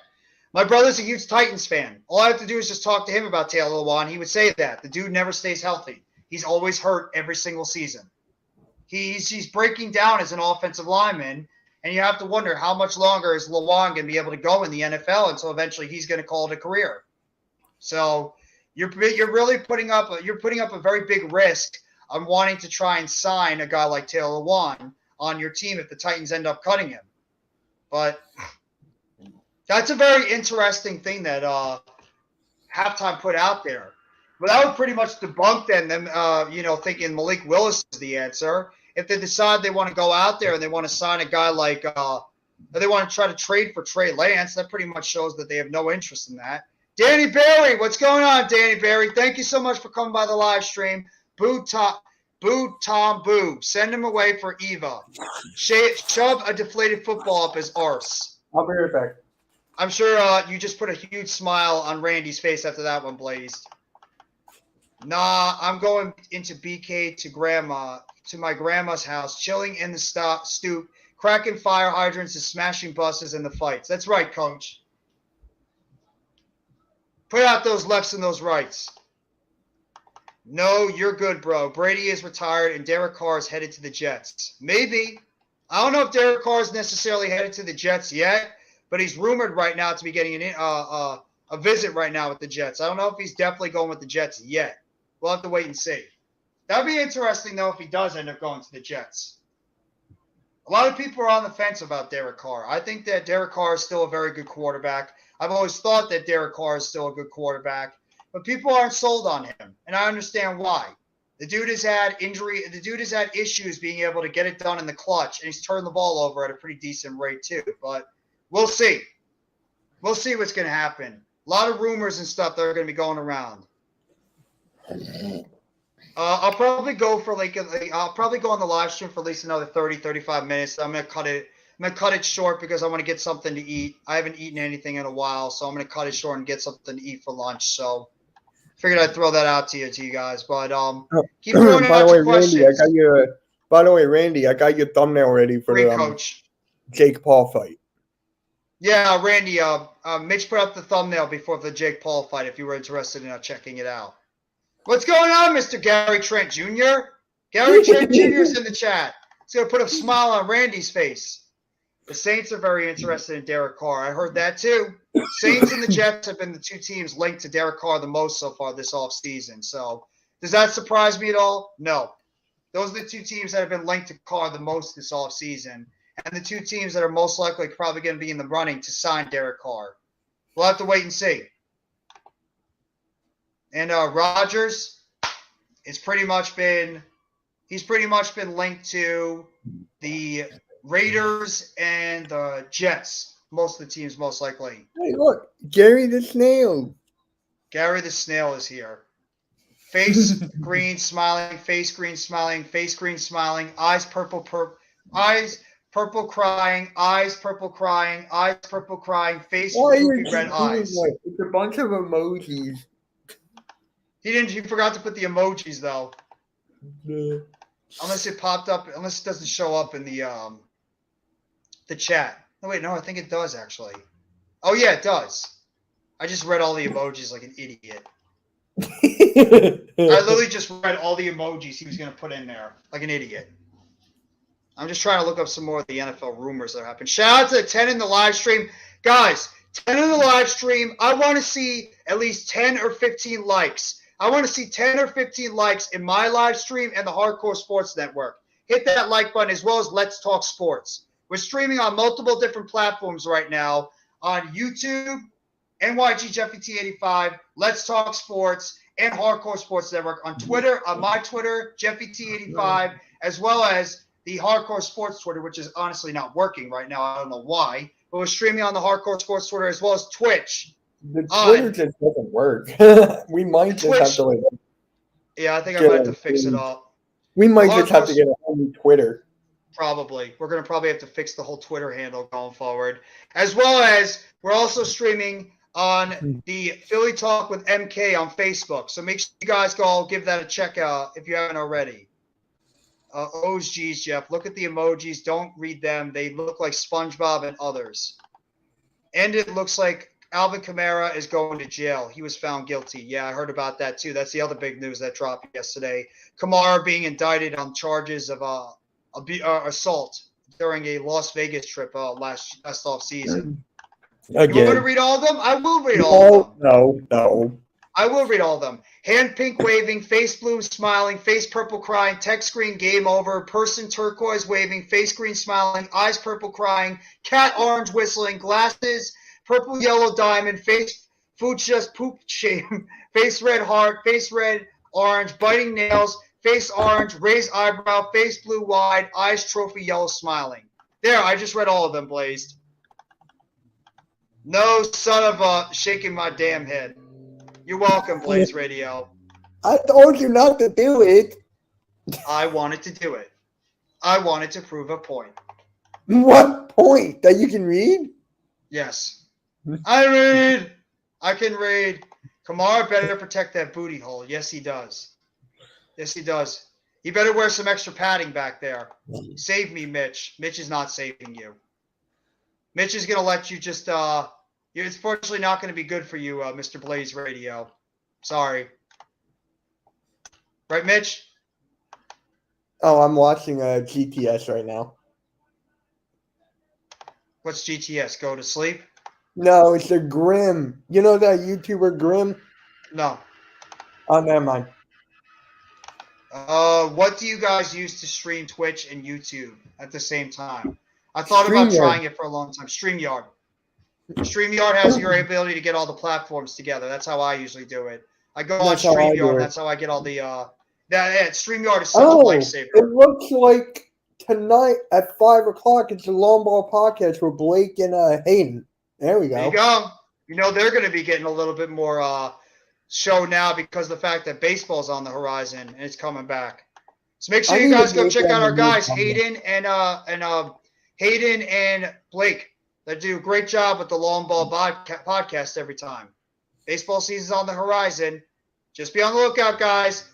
my brother's a huge Titans fan. All I have to do is just talk to him about Taylor Lewan. He would say that. The dude never stays healthy. He's always hurt every single season. He's breaking down as an offensive lineman, and you have to wonder how much longer is Lewan going to be able to go in the NFL until eventually he's going to call it a career. So you're really putting up a very big risk on wanting to try and sign a guy like Taylor Lewan on your team if the Titans end up cutting him. But that's a very interesting thing that Halftime put out there. But that would pretty much debunk them thinking Malik Willis is the answer. If they decide they want to go out there and they want to sign a guy like they want to try to trade for Trey Lance, that pretty much shows that they have no interest in that. Danny Barry, what's going on, Danny Barry? Thank you so much for coming by the live stream. Boo Tom Boo. Send him away for Eva. Shove a deflated football up his arse. I'll be right back. I'm sure you just put a huge smile on Randy's face after that one, Blazed. Nah, I'm going into BK to my grandma's house, chilling in the stoop, cracking fire hydrants and smashing buses in the fights. That's right, Coach. Put out those lefts and those rights. No, you're good, bro. Brady is retired and Derek Carr is headed to the Jets. Maybe. I don't know if Derek Carr is necessarily headed to the Jets yet, but he's rumored right now to be getting a visit right now with the Jets. I don't know if he's definitely going with the Jets yet. We'll have to wait and see. That'd be interesting, though, if he does end up going to the Jets. A lot of people are on the fence about Derek Carr. I think that Derek Carr is still a very good quarterback. I've always thought that Derek Carr is still a good quarterback, but people aren't sold on him, and I understand why. The dude has had injury. The dude has had issues being able to get it done in the clutch, and he's turned the ball over at a pretty decent rate too. But we'll see. We'll see what's going to happen. A lot of rumors and stuff that are going to be going around. I'll probably go for I'll probably go on the live stream for at least another 30, 35 minutes. I'm going to cut it. I'm going to cut it short because I want to get something to eat. I haven't eaten anything in a while, so I'm going to cut it short and get something to eat for lunch. So figured I'd throw that out to you guys. But keep throwing out your questions. By the way, Randy, I got your thumbnail ready for Great, the Coach. Jake Paul fight. Yeah, Randy. Mitch put up the thumbnail before the Jake Paul fight. If you were interested in checking it out. What's going on, Mr. Gary Trent Jr.? Gary Trent Jr. is in the chat. He's gonna put a smile on Randy's face. The Saints are very interested in Derek Carr. I heard that too. Saints and the Jets have been the two teams linked to Derek Carr the most so far this offseason. So does that surprise me at all? No. Those are the two teams that have been linked to Carr the most this offseason. And the two teams that are most likely probably going to be in the running to sign Derek Carr. We'll have to wait and see. And Rodgers he's pretty much been linked to the Raiders and the Jets. Most of the teams most likely. Hey, look, Gary the Snail. Gary the Snail is here. Face green, smiling. Face green, smiling. Face green, smiling. Eyes purple, eyes purple, crying. Eyes purple, crying. Eyes purple, crying. Face ruby red eyes. It's a bunch of emojis. He forgot to put the emojis though. Yeah. Unless it popped up, unless it doesn't show up in the chat. No, wait, no, I think it does actually. Oh yeah, it does. I just read all the emojis like an idiot. I literally just read all the emojis he was gonna put in there like an idiot. I'm just trying to look up some more of the NFL rumors that happen. Shout out to the 10 in the live stream. Guys, 10 in the live stream. I want to see at least 10 or 15 likes. I want to see 10 or 15 likes in my live stream and the Hardcore Sports Network. Hit that like button as well as Let's Talk Sports. We're streaming on multiple different platforms right now on YouTube, NYGJeffyT85, Let's Talk Sports, and Hardcore Sports Network. On Twitter, on my Twitter, JeffyT85, as well as the Hardcore Sports Twitter, which is honestly not working right now. I don't know why. But we're streaming on the Hardcore Sports Twitter as well as Twitch. The Twitter just doesn't work. We might just have to like. Yeah, I think I might have to fix it up. We might just have to get a whole new Twitter. Probably. We're going to probably have to fix the whole Twitter handle going forward. As well as we're also streaming on the Philly Talk with MK on Facebook. So make sure you guys go give that a check out if you haven't already. O's G's, Jeff. Look at the emojis. Don't read them. They look like SpongeBob and others. And it looks like Alvin Kamara is going to jail. He was found guilty. Yeah, I heard about that too. That's the other big news that dropped yesterday. Kamara being indicted on charges of assault during a Las Vegas trip last off season. Again. You want me to read all of them? I will read all of them. No. I will read all of them. Hand pink waving, face blue smiling, face purple crying, text green game over, person turquoise waving, face green smiling, eyes purple crying, cat orange whistling, glasses, purple yellow diamond, face food just poop shame, face red heart, face red orange, biting nails, face orange, raised eyebrow, face blue wide, eyes trophy yellow smiling. There, I just read all of them, Blazed. No son of a shaking my damn head. You're welcome, Blaze Radio. I told you not to do it. I wanted to do it. I wanted to prove a point. What point? That you can read? Yes. I read. I can read. Kamara better protect that booty hole. Yes, he does. Yes, he does. He better wear some extra padding back there. Save me, Mitch. Mitch is not saving you. Mitch is going to let you just it's fortunately not going to be good for you, Mr. Blaze Radio. Sorry. Right, Mitch? Oh, I'm watching GTS right now. What's GTS? Go to sleep? No, it's a Grim. You know that YouTuber Grim? No. Oh, never mind. What do you guys use to stream Twitch and YouTube at the same time? I thought about StreamYard. trying it for a long time. StreamYard. StreamYard has your ability to get all the platforms together. That's how I usually do it. I go on That's how I do StreamYard. it. That's how I get all the StreamYard is such a Oh, lifesaver. it looks like tonight at 5 o'clock it's the Long Ball Podcast with Blake and Hayden. There we There you go. go. You know they're going to be getting a little bit more show now because of the fact that baseball's on the horizon and it's coming back. So make sure I you need guys to go make check that out our a new guys, comment. Hayden and Blake. They do a great job with the Long Ball podcast every time. Baseball season's on the horizon. Just be on the lookout, guys.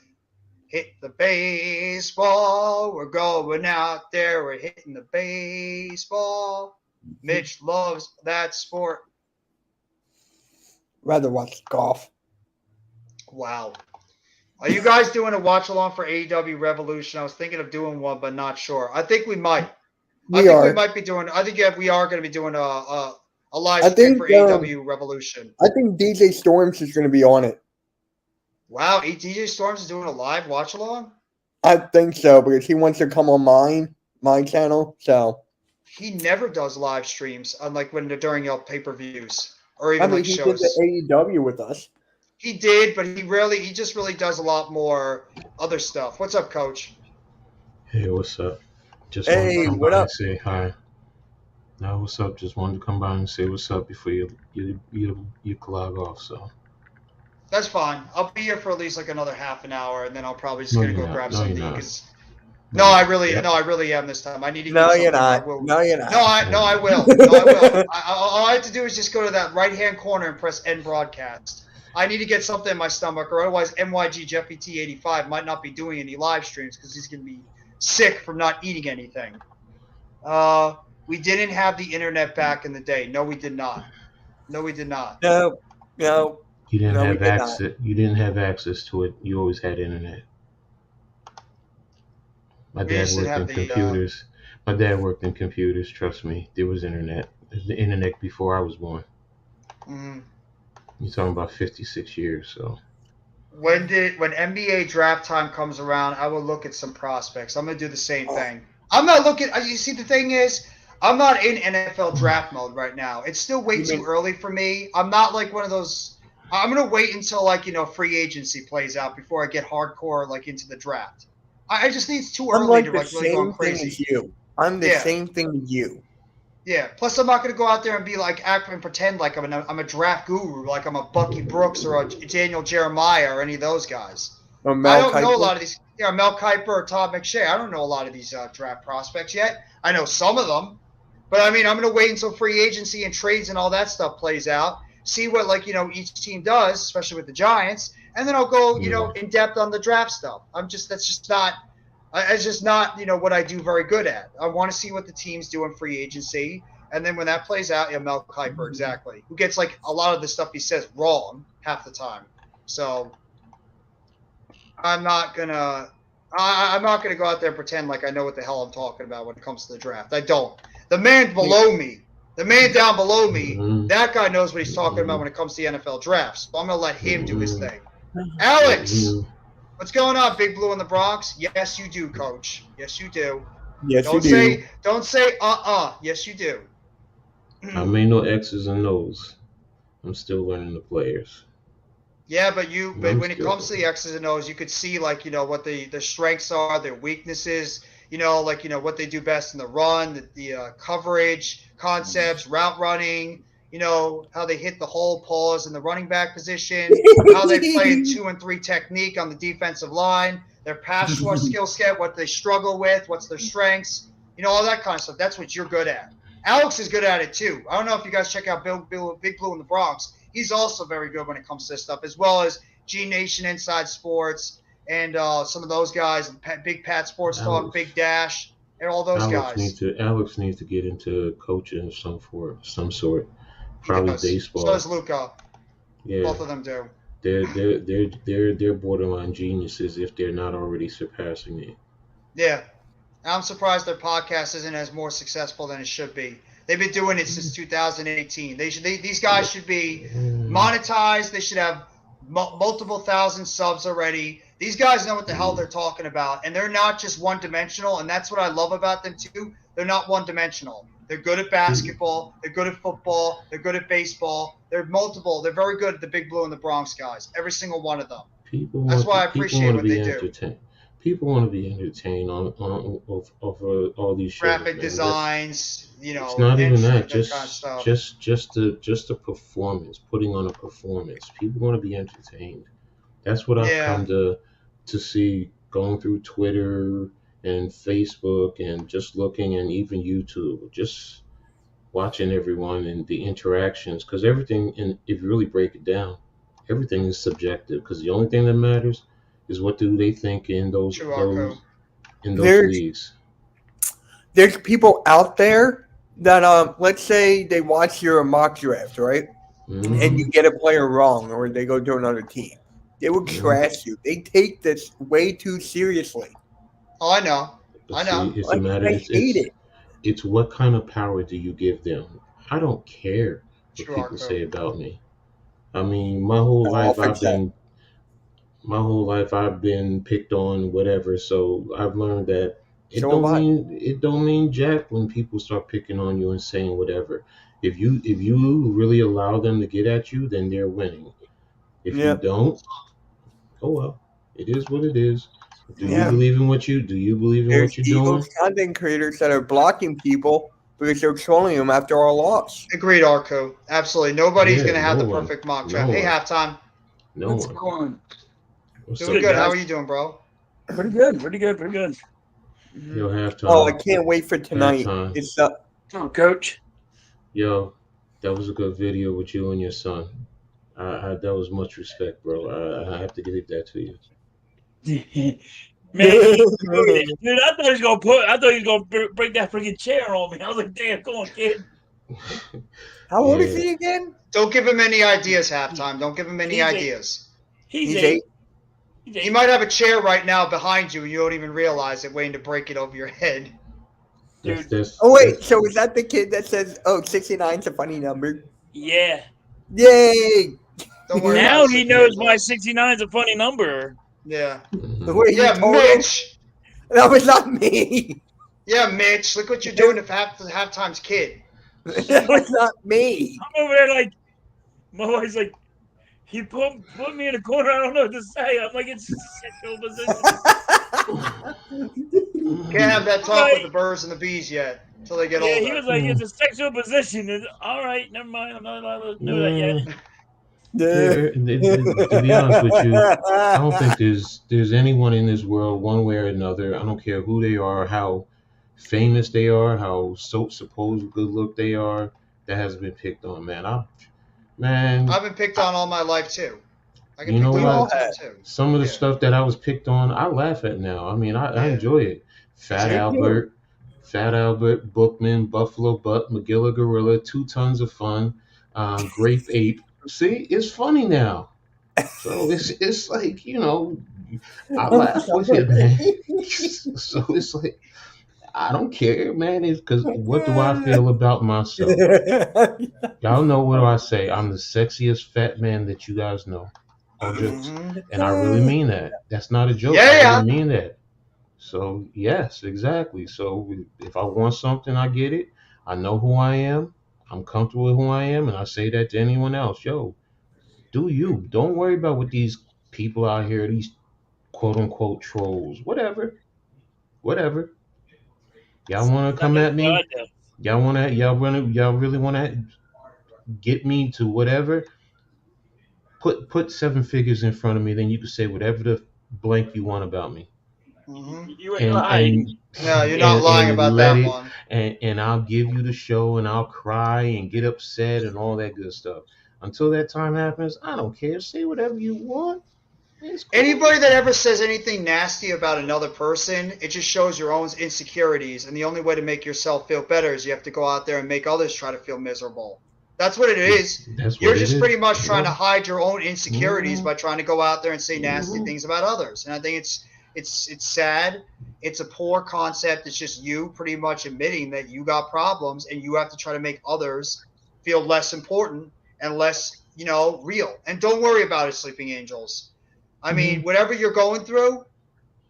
Hit the baseball. We're going out there. We're hitting the baseball. Mitch loves that sport. Rather watch golf. Wow. Are you guys doing a watch along for AEW Revolution? I was thinking of doing one, but not sure. I think we might. We we are. might be doing. I think we are going to be doing a live I stream think, for AEW Revolution. I think DJ Storms is going to be on it. Wow, DJ Storms is doing a live watch along. I think so because he wants to come on my channel. So He never does live streams, unlike when they're during pay-per-views or even I mean, like he shows. did the AEW with us. He did, but he just really does a lot more other stuff. What's up, Coach? Hey, what's up? Just Hey, wanted to come what by up? and say hi. No, what's up? Just wanted to come by and say what's up before you log off. So That's fine. I'll be here for at least like another half an hour, and then I'll probably just No, gonna you're go not. grab No, you're something. not. 'Cause- No, I really Yeah. am this time. I need to. No, get you're something. I not. will. No, you're not. No, I will. No, I will. All I have to do is just go to that right-hand corner and press end broadcast. I need to get something in my stomach, or otherwise MYG Jeffy T85 might not be doing any live streams because he's going to be sick from not eating anything. We didn't have the internet back in the day. No, we did not. No, we did not. No. you didn't No, we have did not. access. You didn't have access to it. You always had internet. My We dad used to worked in have the, computers. My dad worked in computers. Trust me, there was internet. There's the internet before I was born. Mhm. You're talking about 56 years. So When NBA draft time comes around, I will look at some prospects. I'm gonna do the same thing. I'm not looking. You see, the thing is, I'm not in NFL draft mode right now. It's still way too early for me. I'm not like one of those. I'm gonna wait until free agency plays out before I get hardcore into the draft. I just think it's too I'm early like to the really go same thing crazy. as you. I'm the Yeah. same thing as you. Yeah. Plus, I'm not gonna go out there and be act and pretend like I'm a draft guru, like I'm a Bucky Brooks or a Daniel Jeremiah or any of those guys. Or I Mel don't know a Kiper. lot of these. Mel Kiper or Todd McShay. I don't know a lot of these draft prospects yet. I know some of them, but I mean, I'm going to wait until free agency and trades and all that stuff plays out. See what each team does, especially with the Giants, and then I'll go in depth on the draft stuff. That's just not what I do very good at. I want to see what the teams do in free agency, and then when that plays out, Mel Kiper exactly, who gets a lot of the stuff he says wrong half the time. So. I'm not gonna go out there and pretend like I know what the hell I'm talking about when it comes to the draft. I don't. The man below me, the man down below me, that guy knows what he's talking about when it comes to the NFL drafts. So I'm gonna let him do his thing. Alex, what's going on, Big Blue in the Bronx? Yes, you do, Coach. Yes, you do. Yes, you do. Don't say Yes, you do. I made no X's and O's. I'm still learning the players. Yeah, but when it comes to the X's and O's, you could see what the strengths are, their weaknesses, what they do best in the run, the coverage, concepts, route running, how they hit the hole, pause in the running back position, how they play in 2 and 3 technique on the defensive line, their pass rush skill set, what they struggle with, what's their strengths, all that kind of stuff. That's what you're good at. Alex is good at it too. I don't know if you guys check out Big Blue in the Bronx. He's also very good when it comes to this stuff, as well as G Nation Inside Sports and some of those guys, Big Pat Sports Talk, Big Dash, and all those guys. Alex needs to get into coaching of some sort. Probably baseball. So does Luca. Yeah, both of them do. They're borderline geniuses if they're not already surpassing it. Yeah. I'm surprised their podcast isn't as more successful than it should be. They've been doing it since 2018. These guys should be monetized. They should have multiple thousand subs already. These guys know what the hell they're talking about, and they're not just one-dimensional, and that's what I love about them too. They're not one-dimensional. They're good at basketball. They're good at football. They're good at baseball. They're multiple. They're very good at the Big Blue and the Bronx guys, every single one of them. That's why I appreciate what they do. People want to be entertained on all these shows. Graphic designs, It's not even that. Kind of stuff. Just a performance, putting on a performance. People want to be entertained. That's what I've come to see going through Twitter and Facebook and just looking, and even YouTube, just watching everyone and the interactions, because everything, and if you really break it down, everything is subjective, because the only thing that matters is what do they think in those leagues. There's people out there that let's say they watch your mock draft, right? Mm-hmm. And you get a player wrong, or they go to another team. They will trash you. They take this way too seriously. Oh, I know. It's a matter. It's what kind of power do you give them? I don't care what people say about me. I mean, my whole life I've been picked on, whatever. So I've learned that it don't mean jack when people start picking on you and saying whatever. If you really allow them to get at you, then they're winning. If you don't, oh well, it is what it is. Do you believe in what you doing? There's content creators that are blocking people because they're trolling them after our loss. Agreed, Arco. Absolutely. Nobody's going to have the perfect mock draft. Hey, halftime. What's going on? Doing good. How are you doing, bro? Pretty good. Yo, halftime. Oh, I can't wait for tonight. Halftime. It's Coach. Yo, that was a good video with you and your son. That was much respect, bro. I have to give that to you. Man, dude, I thought he was gonna break that freaking chair on me. I was like, damn, come on, kid. How old is he again? Don't give him any ideas, halftime. Don't give him any ideas. He's 8. He might have a chair right now behind you and you don't even realize it, waiting to break it over your head. Dude. So is that the kid that says, 69's a funny number? Yeah. Yay! Don't worry now he knows why 69 is a funny number. Yeah. Mitch. That was not me. Yeah, Mitch. Look what you're doing to halftime's kid. That was not me. I'm over there like, my wife's like, he put me in a corner. I don't know what to say. I'm like, it's a sexual position. Can't have that talk with the birds and the bees yet until they get older. Yeah, he was like, it's a sexual position. All right, never mind. I'm not allowed to do that yet. To be honest with you, I don't think there's anyone in this world, one way or another, I don't care who they are, how famous they are, how supposed good look they are, that has been picked on, man. I've been picked on all my life too. You know what? Some of the stuff that I was picked on, I laugh at now. I mean, I enjoy it. Fat Albert, Bookman, Buffalo Butt, Magilla Gorilla, 2 Tons of Fun, Grape Ape. See, it's funny now. So it's like, I laugh with it, man. So it's like, I don't care, man. It's because what do I feel about myself? Y'all know what do I say? I'm the sexiest fat man that you guys know. And I really mean that. That's not a joke. I really mean that. So, yes, exactly. So if I want something, I get it. I know who I am. I'm comfortable with who I am, and I say that to anyone else. Yo, do you. Don't worry about what these people out here, these quote-unquote trolls, whatever. Y'all want to come at me? Y'all really want to get me to whatever? Put 7 figures in front of me, then you can say whatever the blank you want about me. You ain't lying. No, you're not lying about that one. And I'll give you the show, and I'll cry and get upset and all that good stuff. Until that time happens, I don't care. Say whatever you want. Cool. Anybody that ever says anything nasty about another person, it just shows your own insecurities. And the only way to make yourself feel better is you have to go out there and make others try to feel miserable. That's what it is. You're just pretty much trying to hide your own insecurities by trying to go out there and say nasty things about others. And I think it's sad. It's a poor concept. It's just you pretty much admitting that you got problems and you have to try to make others feel less important and less, real. And don't worry about it, Sleeping Angels. I mean, whatever you're going through,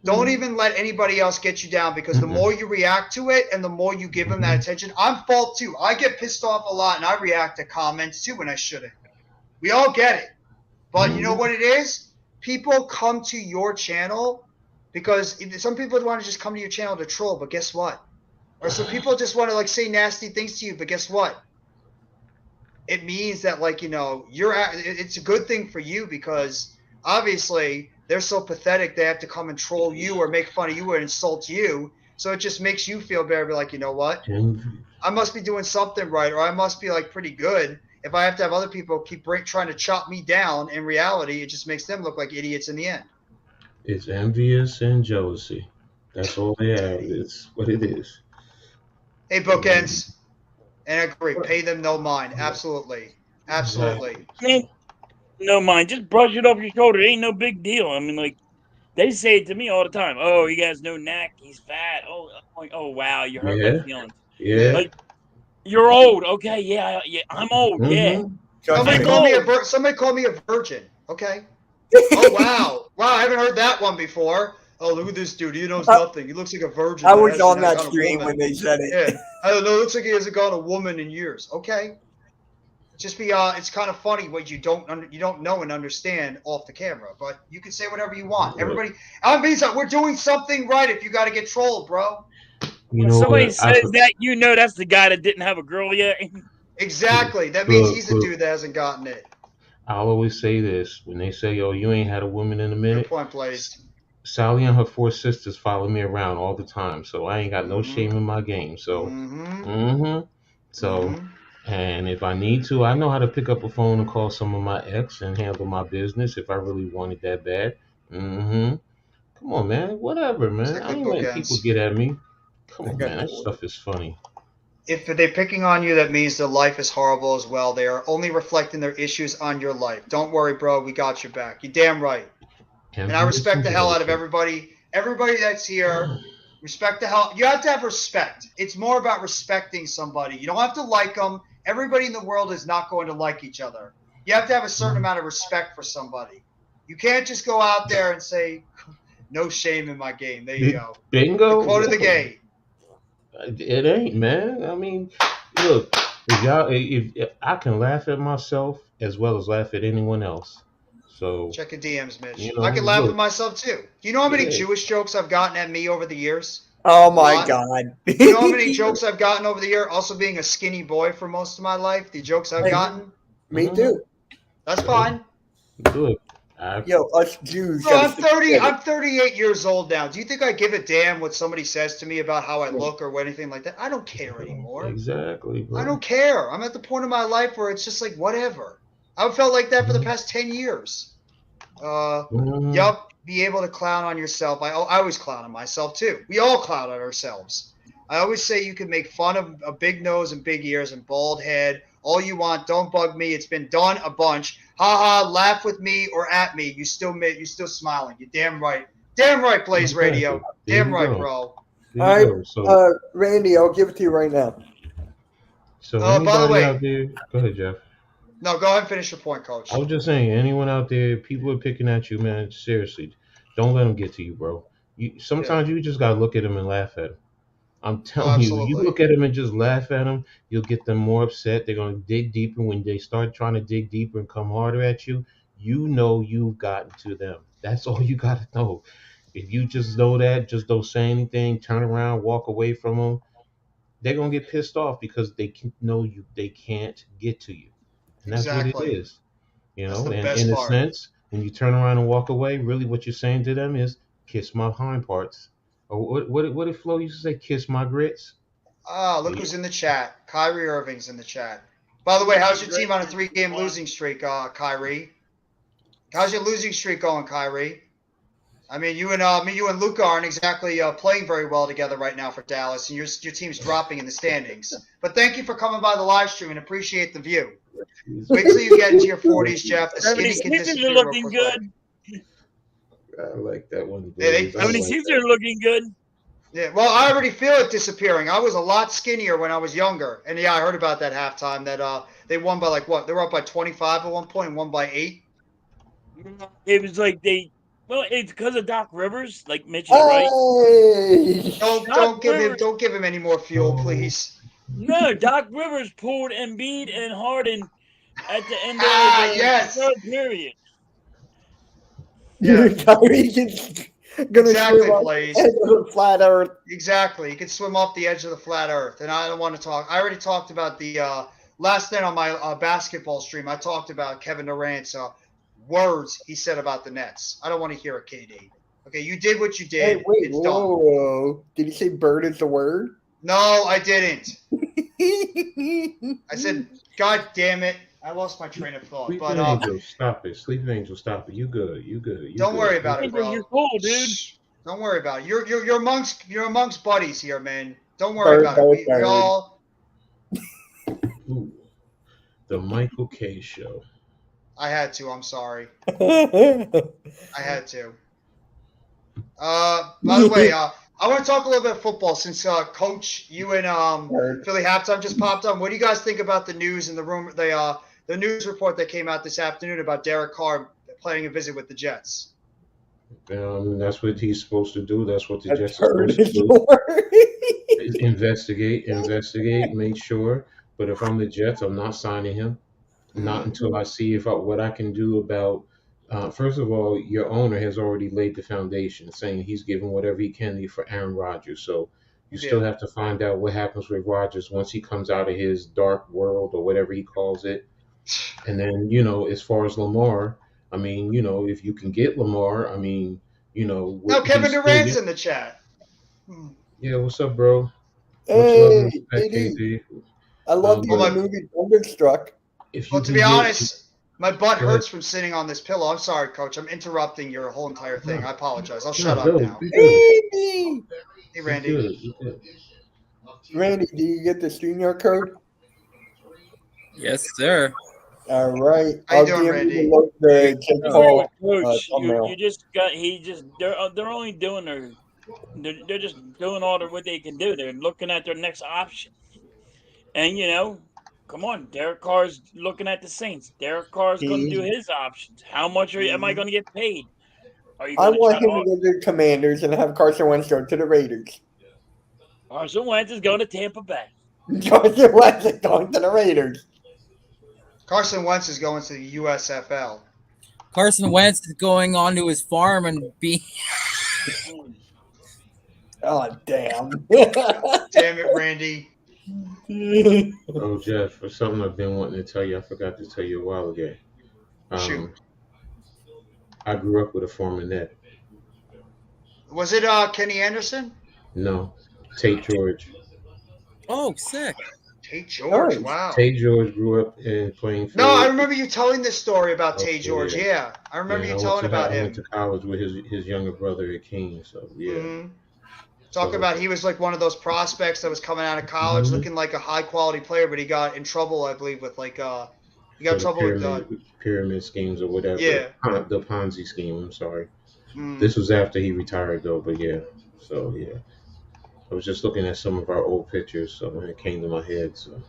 don't even let anybody else get you down, because the more you react to it and the more you give them that attention. I'm fault too. I get pissed off a lot and I react to comments too when I shouldn't. We all get it. But you know what it is? People come to your channel because some people want to just come to your channel to troll, but guess what? Or some people just want to say nasty things to you, but guess what? It means that it's a good thing for you, because obviously they're so pathetic they have to come and troll you or make fun of you or insult you. So it just makes you feel better. Be like, you know what? I must be doing something right, or I must be pretty good. If I have to have other people keep trying to chop me down, in reality, it just makes them look like idiots in the end. It's envious and jealousy. That's all they have. It's what it is. Hey, Bookends. And I agree. Pay them no mind. Absolutely. Absolutely. No mind. Just brush it off your shoulder. It ain't no big deal. I mean, they say it to me all the time. Oh, he has no neck. He's fat. Oh, wow. You hurt my feelings. Yeah. You're old. Okay. Yeah. I'm old. Yeah. Somebody called me a virgin. Okay. Oh, wow. Wow. I haven't heard that one before. Oh, look at this dude. He knows nothing. He looks like a virgin. I was on that stream when they said it. Yeah. I don't know. It looks like he hasn't gone a woman in years. Okay. It's kind of funny what you don't know and understand off the camera, but you can say whatever you want. Everybody, that means that we're doing something right if you got to get trolled, bro. When somebody says that, that's the guy that didn't have a girl yet. Exactly. That means he's the dude that hasn't gotten it. I'll always say this. When they say, "Oh, you ain't had a woman in a minute." Good point placed. Sally and her 4 sisters follow me around all the time, so I ain't got no shame in my game. So, and if I need to, I know how to pick up a phone and call some of my ex and handle my business if I really want it that bad. Come on, man. Whatever, man. I ain't letting people get at me. Come on, man. That stuff is funny. If they're picking on you, that means their life is horrible as well. They are only reflecting their issues on your life. Don't worry, bro. We got your back. You're damn right. And I respect the hell out of everybody. Everybody that's here, respect the hell. You have to have respect. It's more about respecting somebody. You don't have to like them. Everybody in the world is not going to like each other. You have to have a certain amount of respect for somebody. You can't just go out there and say, no shame in my game. There you go. Bingo. The quote of the game. It ain't, man. I mean, look, if I can laugh at myself as well as laugh at anyone else. So check your DMs, Mitch. I can laugh at myself too. Do you know how many Jewish jokes I've gotten at me over the years? Oh my God. You know how many jokes I've gotten over the year? Also being a skinny boy for most of my life, the jokes I've gotten. Me too. That's fine. Good. Yo, us Jews. So I'm 30. I'm 38 years old now. Do you think I give a damn what somebody says to me about how I look or anything like that? I don't care anymore. Exactly. Bro. I don't care. I'm at the point of my life where it's just whatever. I've felt like that for the past 10 years. Yup. Be able to clown on yourself. I always clown on myself too. We all clown on ourselves. I always say you can make fun of a big nose and big ears and bald head all you want. Don't bug me. It's been done a bunch. Ha ha. Laugh with me or at me. You still smiling. You're damn right. Damn right, Blaze Radio. Damn right, bro. All right, Randy, I'll give it to you right now. So by the way, out there, go ahead, Jeff. No, go ahead and finish your point, Coach. I was just saying, anyone out there, people are picking at you, man. Seriously, don't let them get to you, bro. Sometimes you just gotta look at them and laugh at them. I'm telling you, you look at them and just laugh at them, you'll get them more upset. They're gonna dig deeper. When they start trying to dig deeper and come harder at you, you know you've gotten to them. That's all you gotta know. If you just know that, just don't say anything, turn around, walk away from them, they're gonna get pissed off because they know they can't get to you. And that's what it is, and in a sense, when you turn around and walk away, really what you're saying to them is, kiss my hind parts. Or what did Flo used to say? Kiss my grits. Ah, look who's in the chat. Kyrie Irving's in the chat. By the way, how's your team on a 3-game losing streak, Kyrie? How's your losing streak going, Kyrie? I mean, you and Luka aren't exactly playing very well together right now for Dallas, and your team's dropping in the standings. But thank you for coming by the live stream and appreciate the view. Wait till you get into your 40s, Jeff. The skinny can 76ers disappear are real looking quickly. good. I like that one. Yeah, Blaze. I like 76ers that. are looking good. Yeah, well, I already feel it disappearing. I was a lot skinnier when I was younger, and yeah, I heard about that halftime that they won by like what? They were up by 25 at one point and won by 8. It was like it's because of Doc Rivers, like Mitch is right. Hey! Don't give him any more fuel, please. No, Doc Rivers pulled Embiid and Harden at the end of the yes. third period. Yeah. Kyrie's gonna Exactly, swim off Blaze. the edge of the flat earth. Exactly. You can swim off the edge of the flat earth. And I don't want to talk. I already talked about the last night on my basketball stream. I talked about Kevin Durant's words he said about the Nets. I don't want to hear it, KD. Okay, you did what you did. Hey, wait, It's done. whoa. Did you say bird is the word? No, I didn't. I said, God damn it. I lost my train of thought. Sleeping But Angel, stop it. Sleeping Angel, stop it. You good. You good. don't worry about it, You're bro. cool, dude. Shh. Don't worry about it. You're amongst buddies here, man. Don't worry Bird, about it. We bird. all. Ooh. The Michael K Show. I had to. I'm sorry. I had to. By the way, I want to talk a little bit of football since Coach, you and Philly halftime just popped on. What do you guys think about the news and the news report that came out this afternoon about Derek Carr planning a visit with the Jets? That's what he's supposed to do. That's what the I've Jets are heard supposed to it do. word. Investigate, make sure. But if I'm the Jets, I'm not signing him. Not until I see what I can do about. First of all, your owner has already laid the foundation, saying he's giving whatever he can for Aaron Rodgers. So you still have to find out what happens with Rodgers once he comes out of his dark world or whatever he calls it. And then, as far as Lamar, I mean, if you can get Lamar, I mean, No, Kevin Durant's in the chat. Yeah, what's up, bro? Hey, Much love and respect, KD. I love you in my- the movie Thunderstruck. Well, to be honest, my butt hurts from sitting on this pillow. I'm sorry, Coach. I'm interrupting your whole entire thing. I apologize. I'll shut up now. Hey, Hey, Randy. Randy, do you get the StreamYard code? Yes, sir. All right. How you doing, give you Randy? the Jake Paul, Coach, thumbnail. you just got. They're only doing they're just doing what they can do. They're looking at their next option, and come on, Derek Carr's looking at the Saints. Derek Carr's going to do his options. How much am I going to get paid? Are you I going want to him to go to the Commanders and have Carson Wentz go to the Raiders. Carson Wentz is going to Tampa Bay. Carson Wentz is going to the Raiders. Carson Wentz is going to the USFL. Carson Wentz is going on to his farm and be. Oh, damn. Damn it, Randy. Oh, Jeff, for something I've been wanting to tell you, I forgot to tell you a while ago. Shoot. I grew up with a former Net. Was it Kenny Anderson? No, Tate George. Oh, sick. Tate George, Nice. wow. Tate George grew up in playing. No, I remember you telling this story about Tate Okay, George. yeah. Yeah, I remember Yeah, you telling about I him. went to college with his younger brother at King, so yeah. Mhm. Talk about he was like one of those prospects that was coming out of college looking like a high quality player, but he got in trouble, I believe, with he got in trouble with pyramid schemes or whatever. Yeah. The Ponzi scheme. I'm sorry. mm, This was after he retired, though. But yeah, so yeah, I was just looking at some of our old pictures, so it came to my head. So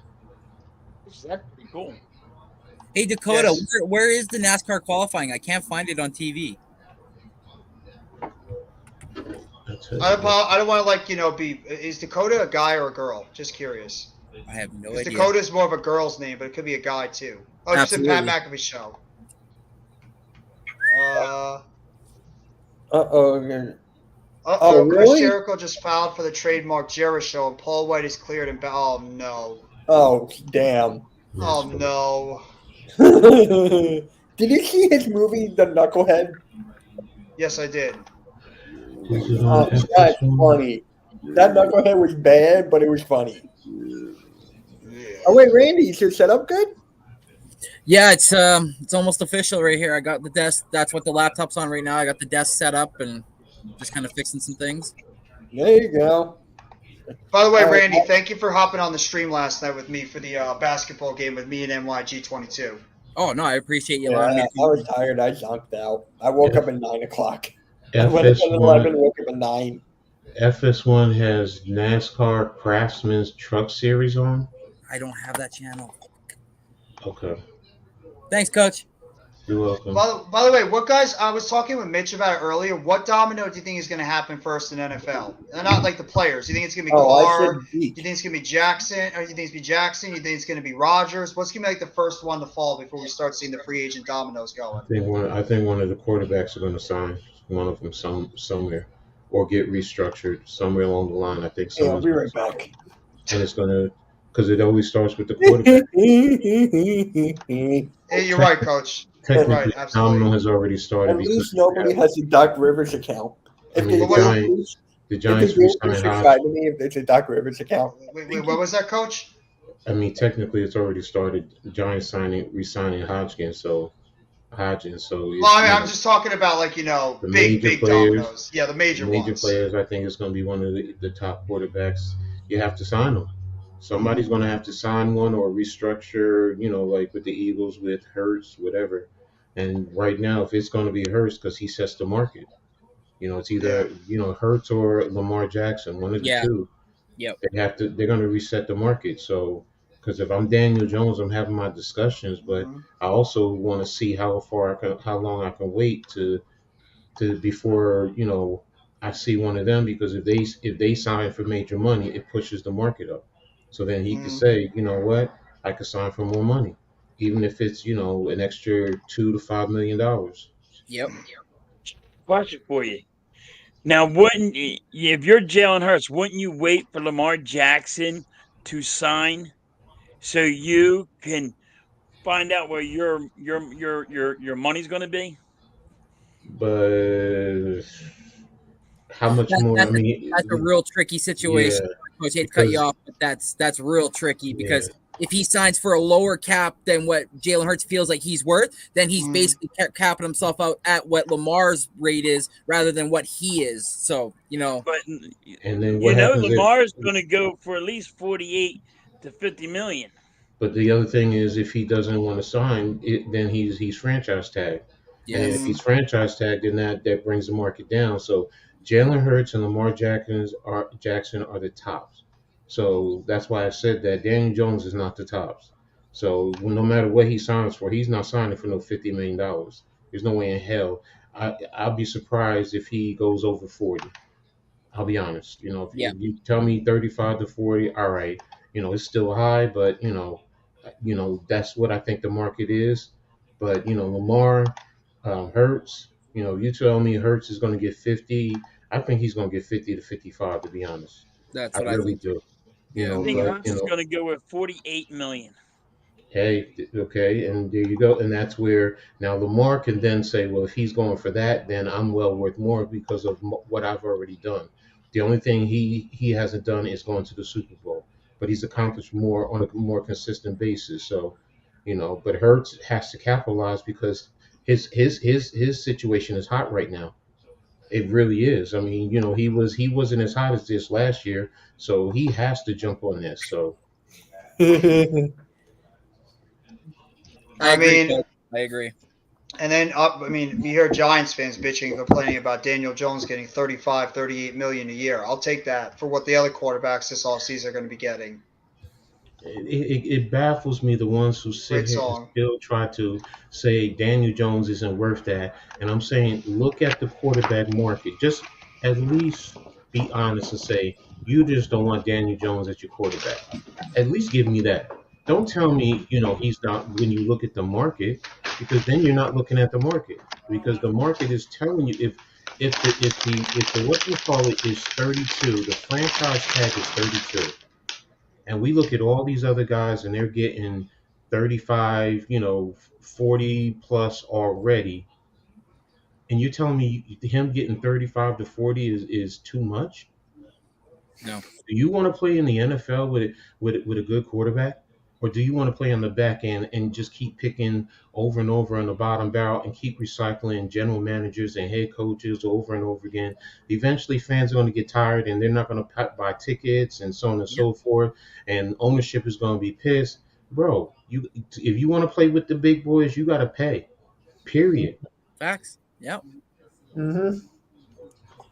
That's pretty cool. Hey, Dakota, Yes. where is the NASCAR qualifying? I can't find it on TV. that's it. I don't want to be. Is Dakota a guy or a girl? Just curious. I have no 'Cause idea. Dakota's more of a girl's name, but it could be a guy too. Oh, it's a Pat Absolutely. McAfee show. Uh-oh. Uh-oh, Chris really? Jericho just filed for the trademark Jericho, and Paul White is cleared. And oh no, Oh, damn. oh no. Did you see his movie, The Knucklehead? Yes, I did. Is it on That's FS1? funny. That knucklehead was bad, but it was funny. Yeah. Oh wait, Randy, is your setup good? Yeah, it's almost official right here. I got the desk. That's what the laptop's on right now. I got the desk set up and just kind of fixing some things. There you go. By the way, All right. Randy, thank you for hopping on the stream last night with me for the basketball game with me and NYG22. Oh no, I appreciate you Yeah, allowing me. I was tired. I zonked out. I woke up at 9 o'clock. I went up at FS1 11, woke up at 9. FS1 has NASCAR Craftsman's Truck Series on. I don't have that channel. Okay, Thanks, Coach. you're welcome. By the way, what guys? I was talking with Mitch about it earlier. What domino do you think is going to happen first in NFL? And not like the players. Do you think it's going to be Carr? Do you think it's going to be Jackson? Or do you think it's going to be Jackson? You think it's going to be Rodgers? What's going to be like the first one to fall before we start seeing the free agent dominoes going? I think one of the quarterbacks are going to sign. One of them somewhere, or get restructured somewhere along the line. I think. Yeah, I'll be right back. And it's going to, because it always starts with the quarterback. Hey, you're right, Coach. Technically, Right, the absolutely. domino has already started. At least because nobody has a Doc Rivers account. I If mean, the the Giants Giants subscribe re-signed to Hodgins. me if it's a Doc Rivers account. Wait, what was that, Coach? I mean, technically, it's already started. The Giants re-signing Hodgins. So it's, Well, I mean, you I'm know, just talking about like The big major players- dominoes. Yeah, the major ones. players. I think it's going to be one of the top quarterbacks. You have to sign them. Somebody's going to have to sign one or restructure. You know, like with the Eagles, with Hurts, whatever. And right now, if it's going to be Hurts, because he sets the market. You know, it's either Hurts or Lamar Jackson, one of the two. Yep. They're going to reset the market. So, because if I'm Daniel Jones, I'm having my discussions, but I also want to see how long I can wait to before I see one of them, because if they sign for major money, it pushes the market up. So then he could say, you know what, I could sign for more money, even if it's an extra $2 to $5 million. Yep. Question for you. Now, if you're Jalen Hurts, wouldn't you wait for Lamar Jackson to sign so you can find out where your money's going to be? But how much more? That's a real tricky situation. Coach, hate to cut you off, but that's real tricky because if he signs for a lower cap than what Jalen Hurts feels like he's worth, then he's basically capping himself out at what Lamar's rate is rather than what he is. So, But and then what Lamar's going to go for at least 48 to 50 million. But the other thing is, if he doesn't want to sign it, then he's franchise tagged. Yes. And if he's franchise tagged, then that brings the market down. So Jalen Hurts and Lamar Jackson are the tops. So that's why I said that Daniel Jones is not the tops. So no matter what he signs for, he's not signing for no $50 million. There's no way in hell. I'll be surprised if he goes over 40. I'll be honest. If you tell me 35 to 40, all right. It's still high, but that's what I think the market is. But Lamar, Hurts, you tell me Hurts is going to get 50. I think he's going to get 50 to 55. To be honest, that's I what really I think. do. I think Hurts is going to go with 48 million. Hey, okay, and there you go. And that's where now Lamar can then say, well, if he's going for that, then I'm well worth more because of what I've already done. The only thing he hasn't done is going to the Super Bowl, but he's accomplished more on a more consistent basis. So, but Hurts has to capitalize because his situation is hot right now. It really is. I mean, he wasn't as hot as this last year, so he has to jump on this. So I agree. And then we hear Giants fans bitching, complaining about Daniel Jones getting 35, 38 million a year. I'll take that for what the other quarterbacks this offseason are going to be getting. It baffles me, the ones who sit here and still try to say Daniel Jones isn't worth that. And I'm saying, look at the quarterback market. Just at least be honest and say, you just don't want Daniel Jones as your quarterback. At least give me that. Don't tell me, he's not when you look at the market, because then you're not looking at the market. Because the market is telling you if the what you call it is 32, the franchise tag is 32. And we look at all these other guys and they're getting 35, 40 plus already. And you're telling me him getting 35 to 40 is too much? No. Do you want to play in the NFL with a good quarterback? Or do you want to play on the back end and just keep picking over and over on the bottom barrel and keep recycling general managers and head coaches over and over again? Eventually, fans are going to get tired and they're not going to buy tickets and so on and so forth. And ownership is going to be pissed. Bro, if you want to play with the big boys, you got to pay. Period. Facts. Yep. Mm-hmm.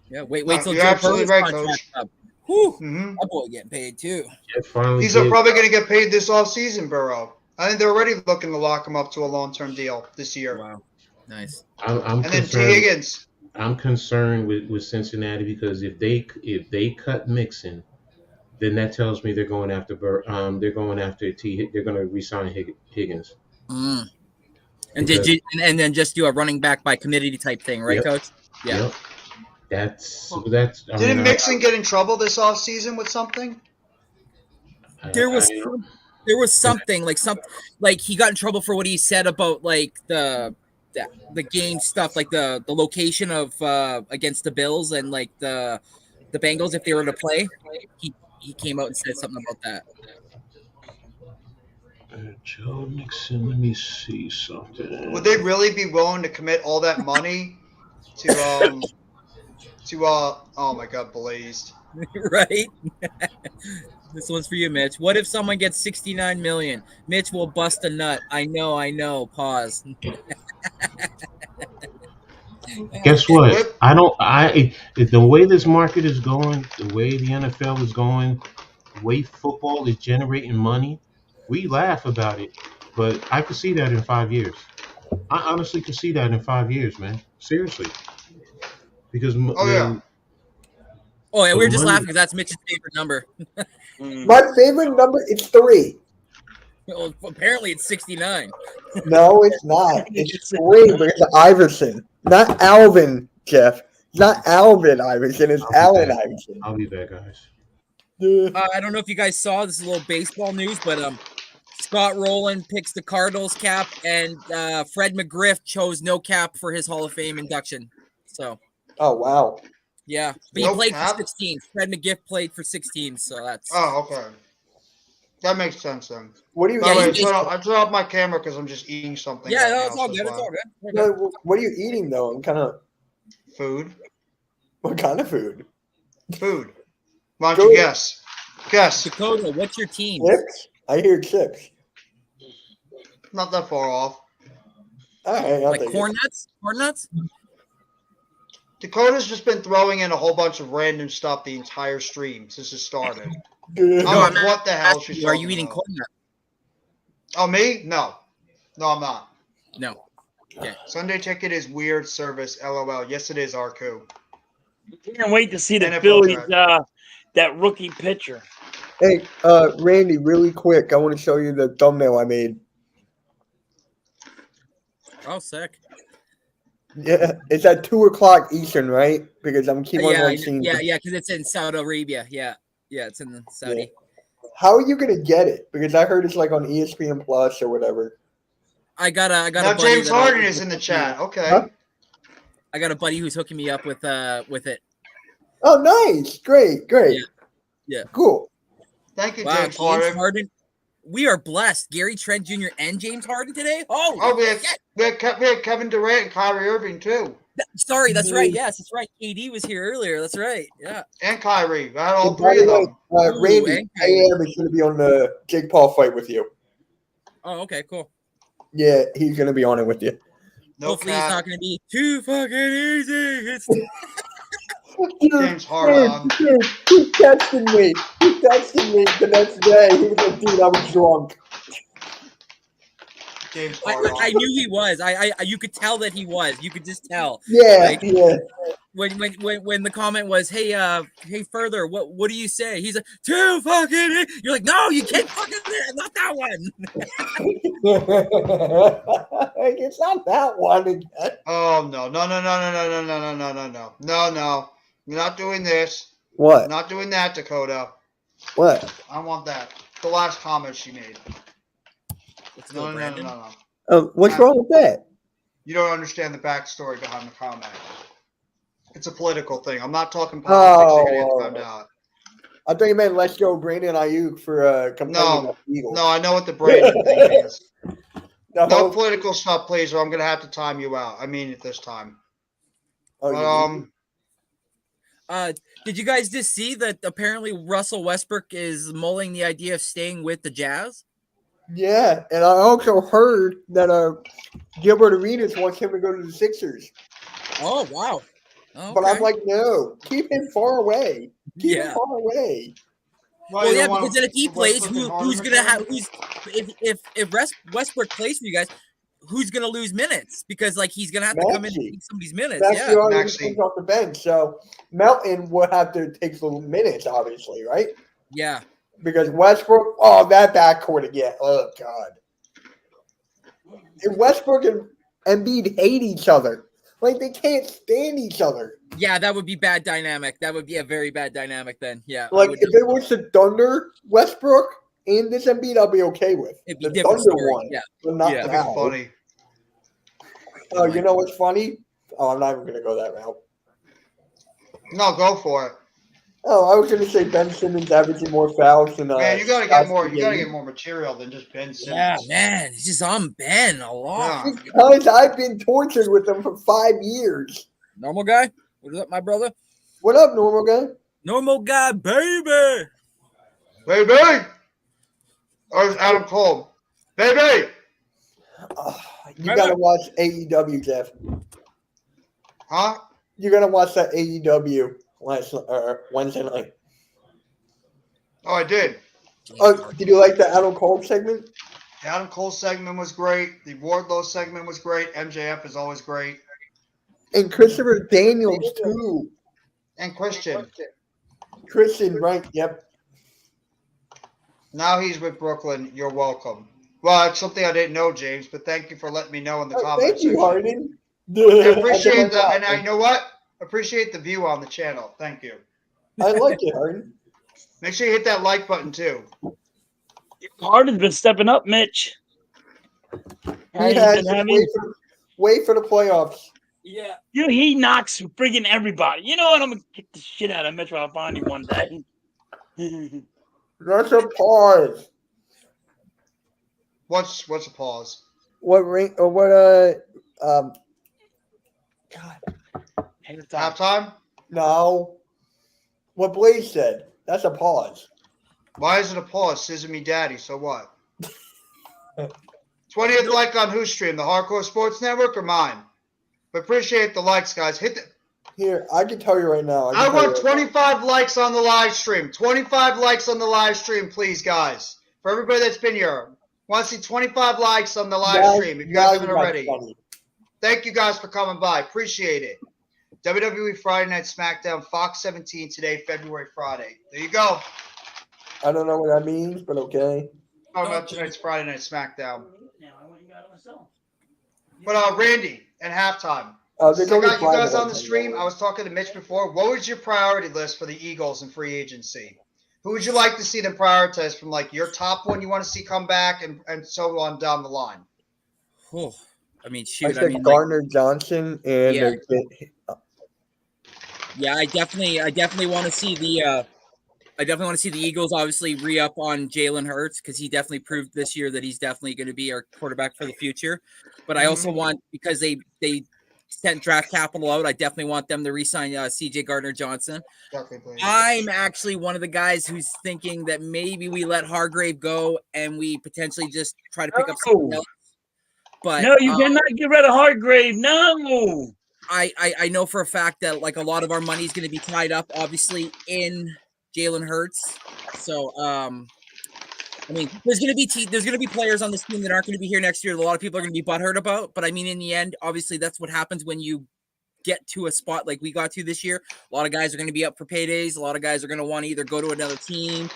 Yeah. Wait till you're Joe absolutely Burrow's right, contract Coach. up. Whew. Mm-hmm. That boy getting paid too. He's probably going to get paid this offseason, Burrow. I think they're already looking to lock him up to a long-term deal this year. Wow. Nice. I'm and then T. concerned. Higgins. I'm concerned with Cincinnati because if they cut Mixon, then that tells me they're going after they're going to re-sign Higgins. Mm. And and then just do a running back by committee type thing, right, Yep. Coach? Yeah. Yep. That's. Didn't Mixon get in trouble this offseason with something? There was something like he got in trouble for what he said about like the game stuff, like the location of against the Bills and like the Bengals if they were to play. He came out and said something about that. Joe Mixon, let me see something. Would they really be willing to commit all that money to oh my God, Blazed. Right? This one's for you, Mitch. What if someone gets 69 million? Mitch will bust a nut. I know. Pause. Guess what? The way this market is going, the way the NFL is going, the way football is generating money, we laugh about it, but I could see that in 5 years. I honestly could see that in 5 years, man. Seriously. Because Oh, yeah, we were just laughing because that's Mitch's favorite number. My favorite number is 3. Well, apparently it's 69. No, it's not. It's 3, but it's Iverson. Not Alvin, Jeff. It's not Alvin Iverson. It's Allen Iverson. I'll be back, guys. I don't know if you guys saw this, is a little baseball news, but Scott Rowland picks the Cardinals cap, and Fred McGriff chose no cap for his Hall of Fame induction. So. Oh, wow. Yeah, but he played for 16. Fred McGriff played for 16, so that's. Oh, okay. That makes sense then. What do you? I turn off my camera because I'm just eating something. Yeah, no, it's all good. It's all good. No, what are you eating though? I'm kind of food. What kind of food? Food. Why don't you guess? Guess. Dakota, what's your team? Chips. I hear chips. Not that far off. All right, like corn nuts. Corn nuts. Dakota's just been throwing in a whole bunch of random stuff the entire stream since it started. What the hell? Are you eating corn nuts? Oh, me? No, I'm not. No. Okay. Sunday Ticket is weird service. LOL. Yes, it is. Arku. Can't wait to see the Phillies. That rookie pitcher. Hey, Randy, really quick. I want to show you the thumbnail I made. Oh, sick. Yeah, it's at 2:00 Eastern, right? Because I'm keeping on seeing. Yeah, because it's in Saudi Arabia. Yeah, it's in Saudi. Yeah. How are you gonna get it? Because I heard it's like on ESPN Plus or whatever. I got now a James Harden is in the chat. Okay. Huh? I got a buddy who's hooking me up with it. Oh, nice! Great. Yeah. Cool. Thank you, James Harden. We are blessed. Gary Trent Jr. and James Harden today. We had Kevin Durant and Kyrie Irving too. Sorry, that's right. Yes, that's right. KD was here earlier. That's right. Yeah. And Kyrie. I had all three of them. Randy, AM is going to be on the Jake Paul fight with you. Oh, okay, cool. Yeah, he's going to be on it with you. Hopefully, it's not going to be too fucking easy. James Harden. He texted me. The next day. He was like, dude, I was drunk. James Harden. I knew he was. You could tell that he was. You could just tell. Yeah, yeah. When the comment was, hey, further, what do you say? He's like, too fucking. You're like, no, you can't fucking. Not that one. It's not that one again. Oh no. You're not doing this. What? You're not doing that, Dakota. What? I want that. The last comment she made. No. No. What's wrong with that? You don't understand the backstory behind the comment. It's a political thing. I'm not talking politics. You're gonna get found out. I thought you meant let's go Brandon Ayuk for complaining about the Eagles. No, I know what the Brandon thing is. No No. political stuff, please, or I'm gonna have to time you out. I mean it this time. Oh, Did you guys just see that apparently Russell Westbrook is mulling the idea of staying with the Jazz? yeah, and I also heard that Gilbert Arenas wants him to go to the Sixers. Oh, wow. Oh, But I'm okay. like, no, keep him far away. Keep him Yeah. far away. Well, yeah, because then if he plays, who's gonna have if Westbrook plays for you guys, who's gonna lose minutes? Because like he's gonna have to come in and Maxey. take somebody's minutes. Maxey Yeah, already Maxey. comes off the bench, so Melton will have to take some minutes, obviously, right? yeah. Because Westbrook, that backcourt again. Oh God. And Westbrook and Embiid hate each other. Like they can't stand each other. Yeah, that would be bad dynamic. That would be a very bad dynamic then. Yeah. I Like would if it was the Thunder, Westbrook, and this Embiid, I'll be okay with. It'd be The different Thunder story. one, Yeah. but not Yeah. That'd now. be funny. Oh, you know what's funny? Oh, I'm not even gonna go that route. No, go for it. Oh, I was gonna say Ben Simmons averaging more fouls than Man, you gotta get more. You gotta get more material than just Ben Simmons. Yeah, man. He's just on Ben a lot. Yeah. Because I've been tortured with them for 5 years. Normal guy? What is up, my brother? What up, normal guy? Normal guy, baby. Baby! Or is Adam Cole? Baby! You gotta watch AEW, Jeff. Huh? You're gonna watch that AEW Wednesday night. Oh, I did. Oh, did you like the Adam Cole segment? The Adam Cole segment was great. The Wardlow segment was great. MJF is always great. And Christopher Daniels too. And Christian. Christian, right? Yep. Now he's with Brooklyn. You're welcome. Well, it's something I didn't know, James, but thank you for letting me know in the comments. Thank you, section. Harden. I appreciate that. And you know what? Appreciate the view on the channel. Thank you. I like it, Harden. Make sure you hit that like button too. Harden's been stepping up, Mitch. He has wait for the playoffs. Yeah. He knocks friggin' everybody. You know what? I'm gonna kick the shit out of Mitch while I find him one day. That's a pause. What's a pause? What ring or what God. Halftime? No. What Blaze said. That's a pause. Why is it a pause? Scissor me daddy, so what? 20th like on whose stream? The Hardcore Sports Network or mine? But appreciate the likes, guys. Hit the Here, I can tell you right now. I want 25 likes on the live stream. 25 likes on the live stream, please, guys. For everybody that's been here. Want to see 25 likes on the live stream if you guys haven't already. Thank you guys for coming by. Appreciate it. WWE Friday Night SmackDown, Fox 17 today, February Friday. There you go. I don't know what that means, but okay. Talking about tonight's Friday Night SmackDown. But Randy, and halftime. There's I only got you 5 guys of on the us. stream. I was talking to Mitch before. What was your priority list for the Eagles in free agency? Who would you like to see them prioritize from like your top one you want to see come back and so on down the line? Oh, I mean, I shoot. said I mean, Gardner Johnson and Yeah. Yeah, I definitely want to see the Eagles obviously re-up on Jalen Hurts because he definitely proved this year that he's definitely going to be our quarterback for the future. But I also want, because they sent draft capital out, I definitely want them to re-sign CJ Gardner Johnson. Definitely. I'm actually one of the guys who's thinking that maybe we let Hargrave go and we potentially just try to pick up something else. But no, you cannot get rid of Hargrave. No. I know for a fact that like a lot of our money is going to be tied up, obviously, in Jalen Hurts. So, I mean, there's going to be players on this team that aren't going to be here next year that a lot of people are going to be butthurt about. But I mean, in the end, obviously, that's what happens when you get to a spot like we got to this year. A lot of guys are going to be up for paydays. A lot of guys are going to want to either go to another team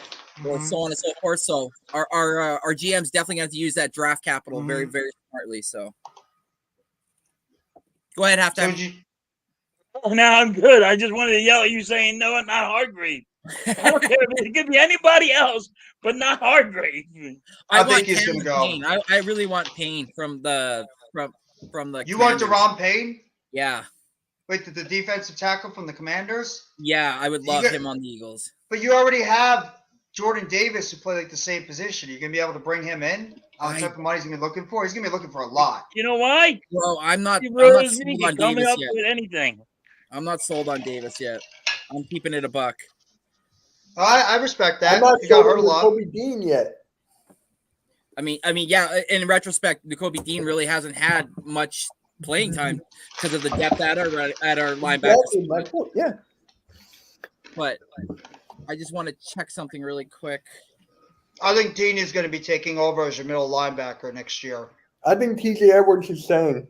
or so on and so forth. So our GM's definitely going to have to use that draft capital very, very smartly. So. Go ahead, halftime. No, I'm good. I just wanted to yell at you saying no, I'm not Hargrave. I don't care. It could be anybody else, but not Hargrave. I think he's going to go. I really want Payne from from the You want Commanders. Deron Payne? Yeah. Wait, the defensive tackle from the Commanders? Yeah, I would love him on the Eagles. But you already have Jordan Davis who play like the same position. You're gonna be able to bring him in on the type of money he's gonna be looking for. He's gonna be looking for a lot. You know why? Bro, I'm not sold on coming Davis up yet. with anything. I'm not sold on Davis yet. I'm keeping it a buck. I respect that. I'm not He got hurt a sold lot. on Kobe Dean yet. I mean, yeah. In retrospect, Nakobe Dean really hasn't had much playing time because of the depth at our linebackers. Exactly my point. Yeah. But I just want to check something really quick. I think Dean is going to be taking over as your middle linebacker next year. I think TJ Edwards is saying.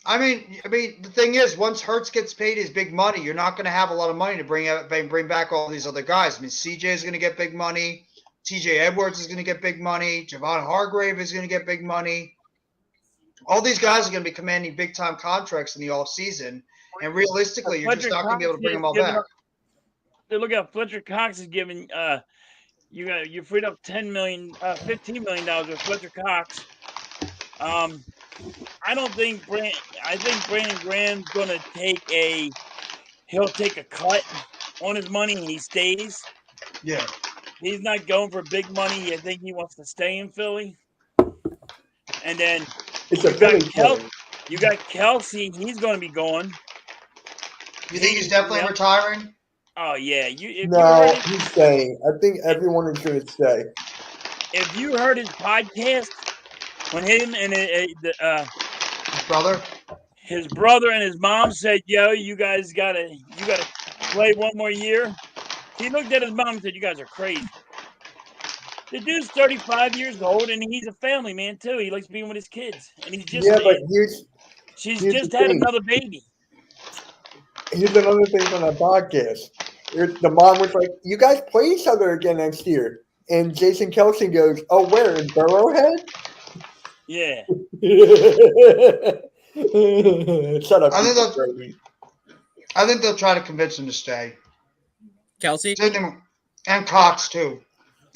I mean, the thing is, once Hurts gets paid his big money, you're not going to have a lot of money to bring back all these other guys. I mean, CJ is going to get big money. TJ Edwards is going to get big money. Javon Hargrave is going to get big money. All these guys are going to be commanding big-time contracts in the offseason. And realistically, you're just not going to be able to bring them all back. Look at Fletcher Cox is giving you freed up $15 million with Fletcher Cox. I think Brandon Graham's gonna take a cut on his money and he stays. Yeah. He's not going for big money. I think he wants to stay in Philly. And then you got Kelsey. He's going to be going. You think he's definitely retiring? Oh, yeah. He's staying. I think everyone is going to stay. If you heard his podcast, when him and his brother and his mom said, "Yo, you guys gotta play one more year," he looked at his mom and said, "You guys are crazy." The dude's 35 years old and he's a family man too. He likes being with his kids, and he's just she's just had another baby. Here's another thing on the podcast. The mom was like, "You guys play each other again next year," and Jason Kelsey goes, "Oh, where in Burrowhead?" Yeah. Shut up. I think they'll try to convince him to stay. Kelsey? And Cox, too.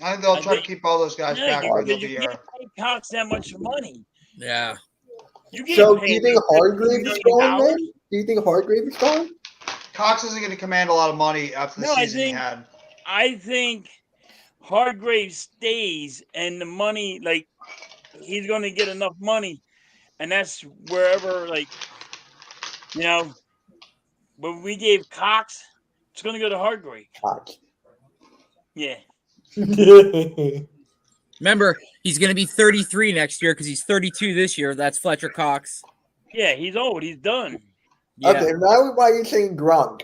I think they'll try to keep all those guys back for another year. You can't pay Cox that much money. Yeah. Do you think Hargrave is going then? Do you think Hargrave is going? Cox isn't going to command a lot of money after the season he had. I think Hargrave stays and the money, he's going to get enough money. And that's wherever, when we gave Cox, it's going to go to Hargrave. Cox. Yeah. Remember, he's going to be 33 next year because he's 32 this year. That's Fletcher Cox. Yeah, he's old. He's done. Yeah. Okay, now why are you saying Gronk?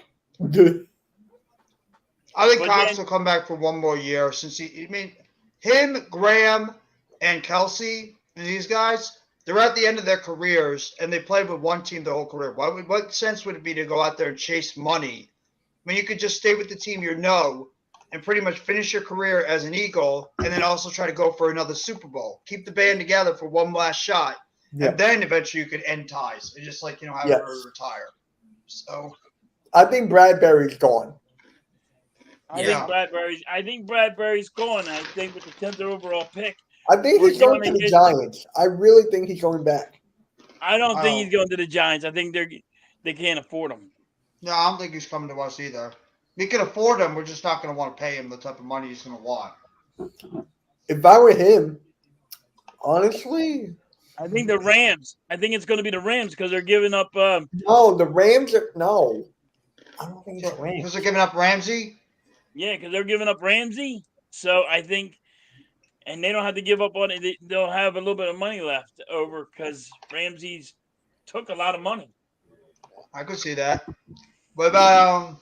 I think Cox will come back for one more year since him, Graham, and Kelsey, and these guys, they're at the end of their careers, and they played with one team their whole career. What sense would it be to go out there and chase money? I mean, you could just stay with the team you know and pretty much finish your career as an Eagle and then also try to go for another Super Bowl. Keep the band together for one last shot, and then eventually you could end ties and just have her retire. So I think Bradbury's gone. I think Bradbury's gone. I think with the 10th overall pick. I think he's going to the Giants. I really think he's going back. I don't think he's going to the Giants. I think they can't afford him. No, I don't think he's coming to us either. We can afford him. We're just not going to want to pay him the type of money he's going to want. If I were him, honestly, I think the Rams. I think it's going to be the Rams because they're giving up. No, the Rams are no. I don't think it's the Rams. Because they're giving up Ramsey. Yeah, because they're giving up Ramsey. So I think, and they don't have to give up on it. They'll have a little bit of money left over because Ramsey's took a lot of money. I could see that. What about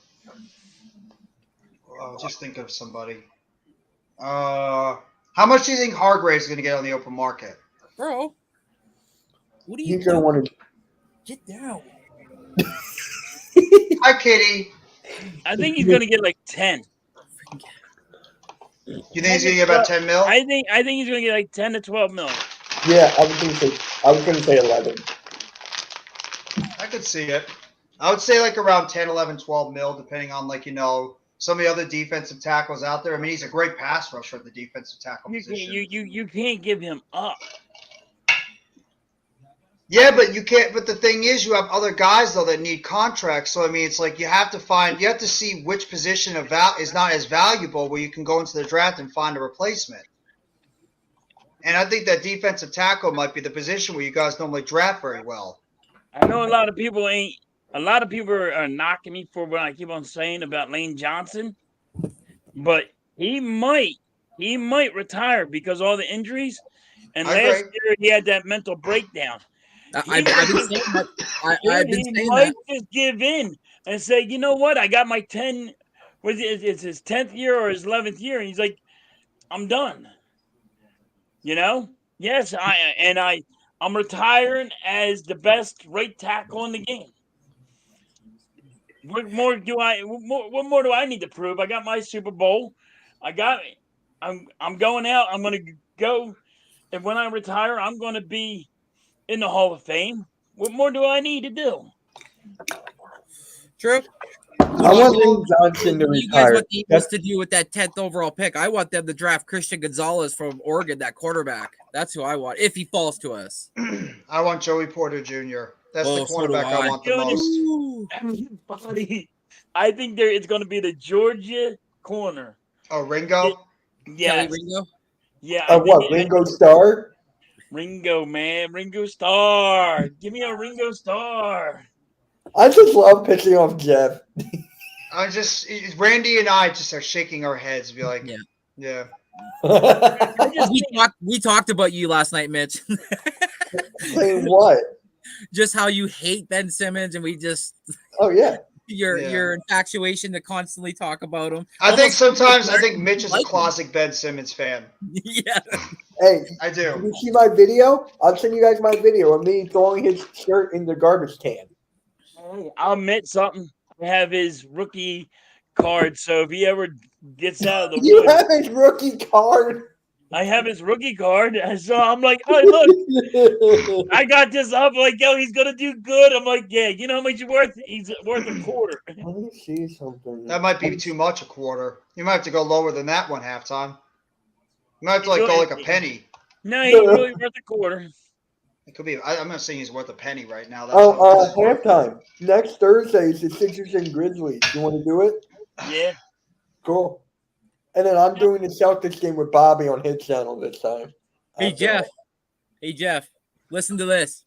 just think of somebody. How much do you think Hargrave's going to get on the open market? Bro, what are you He's going to want to get down. Hi, Kitty. I think he's going to get 10. You think he's going to get about 10 mil? I think he's going to get 10 to 12 mil. Yeah, I was going to say 11. I could see it. I would say around 10, 11, 12 mil, depending on some of the other defensive tackles out there. I mean, he's a great pass rusher at the defensive tackle position. You can't give him up. Yeah, but you can't. But the thing is, you have other guys though that need contracts. So I mean, it's like you have to see which position is not as valuable where you can go into the draft and find a replacement. And I think that defensive tackle might be the position where you guys normally draft very well. I know a lot of people are knocking me for what I keep on saying about Lane Johnson, but he might retire because of all the injuries. And last year he had that mental breakdown. I've been saying that. He might just give in and say, you know what? I got my 10. It's his 10th year or his 11th year, and he's like, I'm done. You know? Yes, I'm retiring as the best right tackle in the game. What more do I need to prove? I got my Super Bowl. I'm going out. I'm going to go, and when I retire, I'm going to be in the Hall of Fame. What more do I need to do? True. I want Lane Johnson to retire. You guys want the Eagles to do with that 10th overall pick? I want them to draft Christian Gonzalez from Oregon, that quarterback. That's who I want, if he falls to us. I want Joey Porter Jr. That's the quarterback I want the most. Everybody, I think it's going to be the Georgia corner. Oh, Ringo? Yeah. Ringo? Yeah. What, Ringo Starr? Ringo, man. Ringo Starr. Give me a Ringo Starr. I just love pitching off Jeff. Randy and I just are shaking our heads and be like, yeah. We talked about you last night, Mitch. Saying what? Just how you hate Ben Simmons, and we just your infatuation to constantly talk about him. I think Mitch is a classic Ben Simmons fan. Yeah. Hey, I do. Did you see my video? I'll send you guys my video of me throwing his shirt in the garbage can. I'll admit something. I have his rookie card, so if he ever gets out of the You have his rookie card? I have his rookie card. So I'm like, oh, look, I got this up. Like, yo, he's going to do good. I'm like, yeah, you know how much he's worth? He's worth a quarter. Let me see something. That might be too much, a quarter. You might have to go lower than that one halftime. You might have to go like a penny. No, he's really worth a quarter. It could be. I'm not saying he's worth a penny right now. Halftime. Next Thursday is the Sixers and Grizzlies. You want to do it? Yeah. Cool. And then I'm doing the Celtics game with Bobby on his channel this time. Hey, Jeff. Listen to this.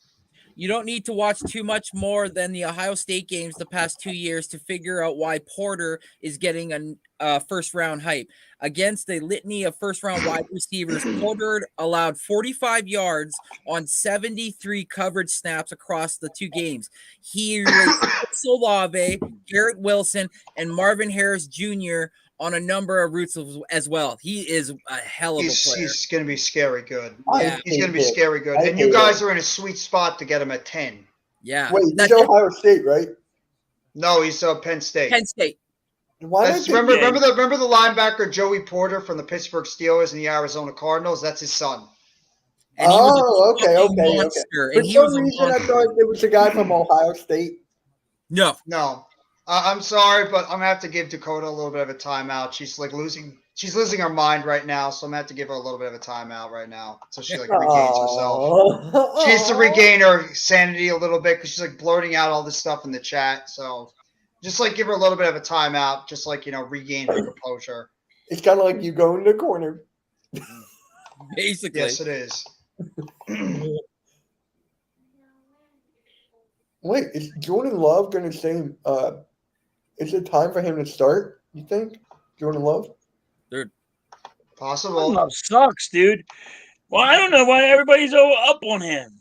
You don't need to watch too much more than the Ohio State games the past 2 years to figure out why Porter is getting a first-round hype. Against a litany of first-round wide receivers, Porter allowed 45 yards on 73 coverage snaps across the 2 games. He replaced Olave, Garrett Wilson, and Marvin Harris Jr. on a number of routes as well. He is a hell of a player. He's going to be scary good. Yeah. He's going to be scary good. And you guys are in a sweet spot to get him at 10. Yeah. Wait, he's Ohio State, right? No, he's Penn State. Penn State. Remember the linebacker Joey Porter from the Pittsburgh Steelers and the Arizona Cardinals? That's his son. And okay. Monster, For some reason, I thought it was a guy from Ohio State. No. I'm sorry, but I'm gonna have to give Dakota a little bit of a timeout. She's losing her mind right now, so I'm gonna have to give her a little bit of a timeout right now, so she regains herself. She needs to regain her sanity a little bit because she's blurting out all this stuff in the chat. So just give her a little bit of a timeout, just regain her composure. It's kind of like you go in the corner. Basically. Yes, it is. Wait, is Jordan Love going to say? Is it time for him to start? You think, Jordan Love? Dude, possible. Jordan Love sucks, dude. Well, I don't know why everybody's so up on him.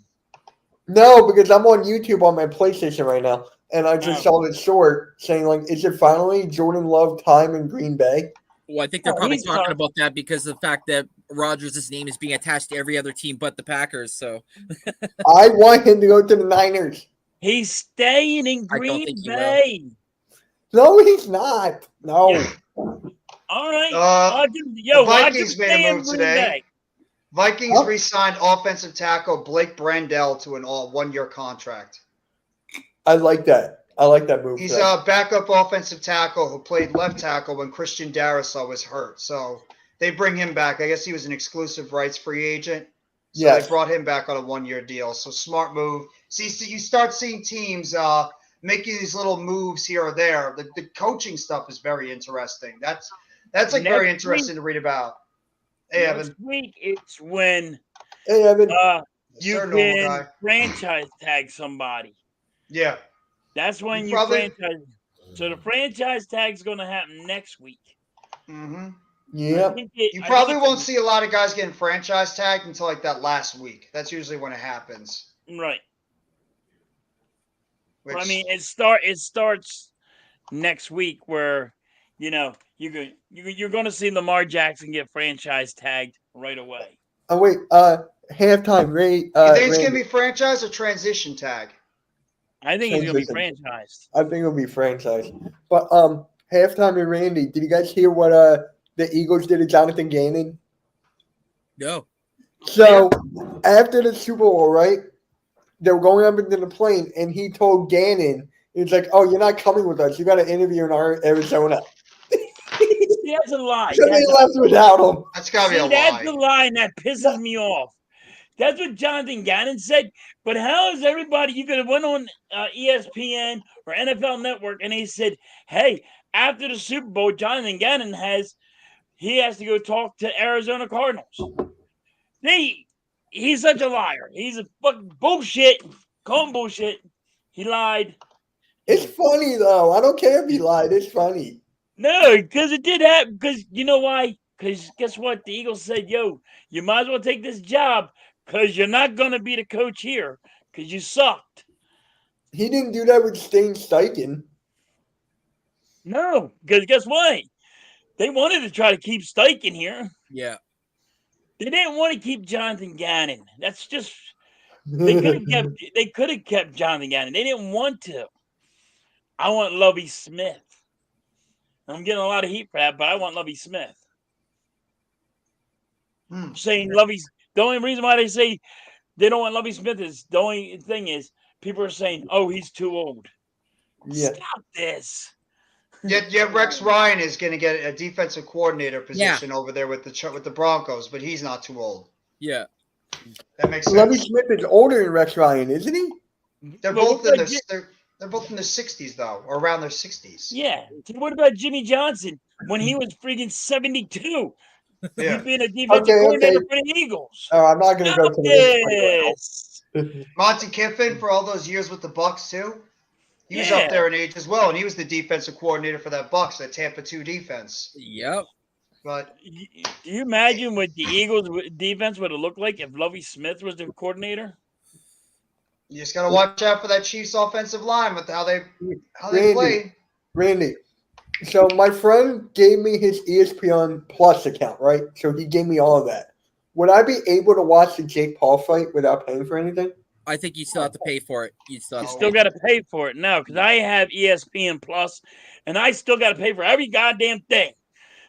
No, because I'm on YouTube on my PlayStation right now, and I just saw this short saying, is it finally Jordan Love time in Green Bay? Well, I think they're probably talking about that because of the fact that Rodgers' name is being attached to every other team but the Packers. So I want him to go to the Niners. He's staying in Green Bay. No, he's not. No. Yeah. All right. The Vikings made a move today. Vikings re-signed offensive tackle Blake Brandel to an one-year contract. I like that. I like that move. He's a backup offensive tackle who played left tackle when Christian Darrisaw was hurt. So they bring him back. I guess he was an exclusive rights free agent. So Yes. they brought him back on a 1-year deal. So smart move. See, you start seeing teams making these little moves here or there. The coaching stuff is very interesting. That's like very Next interesting to read about. Hey, Next Evan. week it's when Hey, Evan. you Sir, normal can guy. franchise tag somebody. Yeah. That's when you probably- franchise. So the franchise tag is going to happen next week. Mm-hmm. Yep. You probably won't see a lot of guys getting franchise tagged until like that last week. That's usually when it happens. Right. Which, I mean, it starts next week where you're going to see Lamar Jackson get franchise tagged right away. Oh wait, halftime rate. you think it's Randy, gonna be franchise or transition tag? I think he's going to be Transition. franchised. I think it'll be franchise. But halftime and Randy, did you guys hear what the Eagles did to Jonathan Gannon? No. So after the Super Bowl, right? They were going up into the plane, and he told Gannon, he's like, "Oh, you're not coming with us. You got an interview in Arizona." See, that's a lie. So they left without him. That's gotta be a That's the lie. line that pisses me off. That's what Jonathan Gannon said. But how is everybody? You could have went on ESPN or NFL Network, and he said, "Hey, after the Super Bowl, Jonathan Gannon has to go talk to Arizona Cardinals." He's such a liar. He's a fucking bullshit. Call him bullshit. He lied. It's funny though. I don't care if he lied. It's funny. No, because it did happen. Because you know why? Because guess what? The Eagles said, "Yo, you might as well take this job because you're not going to be the coach here because you sucked." He didn't do that with Stain Steichen. No, because guess what? They wanted to try to keep Steichen here. Yeah. They didn't want to keep Jonathan Gannon. That's just they could have kept Jonathan Gannon. They didn't want to. I want Lovie Smith. I'm getting a lot of heat for that, but I want Lovie Smith. Saying Lovie's the only reason why they say they don't want Lovie Smith is the only thing is people are saying, "Oh, he's too old." Yeah. Stop this. Yet Rex Ryan is going to get a defensive coordinator position over there with the Broncos, but he's not too old. Yeah. That makes sense. Lovie Smith is older than Rex Ryan, isn't he? They're But both what in about they're both in their 60s though, or around their 60s. Yeah. What about Jimmy Johnson when he was freaking 72? Yeah. He's being a defensive Okay. coordinator for the Eagles. I'm not going to go Stop to the this. Monty Kiffin for all those years with the Bucks too. He was Yeah. up there in age as well, and he was the defensive coordinator for that Bucks, that Tampa 2 defense. Yep. But Do you imagine what the Eagles defense would have looked like if Lovie Smith was the coordinator? you just got to watch out for that Chiefs offensive line with how they Randy. play. Randy. So my friend gave me his ESPN Plus account, right? So he gave me all of that. Would I be able to watch the Jake Paul fight without paying for anything? I think you still have to pay for it. You still have to Still got to pay for it now because I have ESPN Plus, and I still got to pay for every goddamn thing.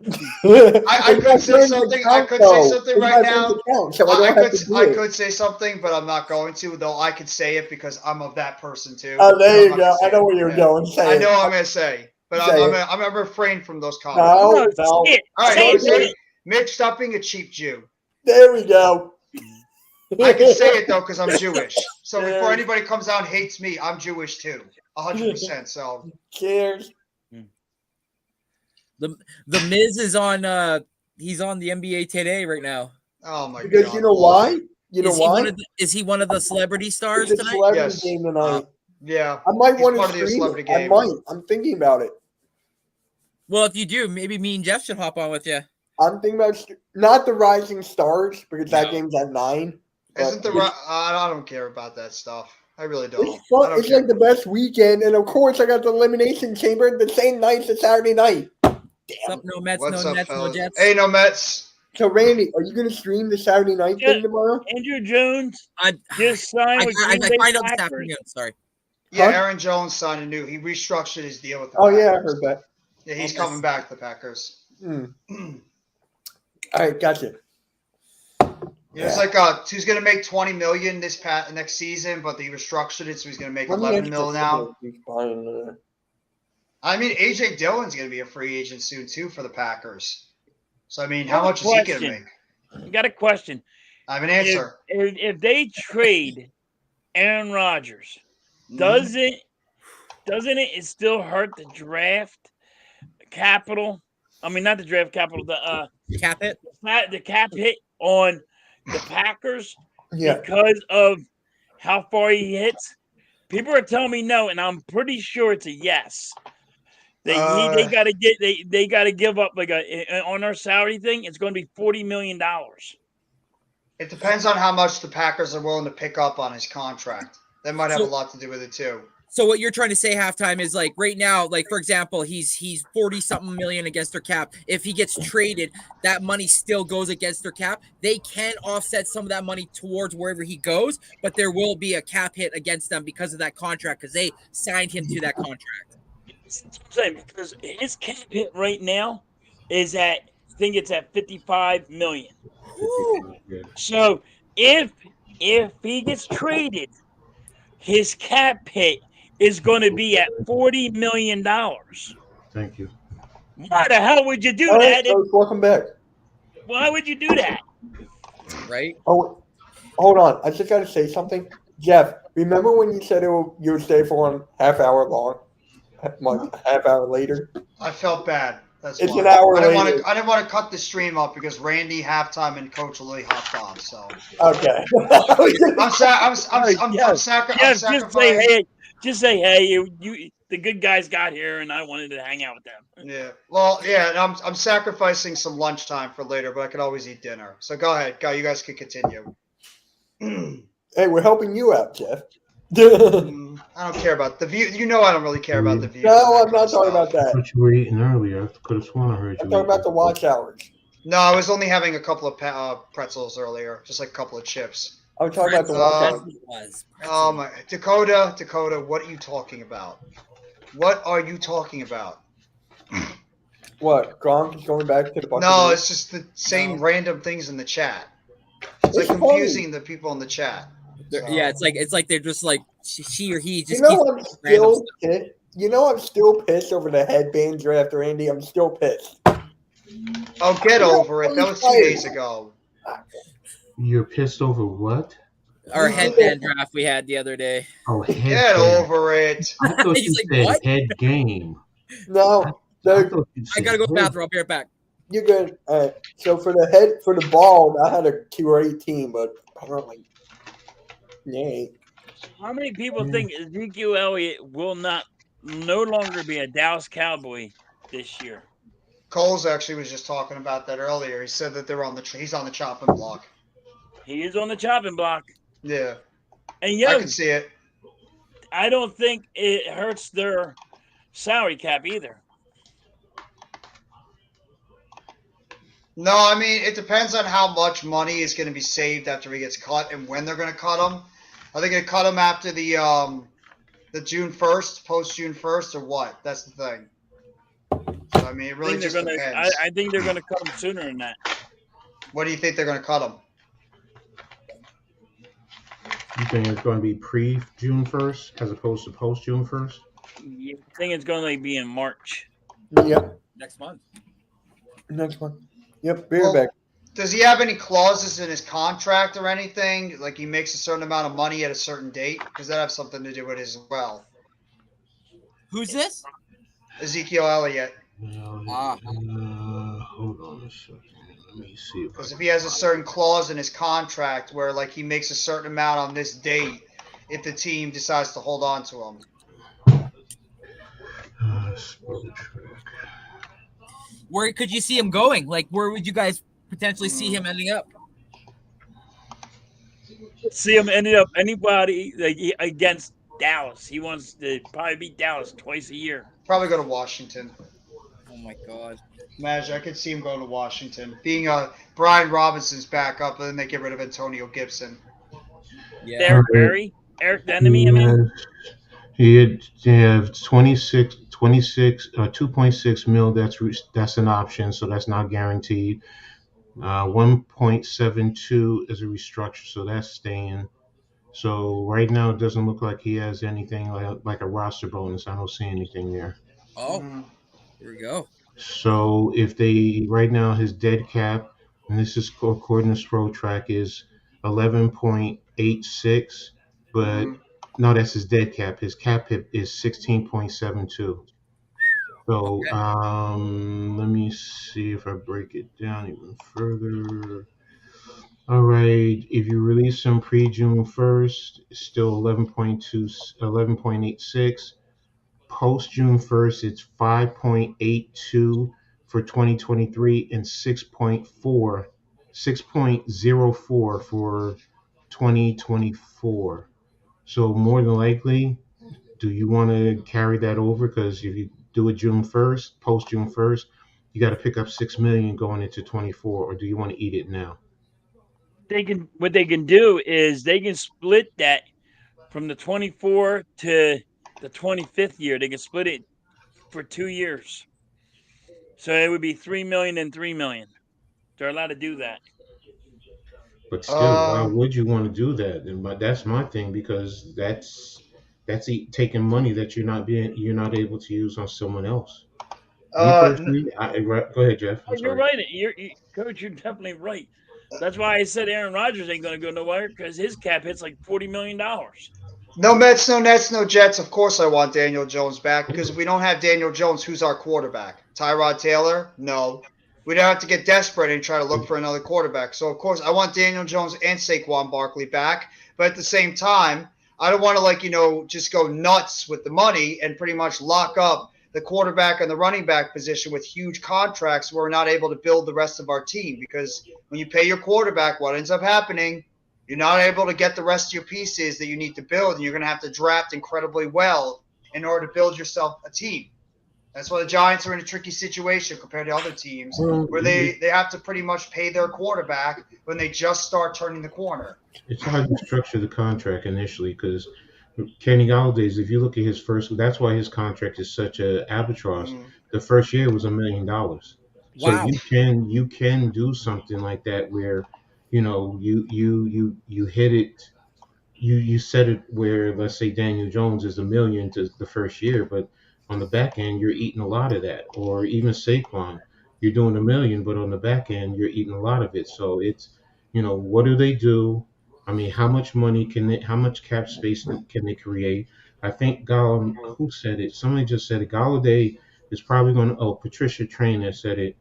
I could say something. I could say something right now. So I could say something, but I'm not going to. Though I could say it because I'm of that person too. Oh, there I'm you not go. gonna say I know it. where you're Yeah. going. Say I it. know what I'm going to say, but Say it. I'm going to refrain from those comments. No. Say it. All right, Say you it. say it. Mitch, stop being a cheap Jew. There we go. I can say it though because I'm Jewish. So before anybody comes out and hates me, I'm Jewish too, 100%. So Cheers. The Miz is on. He's on the NBA Today right now. oh my Because god, you know why? You know why? Is he one of the celebrity stars It's a tonight? celebrity Yes. game tonight. Yeah, I might he's want part to of the stream celebrity it. I game. might. I'm thinking about it. Well, if you do, maybe me and Jeff should hop on with you. I'm thinking about not the Rising Stars because that No. game's at 9. but Isn't the I don't care about that stuff. I really don't. It's fun. I don't It's care. like the best weekend, and of course, I got the Elimination Chamber the same night as Saturday night. Something no Mets, What's no up, Nets, no fellas? Jets. Hey, no Mets. So, Randy, are you going to stream the Saturday night Yeah. thing tomorrow? Andrew Jones I just signed with I Green Bay find out this Packers. afternoon. Sorry. Yeah, Huh? Aaron Jones signed a new. He restructured his deal with the Oh, Packers. yeah, I heard that. Yeah, he's Oh, coming back to the Packers. Hmm. All right, gotcha. Yeah, it's like he's gonna make $20 million next season, but he restructured it, so he's gonna make $11 million now. I mean, AJ Dillon's gonna be a free agent soon too for the Packers. So I mean, how much is he gonna make? I got a question. I have an answer. If they trade Aaron Rodgers, doesn't it still hurt the draft capital? I mean, not the draft capital, the cap hit. The cap hit on the Packers Yeah. because of how far he hits. People are telling me no, and I'm pretty sure it's a yes. They got to give up on our salary thing. It's going to be $40 million. It depends on how much the Packers are willing to pick up on his contract. That might have a lot to do with it too. So what you're trying to say, halftime, is like right now, like for example, he's 40-something million against their cap. If he gets traded, that money still goes against their cap. They can offset some of that money towards wherever he goes, but there will be a cap hit against them because of that contract, because they signed him to that contract. That's what I'm saying, because his cap hit right now is at, I think it's at 55 million. Woo. So if he gets traded, his cap hit is going to be at $40 million. Thank you. Why the hell would you do All that? right, so welcome back. Why would you do that? Right? Oh, hold on. I just got to say something. Jeff, remember when you said you would stay for 1 half hour long? Like a half hour later? I felt bad. That's It's why. an hour I later. didn't want to cut the stream up because Randy, halftime, and Coach Lily hopped on. So Okay. I'm sacrificing. Just say hey. You the good guys got here, and I wanted to hang out with them. Yeah. Well, yeah. And I'm sacrificing some lunchtime for later, but I could always eat dinner. So go ahead, you guys can continue. Hey, we're helping you out, Jeff. I don't care about the view. You know I don't really care about the view. No, I'm not talking about that. What you were eating earlier? I could have sworn I heard you. I'm talking about the watch hours. No, I was only having a couple of pretzels earlier, just like a couple of chips. I'm talking about the watch hours. Oh my, Dakota, what are you talking about? What are you talking about? What? Gronk is going back to the Buccaneers? No, it's just the same random things in the chat. It's like confusing the people in the chat. So. Yeah, it's like they're just like she or he just. You know, I'm still pissed over the headband draft, Randy. I'm still pissed. Oh, get over it. That was 2 days ago. You're pissed over what? Our headband draft we had the other day. Oh, get over it. I thought you said what? Head game. No, I gotta go to the bathroom. I'll be right back. You're good. All right. So for the ball, I had a QA team, but apparently, yay. How many people think Ezekiel Elliott will no longer be a Dallas Cowboy this year? Coles actually was just talking about that earlier. He said that he's on the chopping block. He is on the chopping block. Yeah. And I can see it. I don't think it hurts their salary cap either. No, I mean, it depends on how much money is going to be saved after he gets cut and when they're going to cut him. Are they going to cut him after the June 1st, post June 1st, or what? That's the thing. So, I mean, it really just depends. I think they're going to cut him sooner than that. What do you think they're going to cut him? You think it's going to be pre-June 1st as opposed to post-June 1st? I think it's going to be in March. Yep. Next month. Yep, back. Does he have any clauses in his contract or anything? Like he makes a certain amount of money at a certain date? Because that have something to do with it as well. Who's this? Ezekiel Elliott. Hold on a second. Let me see. Because if he has a certain clause in his contract where like he makes a certain amount on this date, if the team decides to hold on to him. Where could you see him going? Like, where would you guys potentially see him ending up? See him ending up anybody against Dallas. He wants to probably beat Dallas twice a year. Probably go to Washington. Oh my God. Imagine, I could see him going to Washington. Being Brian Robinson's backup, and then they get rid of Antonio Gibson. Yeah. Derek Barry? Eric the Enemy, I mean? He have 2.6 mil. That's an option, so that's not guaranteed. 1.72 is a restructure, so that's staying. So right now it doesn't look like he has anything like a roster bonus. I don't see anything there. Oh, here we go. So if right now his dead cap, and this is according to Spotrac, is 11.86, but no, that's his dead cap. His cap hit is 16.72. So let me see if I break it down even further. All right, if you release him pre-June 1st, it's still 11.86. Post June 1st, it's 5.82 for 2023 and 6.04 for 2024. So more than likely, do you want to carry that over? Because if you do it June 1st, post June 1st, you got to pick up $6 million going into 24, or do you want to eat it now? What they can do is they can split that from the 24 to the 25th year. They can split it for 2 years. So it would be $3 million and $3 million. They're allowed to do that. But still, why would you want to do that? And that's my thing, because that's taking money that you're not able to use on someone else. Go ahead, Jeff. You're right. Coach, you're definitely right. That's why I said Aaron Rodgers ain't going to go nowhere, because his cap hits like $40 million. No Mets, no Nets, no Jets. Of course I want Daniel Jones back, because if we don't have Daniel Jones, who's our quarterback? Tyrod Taylor? No. We don't have to get desperate and try to look for another quarterback. So, of course, I want Daniel Jones and Saquon Barkley back. But at the same time, I don't want to, just go nuts with the money and pretty much lock up the quarterback and the running back position with huge contracts where we're not able to build the rest of our team. Because when you pay your quarterback, what ends up happening, you're not able to get the rest of your pieces that you need to build, and you're going to have to draft incredibly well in order to build yourself a team. That's why the Giants are in a tricky situation compared to other teams, where they have to pretty much pay their quarterback when they just start turning the corner. It's hard to structure the contract initially, because Kenny Galladay's, if you look at his first, that's why his contract is such a albatross. The first year was $1 million. So Wow. you can do something like that where, you hit it, you set it where, let's say Daniel Jones is $1 million to the first year, but on the back end you're eating a lot of that. Or even Saquon, you're doing $1 million, but on the back end you're eating a lot of it. So it's, what do they do? I mean, how much money how much cap space can they create? I think who said it? Somebody just said it. Galladay is probably going to. Patricia Traynor said it.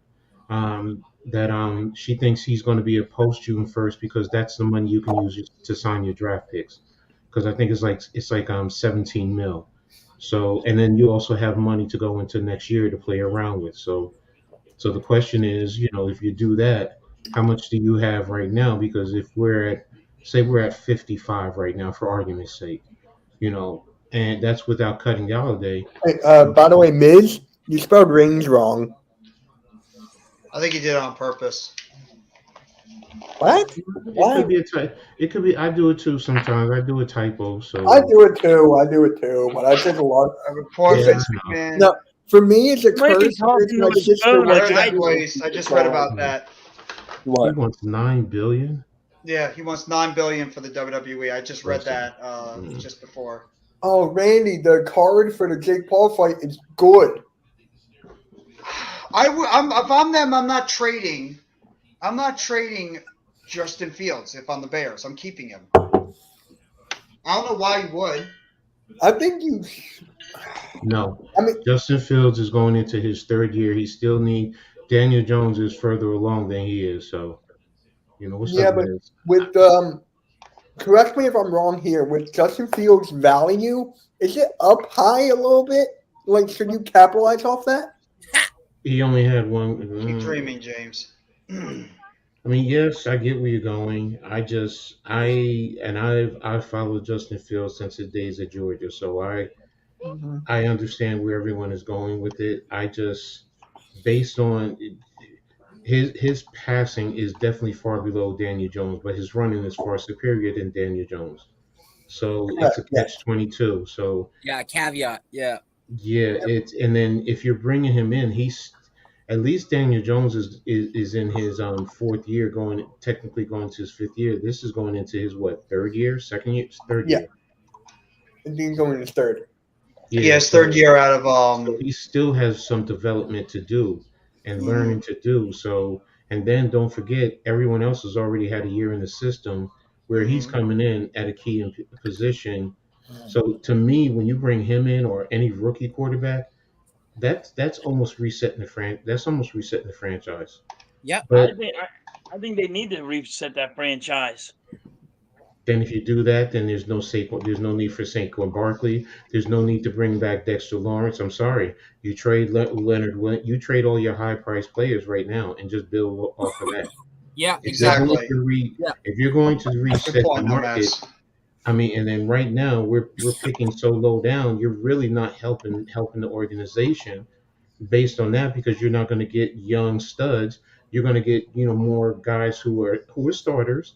That she thinks he's going to be a post June 1st, because that's the money you can use to sign your draft picks. Because I think it's like 17 mil. So, and then you also have money to go into next year to play around with. So the question is, if you do that, how much do you have right now? Because if we're at 55 right now, for argument's sake, and that's without cutting Galladay. Hey, by the way, Miz, you spelled rings wrong. I think he did it on purpose. What? It could be. I do it too sometimes. I do a typo. So I do it too. But I think a lot. No, for me, it's a curse. I just read about that. What? He wants $9 billion. Yeah, he wants $9 billion for the WWE. I just read that just before. Oh, Randy, the card for the Jake Paul fight is good. If I'm them, I'm not trading. I'm not trading Justin Fields if I'm the Bears. I'm keeping him. I don't know why you would. I think you. No. Justin Fields is going into his third year. He still needs. Daniel Jones is further along than he is. So, what's up, but Liz? with correct me if I'm wrong here. With Justin Fields' value, is it up high a little bit? Like, should you capitalize off that? He only had one. Keep dreaming, James. I mean, yes, I get where you're going. I've followed Justin Fields since his days at Georgia, so I understand where everyone is going with it. I just, based on his passing is definitely far below Daniel Jones, but his running is far superior than Daniel Jones. So it's a catch-22. So caveat. It's, and then if you're bringing him in, he's at least Daniel Jones is in his fourth year, technically going to his fifth year. This is going into his third year. I think he's going in his third. Yeah, his third year out of So he still has some development to do and learning to do. So, and then don't forget, everyone else has already had a year in the system where he's coming in at a key position. So to me, when you bring him in or any rookie quarterback, that's almost resetting the franchise. Yeah, But I think they need to reset that franchise. then if you do that, then there's no need for Saquon Barkley. There's no need to bring back Dexter Lawrence. I'm sorry, you trade Leonard. You trade all your high-priced players right now and just build off of that. Yeah, exactly. If you're going to reset the market, I mean, and then right now we're picking so low down, you're really not helping the organization based on that, because you're not going to get young studs. You're going to get more guys who are starters,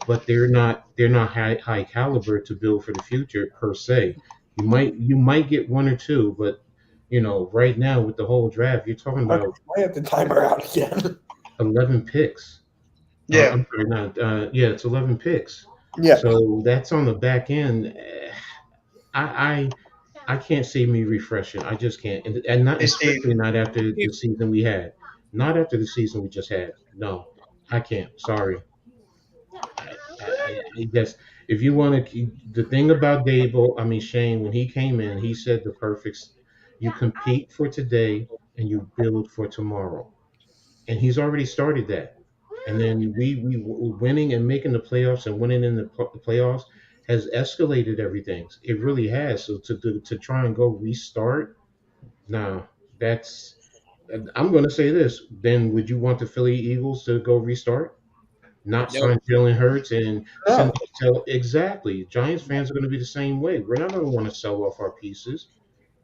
but they're not high caliber to build for the future per se. You might get one or two, but right now with the whole draft, you're talking about I have the timer out again. 11 picks. Yeah. I'm sorry, not it's 11 picks. Yeah. So that's on the back end. I can't see me refreshing. I just can't, and not especially not after the season we had. Not after the season we just had. No, I can't. Sorry. I guess if you want to, the thing about Shane, when he came in, he said the perfect. You compete for today and you build for tomorrow, and he's already started that. And then we winning and making the playoffs and winning in the playoffs has escalated everything. It really has. So to try and go restart, no, that's. I'm going to say this. Then would you want the Philly Eagles to go restart? Not sign Jalen Hurts and exactly. Giants fans are going to be the same way. We're not going to want to sell off our pieces.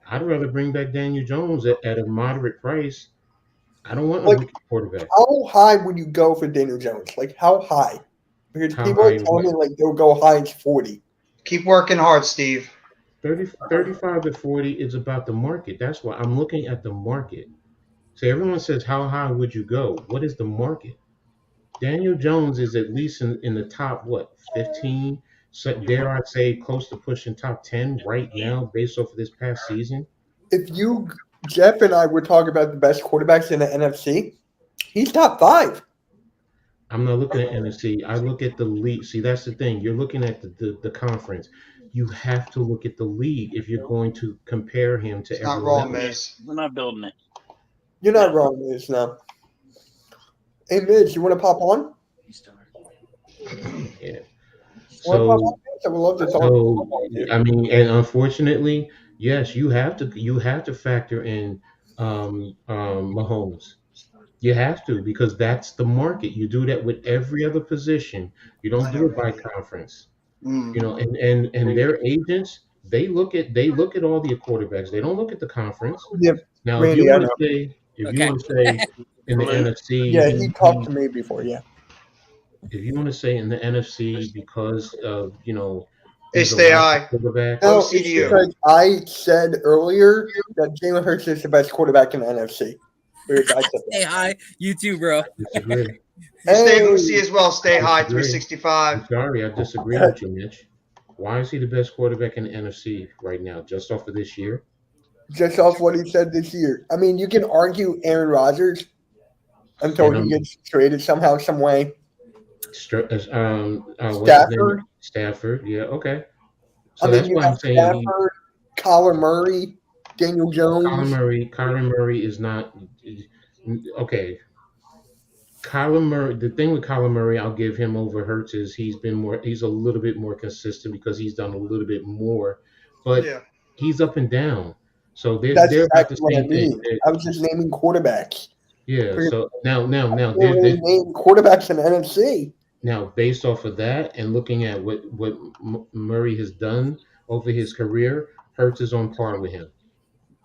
I'd rather bring back Daniel Jones at a moderate price. I don't want a rookie quarterback. How high would you go for Daniel Jones? Like, how high? Because people are telling me, like, they'll go high as 40. Keep working hard, Steve. 35 to 40 is about the market. That's why I'm looking at the market. So everyone says, how high would you go? What is the market? Daniel Jones is at least in the top, 15? So dare I say close to pushing top 10 right now based off of this past season? Jeff and I were talking about the best quarterbacks in the NFC. He's top 5. I'm not looking at NFC. I look at the league. See, that's the thing. You're looking at the conference. You have to look at the league if you're going to compare him to everyone. Not wrong, Miz. We're not building it. You're not wrong, Miz. No. Hey, Miz, you want to pop on? Yeah. So, I mean, and unfortunately, yes, you have to factor in Mahomes. You have to, because that's the market. You do that with every other position. You don't do it by conference. And their agents, they look at all the quarterbacks. They don't look at the conference. Yep. Now, Randy, if you want to say in the NFC, yeah, he talked to me before. Yeah. If you want to say in the NFC because of they stay high. No, because I said earlier that Jalen Hurts is the best quarterback in the NFC. Stay high. You too, bro. Disagree. Stay Lucy as well. Stay high. 365. I'm sorry, I disagree with you, Mitch. Why is he the best quarterback in the NFC right now? Just off of this year? Just off what he said this year. I mean, you can argue Aaron Rodgers until he gets traded somehow, some way. Stafford. Yeah. Okay. So I mean, that's why I'm saying Stafford, Kyler Murray, Daniel Jones. Kyler Murray is not okay. Kyler Murray. The thing with Kyler Murray, I'll give him over Hurts is he's a little bit more consistent because he's done a little bit more, but he's up and down. So they're about the same thing. I was just naming quarterbacks. Yeah. So now name quarterbacks in the NFC. Now, based off of that and looking at what Murray has done over his career, Hurts is on par with him.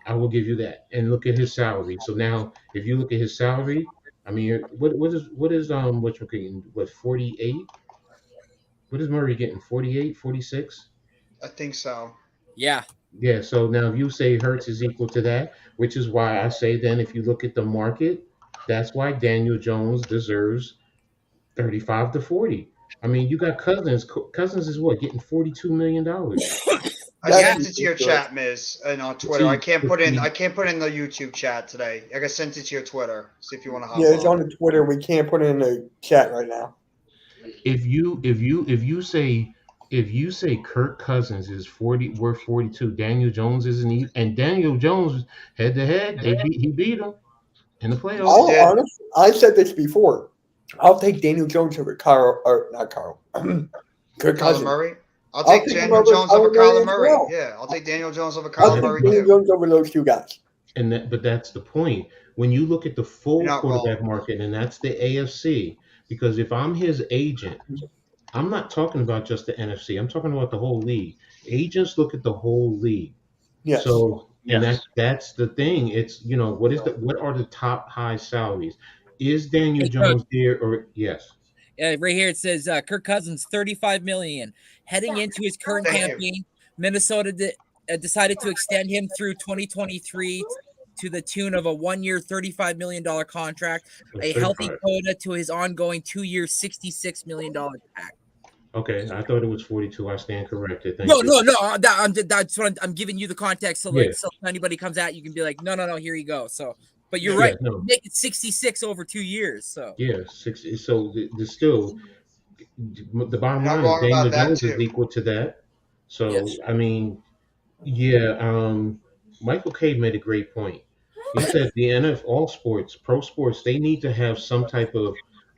I will give you that. And look at his salary. So now, if you look at his salary, I mean, what is 48? What is Murray getting? 48, 46? I think so. Yeah. Yeah. So now, if you say Hurts is equal to that, which is why I say then, if you look at the market, that's why Daniel Jones deserves 35 to 40. I mean, you got Cousins. Cousins is what, getting $42 million. I sent it to your chat, Miz, and on Twitter. I can't put in the YouTube chat today. I sent it to your Twitter. See if you want to hop on. Yeah, it's on the Twitter. We can't put it in the chat right now. if you say Kirk Cousins is 40 worth 42, Daniel Jones isn't, and Daniel Jones head to head, he beat him in the Yes, he playoffs. did. Honestly, I said this before. I'll take Daniel Jones over Carl, or not Carl. Kirk Kyler Cousins. Murray. I'll I'll take take him Daniel over Jones over Kyler Murray Kyler as Murray. well. Yeah, I'll take Daniel Jones over I'll Kyler take Murray Daniel too. Jones over those two guys. But that's the point. When you look at the full You're not quarterback wrong. market, and that's the AFC, because if I'm his agent, I'm not talking about just the NFC. I'm talking about the whole league. Agents look at the whole league. Yes. So, and Yes. that's the thing. It's, what are the top high salaries? Is Daniel Hey, Jones there, or yes? Right here it says Kirk Cousins, $35 million. Heading into his current Thank you. campaign, Minnesota decided to extend him through 2023 to the tune of a 1-year, $35 million contract, a healthy 35. quota to his ongoing 2-year, $66 million pact. Okay, I thought it was 42. I stand corrected. Thank No, you. no. That's what I'm giving you the context. So, Yeah. so if anybody comes at you, can be like, no, here you go. So, but you're Yeah, right. no. Make it 66 over 2 years. So, Yeah, 60. So the still, the bottom You're not line is wrong Daniel about that Jones is too. equal to that. So yes. I mean, yeah. Michael Cade made a great point. He said the NFL, all sports, pro sports, they need to have some type of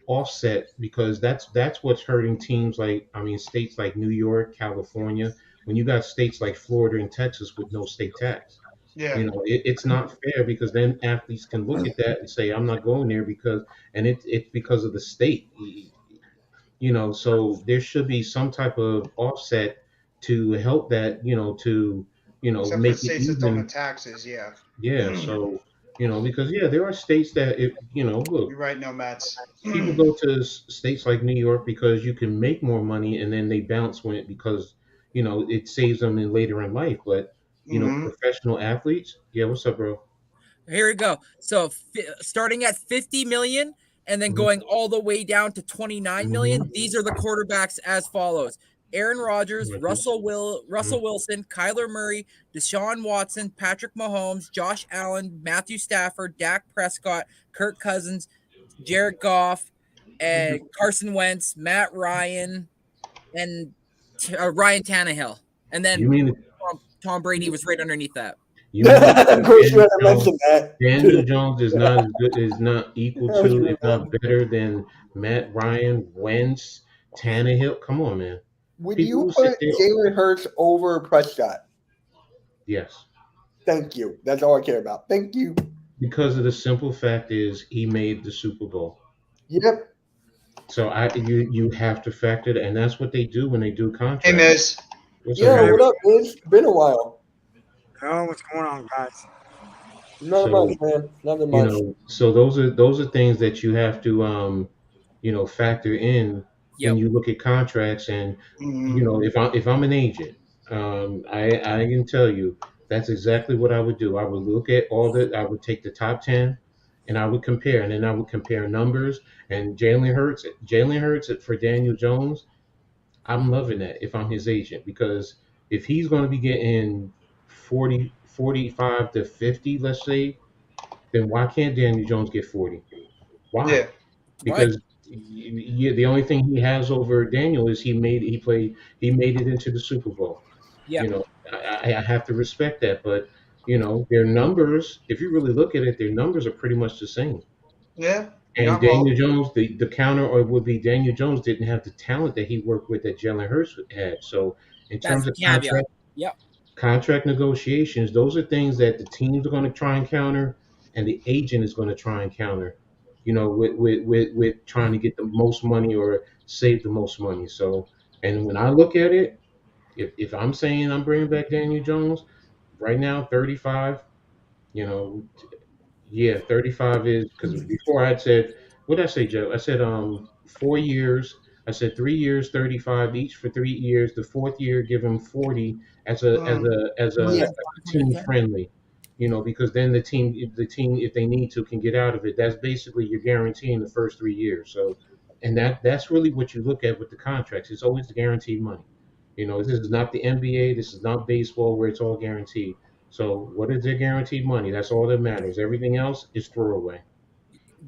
offset, because that's what's hurting teams like, states like New York, California. When you got states like Florida and Texas with no state tax, Yeah. it's not fair, because then athletes can look at that and say, I'm not going there because, and it's because of the state. So there should be some type of offset to help that, to Except for make the it states that don't have even. taxes, yeah. Yeah, so because there are states that, look, You're right, no Mets. people go to states like New York because you can make more money, and then they bounce when it, because it saves them in later in life. But Mhm. professional athletes, yeah, what's up, bro? Here we go. So starting at 50 million and then Mhm. going all the way down to 29 million. Mhm. These are the quarterbacks as follows: Aaron Rodgers, Mhm. Russell Wilson, Kyler Murray, Deshaun Watson, Patrick Mahomes, Josh Allen, Matthew Stafford, Dak Prescott, Kirk Cousins, Jared Goff, and Carson Wentz, Matt Ryan, and Ryan Tannehill. And You then mean Tom Brady was right underneath that. you mean Of course, you Daniel had to Jones? mention that. Daniel Jones is not as good, is not equal That was to, really if not good. better than Matt Ryan, Wentz, Tannehill. Come on, man. Would People you who sit put there, Jalen Hurts over Prescott? yes, Thank you. That's all I care about. Thank you. because of the simple fact is he made the Super Bowl. Yep. So you have to factor that, and that's what they do when they do Hey, contracts. Miz. What's Yeah, up, what man? up, Liz? Been a while. Oh, what's going on, guys? Not So much, man. Nothing much. so those are things that you have to factor in when Yep. you look at contracts. And Mhm. if I'm an agent, I can tell you that's exactly what I would do. I would look at I would take the top 10, and I would compare, and then I would compare numbers. And Jalen Hurts for Daniel Jones, I'm loving that if I'm his agent, because if he's going to be getting 40, 45 to 50, let's say, then why can't Daniel Jones get 40? Why? Yeah. Right. Because the only thing he has over Daniel is he made it into the Super Bowl. Yeah. I have to respect that, but their numbers, if you really look at it, their numbers are pretty much the same. Yeah. You're And not wrong. Daniel Jones, the counter or would be Daniel Jones didn't have the talent that he worked with that Jalen Hurts had. So in That's terms the of caveat. Yep. contract negotiations, those are things that the teams are going to try and counter, and the agent is going to try and counter. With trying to get the most money or save the most money. So, and when I look at it, if I'm saying I'm bringing back Daniel Jones right now, 35, you know, yeah, 35 is, because before I had said, what did I say, Joe? I said 4 years. I said 3 years, 35 each for 3 years. The fourth year, give him 40 as a as Mm. a as a, Yeah. as a team friendly. Because then the team, if they need to, can get out of it. That's basically you're guaranteeing the first 3 years. So, and that's really what you look at with the contracts. It's always the guaranteed money. This is not the NBA. This is not baseball where it's all guaranteed. So what is their guaranteed money? That's all that matters. Everything else is throwaway.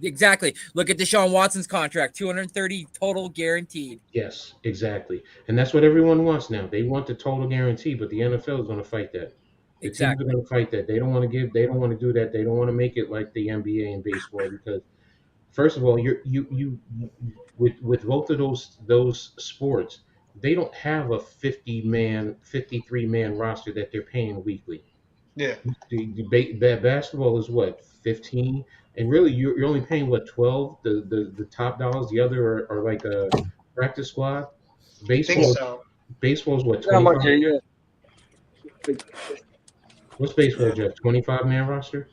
Exactly. Look at Deshaun Watson's contract, 230 total guaranteed. Yes, exactly. And that's what everyone wants now. They want the total guarantee, but the NFL is going to fight that. The teams are Exactly. going to fight that. They don't want to do that. They don't want to make it like the NBA and baseball because first of all, you with both of those sports, they don't have a 50-man, 53-man roster that they're paying weekly. Yeah. The basketball is what 15, and really you're only paying what 12. The top dollars, the other are like a practice squad. I think Baseball so. baseball's what How much 25. are you? What's baseball, Jeff? 25-man roster.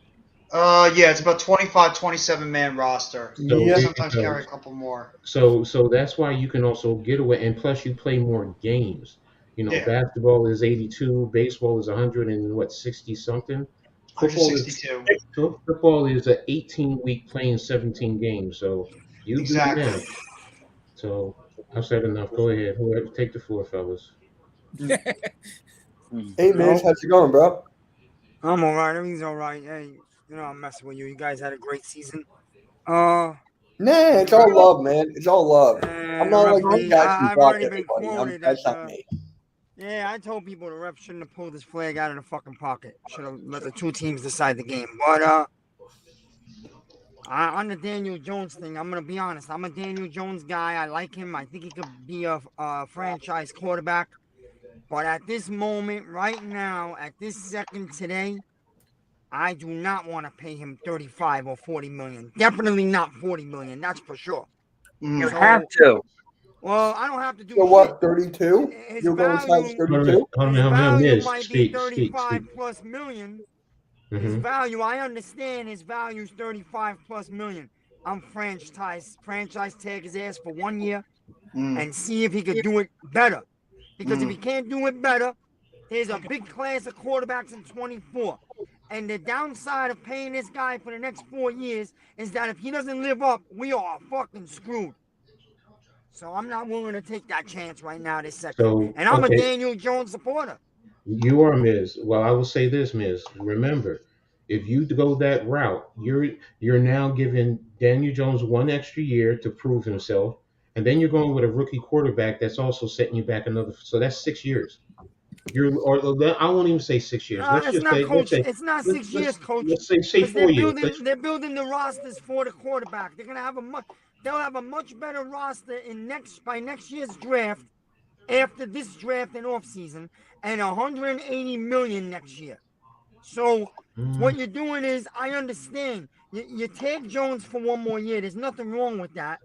Yeah, it's about 25, 27 man roster. So Yeah. there you Sometimes go. carry a couple more. So that's why you can also get away, and plus you play more games. Yeah. Basketball is 82, baseball is 100 and what 60 something. Football is 162. football is an 18-week playing 17 games. So you Exactly. do the math. So I've said enough. Go ahead. Whoever, take the floor, fellas. Hey, Miz, how's it going, bro? I'm all right. Everything's all right. Hey, I'm messing with you. You guys had a great season. Uh, Nah, it's all love, man. It's all love. I'm and not the like referee, you guys who I've block already been everybody. quoted That's that. not me. Yeah, I told people the ref shouldn't have pulled his flag out of the fucking pocket. Should have let the two teams decide the game. But on the Daniel Jones thing, I'm gonna be honest. I'm a Daniel Jones guy. I like him. I think he could be a franchise quarterback. But at this moment, right now, at this second today, I do not want to pay him 35 or 40 million. Definitely not 40 million. That's for sure. You So- have to. Well, I don't have to do So shit. what, 32? His You're going to value- size 32? His value might be Speak. 35 plus million. His Mhm. value, I understand his value is 35 plus million. I'm franchise tag his ass for 1 year and see if he could do it better. Because if he can't do it better, there's a big class of quarterbacks in 24. And the downside of paying this guy for the next 4 years is that if he doesn't live up, we are fucking screwed. So I'm not willing to take that chance right now this second. So, And I'm okay. a Daniel Jones supporter. You are, Miz. Well, I will say this, Miz. Remember, if you go that route, you're now giving Daniel Jones 1 extra year to prove himself, and then you're going with a rookie quarterback that's also setting you back another. So that's 6 years. I won't even say 6 years. Let's It's just not, say, coach. It's not 6 years, coach. Let's say 'Cause 4 years. They're building the rosters for the quarterback. They're gonna have they'll have a much better roster by next year's draft, after this draft and offseason, and 180 million next year. So what you're doing is, I understand. You tag Jones for 1 more year. There's nothing wrong with that.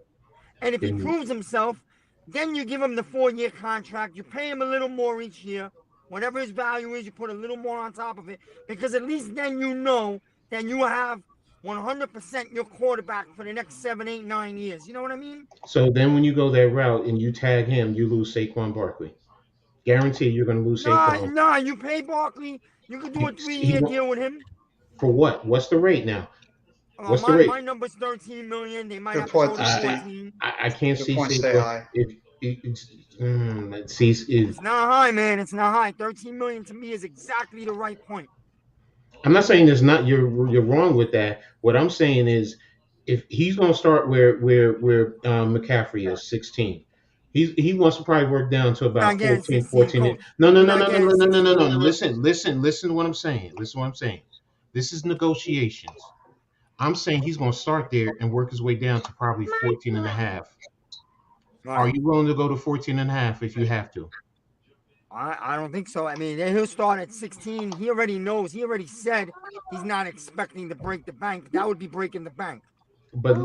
And if he proves himself, then you give him the 4-year contract. You pay him a little more each year. Whatever his value is, you put a little more on top of it. Because at least then you know that you have 100% your quarterback for the next 7, 8, 9 years. You know what I mean? So then when you go that route and you tag him, you lose Saquon Barkley. Guarantee you're going to lose Saquon. Nah, you pay Barkley. You could do a 3-year deal with him. For what? What's the rate now? What's the rate? My number's 13 million. They might Good have to go point, to Steve. 14. I can't Good see point, stay Saquon. high. It's not high, man. It's not high. 13 million to me is exactly the right point. I'm not saying there's not you're wrong with that. What I'm saying is, if he's going to start where McCaffrey is 16, he wants to probably work down to about 14. No. Listen to what I'm saying. This is negotiations. I'm saying he's going to start there and work his way down to probably 14 and a half. Right. Are you willing to go to 14 and a half if you have to? I don't think so. I mean, he'll start at 16. He already knows. He already said he's not expecting to break the bank. That would be breaking the bank. But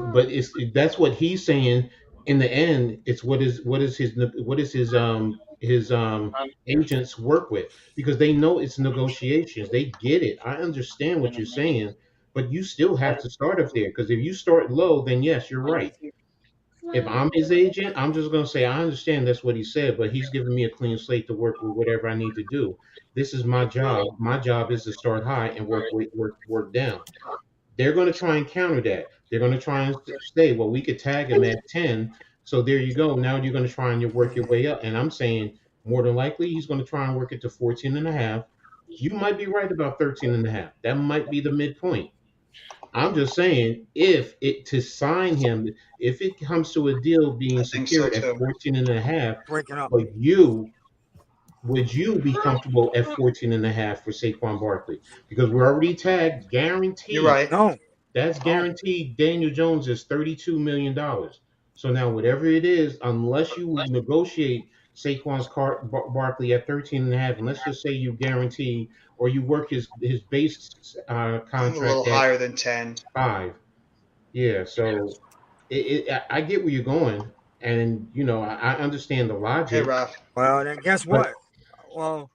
that's what he's saying. In the end, it's what is his agents work with, because they know it's negotiations. They get it. I understand what you're saying, but you still have to start up there, because if you start low, then yes, you're right. If I'm his agent, I'm just going to say, I understand that's what he said, but he's giving me a clean slate to work with whatever I need to do. This is my job. My job is to start high and work down. They're going to try and counter that. They're going to try and say, well, we could tag him at 10. So there you go. Now you're going to try and work your way up. And I'm saying more than likely he's going to try and work it to 14 and a half. You might be right about 13 and a half. That might be the midpoint. I'm just saying, if it to sign him, if it comes to a deal being I think so secured at too. 14 and a half, Breaking up. but would you be comfortable at 14 and a half for Saquon Barkley? Because we're already tagged, guaranteed. You're right. No. That's guaranteed. Daniel Jones is $32 million. So now, whatever it is, unless you negotiate Saquon's Barkley at 13 and a half, and let's just say you guarantee or you work his base A contract little at higher than 10. 5. Yeah, so I get where you're going, and I understand the Hey, logic. Raph. Well, then guess what? Well,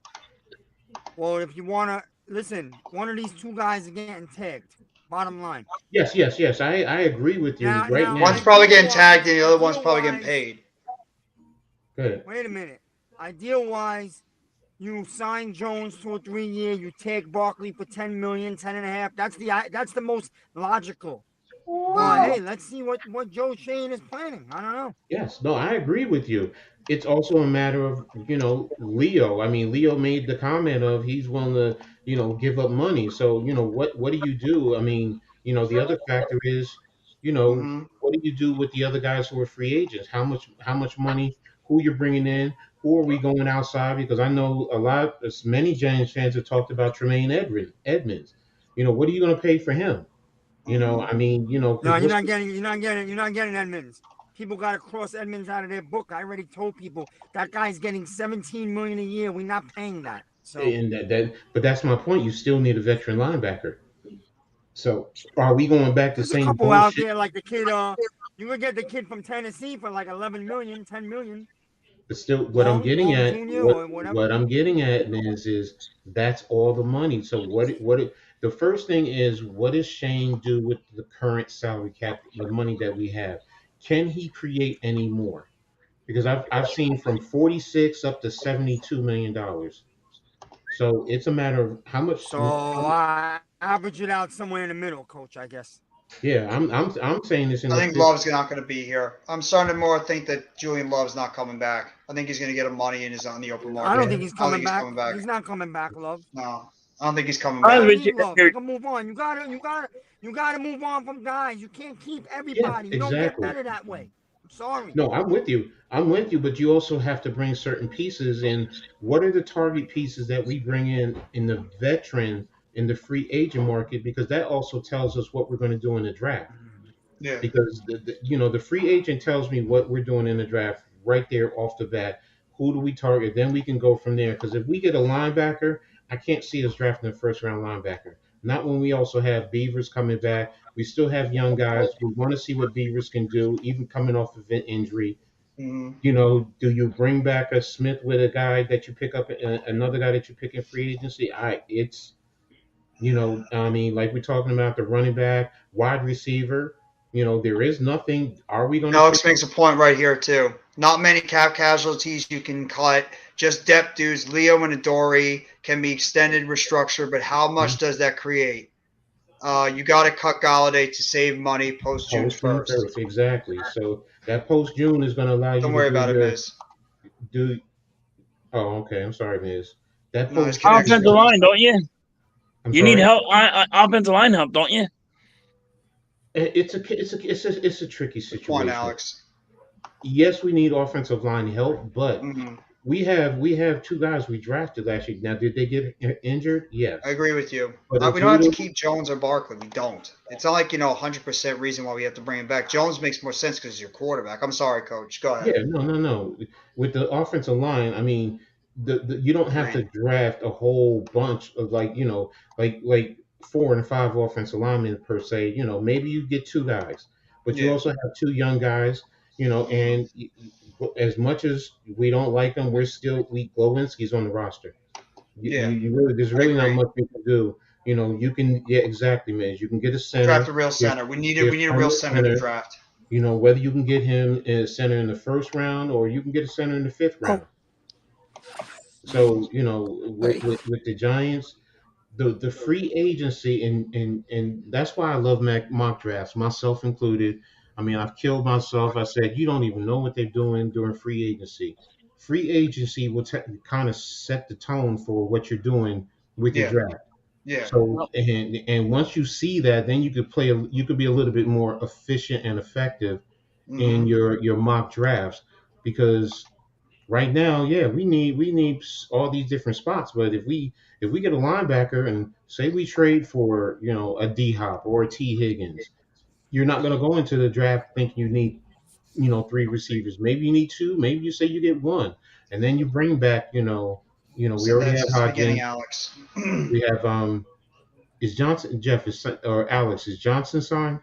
if you want to listen, one of these two guys are getting tagged. Bottom line. Yes. I agree with you Now- right now- now. One's probably getting tagged and the other one's Ideal-wise- probably getting paid. Good. Wait a minute. Ideal wise, you sign Jones to a 3-year. You take Barkley for 10 million, 10 and a half. That's the most logical. But hey, let's see what Joe Shane is planning. I don't know. Yes, no, I agree with you. It's also a matter of, Leo. I mean, Leo made the comment of he's willing to, give up money. So, what do you do? I mean, the other factor is, Mhm. what do you do with the other guys who are free agents? How much money? Who you're bringing in? Who are we going outside? Because I know many Giants fans have talked about Tremaine Edmonds. What are you going to pay for him? I mean, 'cause No, you're not getting Edmonds. People got to cross Edmonds out of their book. I already told people that guy's getting 17 million a year. We're not paying that. So And but that's my point. You still need a veteran linebacker. So are we going back to there's a same couple out bullshit? there like the kid. You could get the kid from Tennessee for like 11 million, 10 million. But still, what I'm Long getting at, Jr. or whatever. what I'm getting at is that's all the money. So the first thing is, what does Shane do with the current salary cap, the money that we have? Can he create any more? Because I've seen from 46 up to $72 million. So it's a matter of how much. So I average it out somewhere in the middle, Coach. I guess. Yeah, I'm saying this in I the think Love's not going to be here. I'm starting to more think that Julian Love's not coming back. I think he's going to get him money and is on the open market. I don't think he's I don't coming back. He's not coming back, Love. No, I don't think he's coming I back. would- Love. You can move on. You gotta move on from guys. You can't keep everybody. You don't get exactly. better that way. I'm sorry. No, I'm with you, but you also have to bring certain pieces in. What are the target pieces that we bring in the veteran, in the free agent market? Because that also tells us what we're going to do in the draft. Yeah. Because the free agent tells me what we're doing in the draft right there off the bat. Who do we target? Then we can go from there. Because if we get a linebacker, I can't see us drafting a first round linebacker. Not when we also have Beavers coming back. We still have young guys. We want to see what Beavers can do, even coming off of an injury. Mhm. Do you bring back a Smith with a guy that you pick up, another guy that you pick in free agency? I mean, like we're talking about the running back, wide receiver. There is nothing. Are we going to? Alex makes a point right here too. Not many cap casualties you can cut. Just depth dudes. Leo and Adoree can be extended, restructured, but how much does that create? You got to cut Galladay to save money post June 1st. Exactly. So that post June is going to allow you. Don't worry about it, Miz. Oh, okay. I'm sorry, Miz. That No, post it's connected. Offensive line, don't you? I'm You sorry. need help. Offensive line help, don't you? It's a tricky situation. Point, Alex. Yes, we need offensive line help, but Mhm. we have two guys we drafted last year. Now, did they get injured? Yes. I agree with you. But We don't have to Julian- keep Jones or Barkley. We don't. It's not like 100% reason why we have to bring him back. Jones makes more sense because he's your quarterback. I'm sorry, Coach. Go ahead. Yeah, no. With the offensive line, I mean, you don't have to draft a whole bunch of like 4 and 5 offensive linemen per se. Maybe you get 2 guys, but you Yeah. also have 2 young guys. And as much as we don't like him, Glowinski's on the roster. There's really not agree. much you can do. You can exactly, Miz. You can get a center. Draft a real center. We need a real center to draft. Whether you can get him a center in the first round or you can get a center in the 5th round. So with the Giants, the free agency and that's why I love mock drafts, myself included. I mean, I've killed myself. I said you don't even know what they're doing during free agency. Free agency will kind of set the tone for what you're doing with your draft. Yeah. So and once you see that, then you could be a little bit more efficient and effective in your mock drafts, because right now, yeah, we need all these different spots. But if we get a linebacker and say we trade for a D Hop or a T Higgins, you're not going to go into the draft thinking you need three receivers. Maybe you need two. Maybe you say you get one, and then you bring back we So already that's have just the beginning, Hodgins. Alex. We have is Johnson Jeff is or Alex is Johnson signed?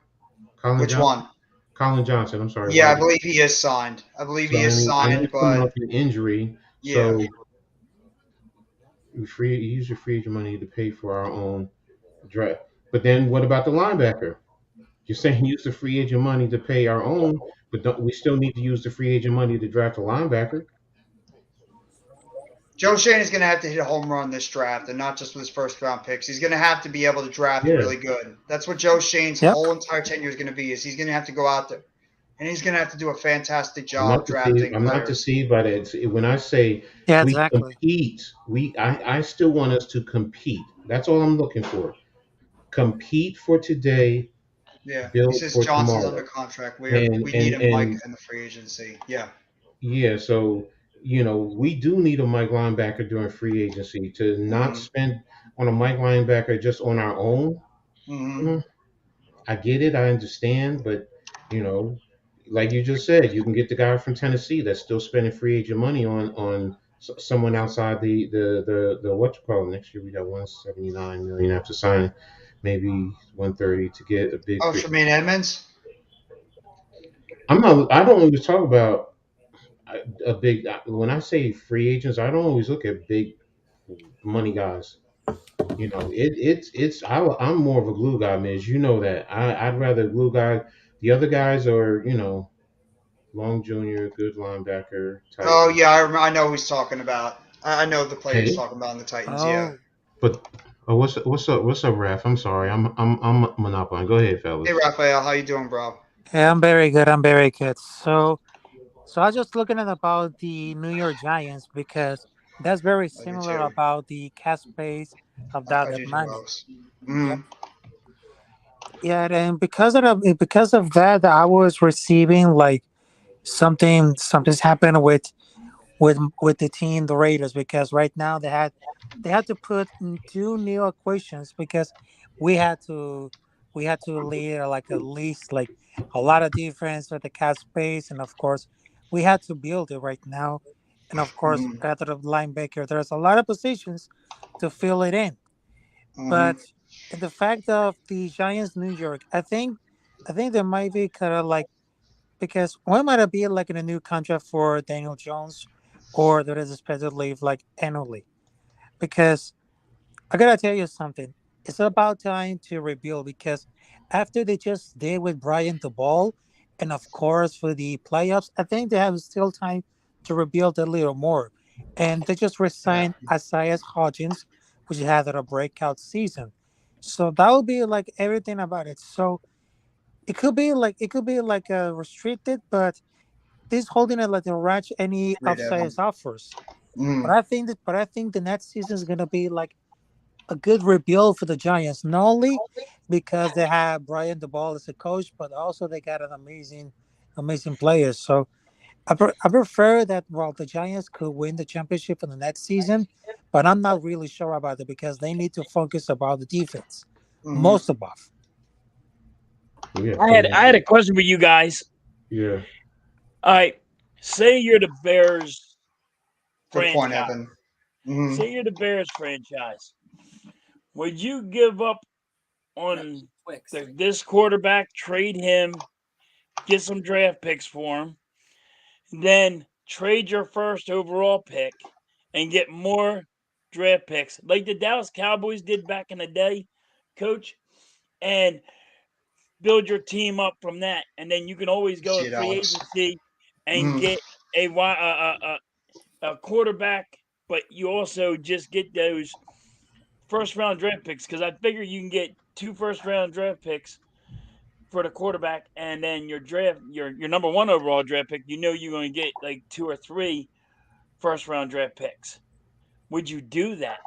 Colin Which Johnson. one? Colin Johnson. I'm sorry. Yeah, I believe he is signed. I believe he So is I know signed, he's coming but off an injury. yeah. So you use your free agent money to pay for our own draft. But then what about the linebacker? You're saying use the free agent money to pay our own, but we still need to use the free agent money to draft a linebacker? Joe Shane is going to have to hit a home run this draft, and not just with his first round picks. He's going to have to be able to draft Yeah. really good. That's what Joe Shane's whole entire tenure is going to be. Is he's going to have to go out there, and he's going to have to do a fantastic job drafting I'm not players. deceived by that. When I say we compete, I still want us to compete. That's all I'm looking for. Compete for today. Yeah, Build he says for Johnson's tomorrow. under contract. We And need and a Mike and in the free agency. Yeah. yeah, so we do need a Mike linebacker during free agency. To not spend on a Mike linebacker just on our own. I get it, I understand, but like you just said, you can get the guy from Tennessee that's still spending free agent money on someone outside the what you call it. Next year we got 179 million after signing, maybe 130 to get a big. Oh, Tremaine Edmonds. I don't always talk about a big. When I say free agents, I don't always look at big money guys. I'm more of a glue guy, Miz. You know that. I'd rather glue guy. The other guys are, Long Jr., good linebacker type. Oh yeah, I know who he's talking about. I know the player he's Hey. talking about in the Titans. Yeah. But what's up, Raph? I'm sorry, I'm monopoly. Go ahead, fellas. Hey Raphael, how you doing, bro? Hey, I'm very good. I'm very good. So I was just looking at about the New York Giants because that's very similar about the cap space of that money. Yep. Yeah, and because of that, I was receiving like something's happened with the team, the Raiders, because right now they had to put in 2 new equations because we had to lead like at least like a lot of defense with the cap space, and of course we had to build it right now, and of course after the linebacker, there's a lot of positions to fill it in, but the fact of the Giants, New York, I think there might be kind of like, because one might be like in a new contract for Daniel Jones, or there is expected to leave like annually. Because I gotta tell you something, it's about time to rebuild, because after they just did with Brian DeBall, and of course for the playoffs, I think they have still time to rebuild a little more. And they just resigned Isaiah Hodgins, which had a breakout season. So that would be like everything about it. So it could be like a restricted, but this holding it like a ratch any upsize offers. But I think the next season is gonna be like a good rebuild for the Giants, not only because they have Brian DeBall as a coach, but also they got an amazing players. So I prefer that the Giants could win the championship in the next season, but I'm not really sure about it because they need to focus about the defense most above. Yeah, I had a question for you guys. Yeah. All right. Say you're the Bears franchise. Good point, Evan. Say you're the Bears franchise. Would you give up on this quarterback, trade him, get some draft picks for him, then trade your first overall pick and get more draft picks like the Dallas Cowboys did back in the day, Coach, and build your team up from that, and then you can always go to free agency and get a quarterback, but you also just get those first round draft picks, because I figure you can get 2 first round draft picks for the quarterback, and then your number 1 overall draft pick, you're going to get like 2 or 3 first round draft picks. Would you do that?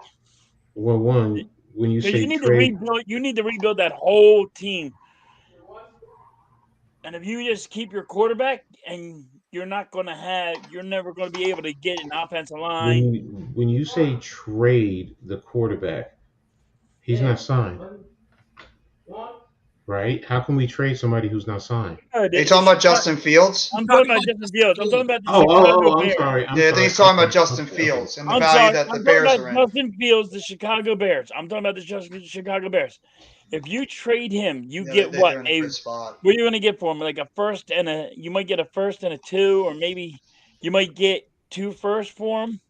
Well, one, when you say you need trade, you need to rebuild that whole team. And if you just keep your quarterback, and you're never going to be able to get an offensive line. when you say trade the quarterback, he's not signed, right? How can we trade somebody who's not signed? Are you talking about Justin Fields? I'm talking about Justin Fields. I'm talking about the Oh, Chicago I'm Bears. sorry. Yeah, I think he's talking about Justin Fields and the value that the Bears are in. Justin Fields, the Chicago Bears. I'm talking about the Chicago Bears. If you trade him, you get what? What are you going to get for him? Like a first and you might get a first and a 2, or maybe you might get 2 firsts for him.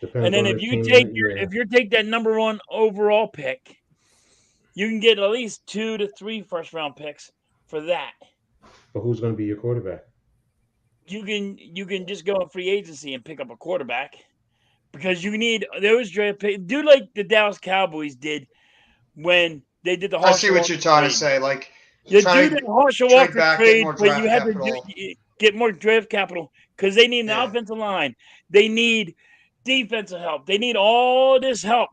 Depends and then on if the you team, if you take that number 1 overall pick, you can get at least 2 to 3 first round picks for that. But who's going to be your quarterback? You can just go in free agency and pick up a quarterback, because you need those draft picks. Do like the Dallas Cowboys did when they did the. I see what you're trying to say. Like, you do the Herschel Walker trade, but you have to get more draft capital, because they need an offensive line. They need defensive help. They need all this help.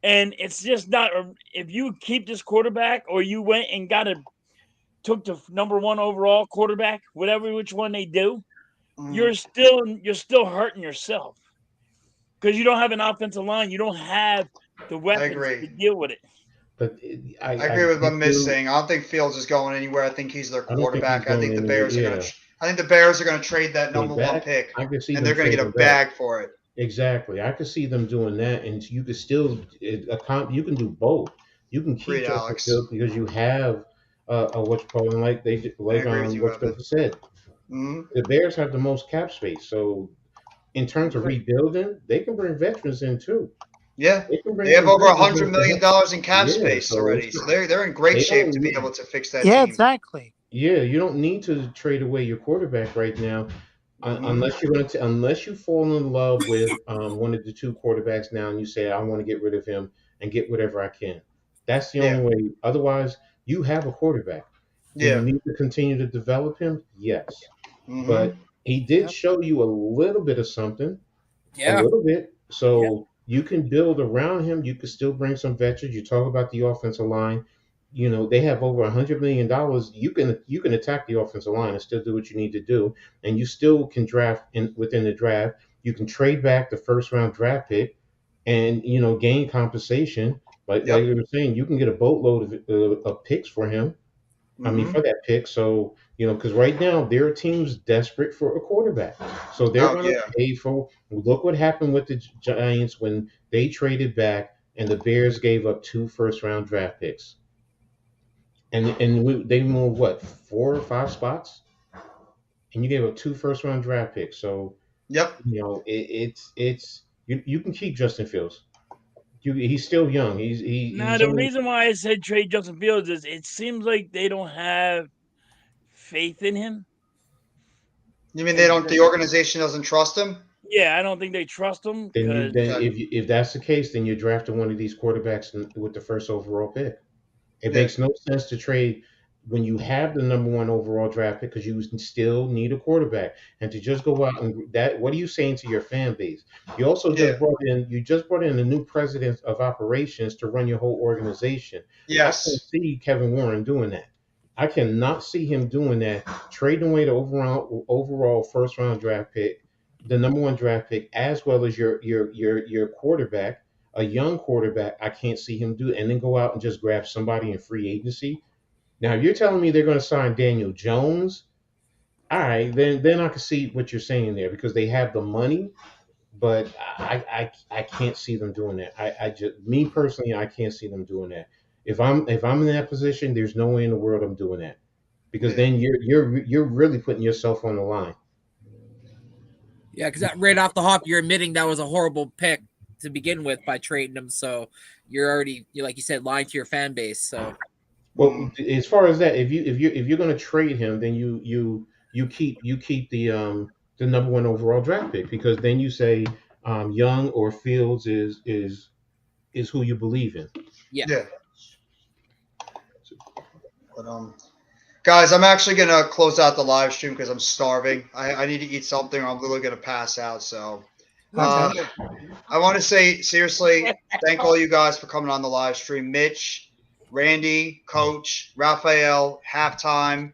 And it's just not, if you keep this quarterback, or you went and took the number 1 overall quarterback, which one they do, you're still hurting yourself, because you don't have an offensive line. You don't have the weapons to deal with it. But I agree with what Miz saying. I don't think Fields is going anywhere. I think he's their quarterback. I think the Bears are going to. I think the Bears are going to trade that number 1 pick, and they're going to get a bag for it. Exactly. I could see them doing that, and you could still you can do both. You can keep Justin Fields because you have what you call them, like what said. Mm-hmm. The Bears have the most cap space, so in terms of rebuilding, they can bring veterans in too. Yeah, they have over $100 million in cap space already, so they're in great shape to be able to fix that. Yeah, team. Exactly. Yeah, you don't need to trade away your quarterback right now, unless you're going to unless you fall in love with one of the 2 quarterbacks now, and you say I want to get rid of him and get whatever I can. That's the only way. Otherwise, you have a quarterback. Do you need to continue to develop him? Yes, but he did show you a little bit of something. A little bit. So. You can build around him. You can still bring some veterans. You talk about the offensive line. You know, they have over $100 million. You can attack the offensive line and still do what you need to do. And you still can draft within the draft. You can trade back the first round draft pick and, gain compensation. Like you were saying, you can get a boatload of picks for him. I mean, for that pick. So, because right now there are teams desperate for a quarterback. So they're going to pay for. Look what happened with the Giants when they traded back and the Bears gave up 2 first-round draft picks. And they moved, 4 or 5 spots? And you gave up 2 first-round draft picks. So, it's you can keep Justin Fields. He's still young. The reason why I said trade Justin Fields is it seems like they don't have faith in him. You mean the organization doesn't trust him? Yeah, I don't think they trust him. Then if that's the case, then you're drafting one of these quarterbacks with the first overall pick. It makes no sense to trade when you have the number 1 overall draft pick, because you still need a quarterback, and to just go out and that. What are you saying to your fan base? You also just brought in a new president of operations to run your whole organization. Yes, I can see Kevin Warren doing that. I cannot see him doing that, trading away the overall first round draft pick, the number 1 draft pick, as well as your quarterback, a young quarterback. I can't see him do it, and then go out and just grab somebody in free agency. Now, if you're telling me they're going to sign Daniel Jones, all right, then I can see what you're saying there, because they have the money, but I can't see them doing that. Me personally, I can't see them doing that. If I'm in that position, there's no way in the world I'm doing that, because then you're really putting yourself on the line. Yeah, because right off the hop, you're admitting that was a horrible pick to begin with by trading him. So you're already, like you said, lying to your fan base. So. Well, as far as that, if you're going to trade him, then you keep the number 1 overall draft pick, because then you say Young or Fields is who you believe in. Yeah. But guys, I'm actually going to close out the live stream because I'm starving. I need to eat something, or I'm literally going to pass out. So I want to say seriously, thank all you guys for coming on the live stream. Mitch, Randy, Coach, Raphael, Halftime,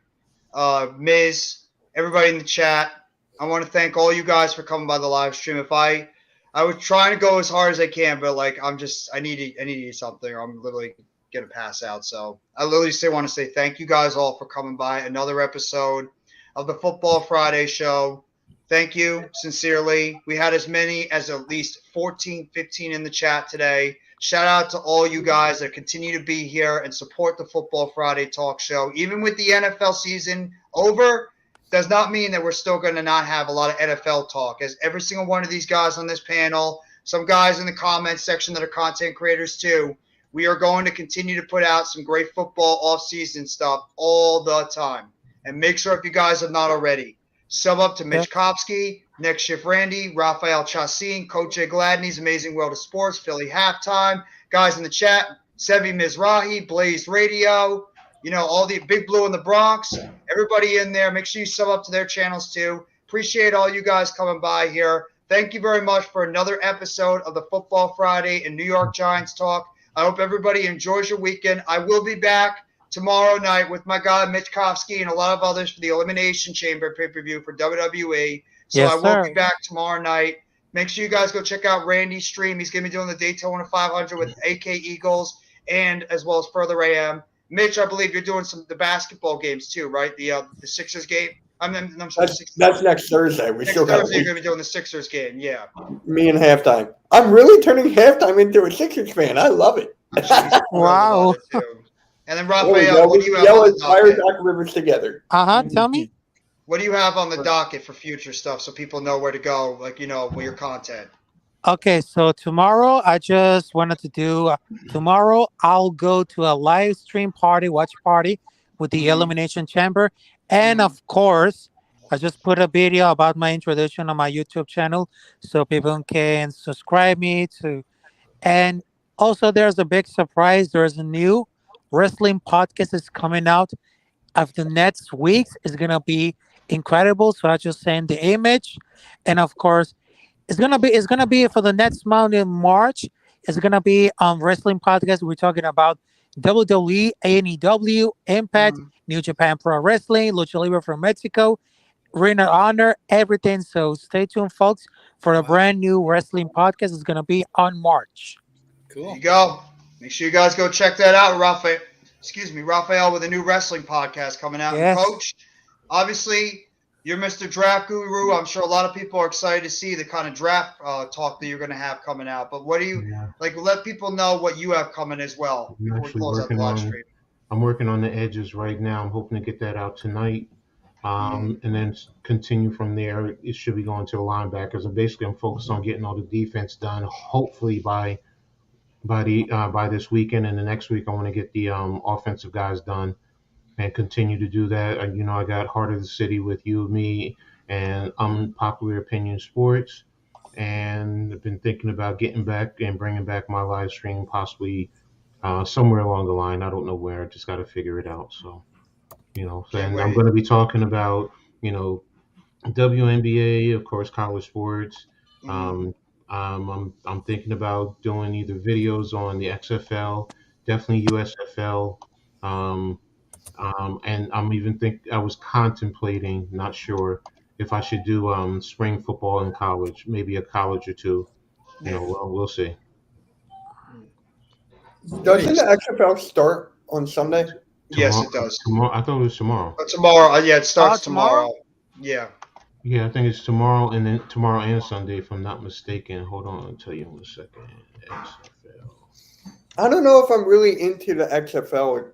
Miz, everybody in the chat. I want to thank all you guys for coming by the live stream. If I was trying to go as hard as I can, but like I need to eat something, or I'm literally gonna pass out. So I literally want to say thank you guys all for coming by another episode of the Football Friday show. Thank you sincerely. We had as many as at least 14, 15 in the chat today. Shout out to all you guys that continue to be here and support the Football Friday talk show. Even with the NFL season over, does not mean that we're still going to not have a lot of NFL talk. As every single one of these guys on this panel, some guys in the comments section that are content creators too, we are going to continue to put out some great football off-season stuff all the time. And make sure, if you guys have not already, sub up to Mitch Kopsky, Next Shift Randy, Raphael Chassin, Coach Jay Gladney's Amazing World of Sports, Philly Halftime, guys in the chat, Sevi Mizrahi, Blaze Radio, all the Big Blue in the Bronx, everybody in there. Make sure you sub up to their channels too. Appreciate all you guys coming by here. Thank you very much for another episode of the Football Friday and New York Giants Talk. I hope everybody enjoys your weekend. I will be back tomorrow night with my guy Mitch Kopsky and a lot of others for the Elimination Chamber pay-per-view for WWE. So I will be back tomorrow night. Make sure you guys go check out Randy's stream. He's going to be doing the Daytona 500 with AK Eagles and as well as Further AM. Mitch, I believe you're doing the basketball games too, right? The Sixers game. I'm sorry. That's next Thursday. Next Thursday you're going to be doing the Sixers game. Yeah. Me and Halftime. I'm really turning Halftime into a Sixers fan. I love it. Wow. And then Raphael, what do you have on the docket? Rivers together. Tell me. What do you have on the docket for future stuff so people know where to go, with your content? Okay, so tomorrow I just wanted to do tomorrow I'll go to a live stream watch party with the Elimination Chamber. And of course, I just put a video about my introduction on my YouTube channel so people can subscribe me to. And also there's a big surprise. There's a new wrestling podcast is coming out of the next weeks. It's gonna be incredible. So I just send the image, and of course, it's gonna be for the next month in March. It's gonna be wrestling podcast. We're talking about WWE, AEW, Impact, New Japan Pro Wrestling, Lucha Libre from Mexico, Ring of Honor, everything. So stay tuned, folks, for a brand new wrestling podcast. It's gonna be on March. Cool. There you go. Make sure you guys go check that out, Raphael with a new wrestling podcast coming out. Yes. And Coach, obviously, you're Mr. Draft Guru. I'm sure a lot of people are excited to see the kind of draft talk that you're going to have coming out. But what do you let people know what you have coming as well before we close out the live stream? I'm working on the edges right now. I'm hoping to get that out tonight, and then continue from there. It should be going to the linebackers. And basically, I'm focused on getting all the defense done. Hopefully by this weekend, and the next week I want to get the offensive guys done and continue to do that. I got Heart of the City with you, me, and Unpopular Opinion Sports, and I've been thinking about getting back and bringing back my live stream possibly somewhere along the line. I don't know where. I just got to figure it out. So, and I'm going to be talking about WNBA, of course, college sports. I'm thinking about doing either videos on the XFL, definitely USFL, and I was contemplating, not sure, if I should do spring football in college, maybe a college or two. We'll see. Doesn't the XFL start on Sunday? Yes, it does. Tomorrow, I thought it was tomorrow. Tomorrow, it starts tomorrow. Yeah. Yeah, I think it's tomorrow and Sunday, if I'm not mistaken. Hold on, I'll tell you in a second. XFL. I don't know if I'm really into the XFL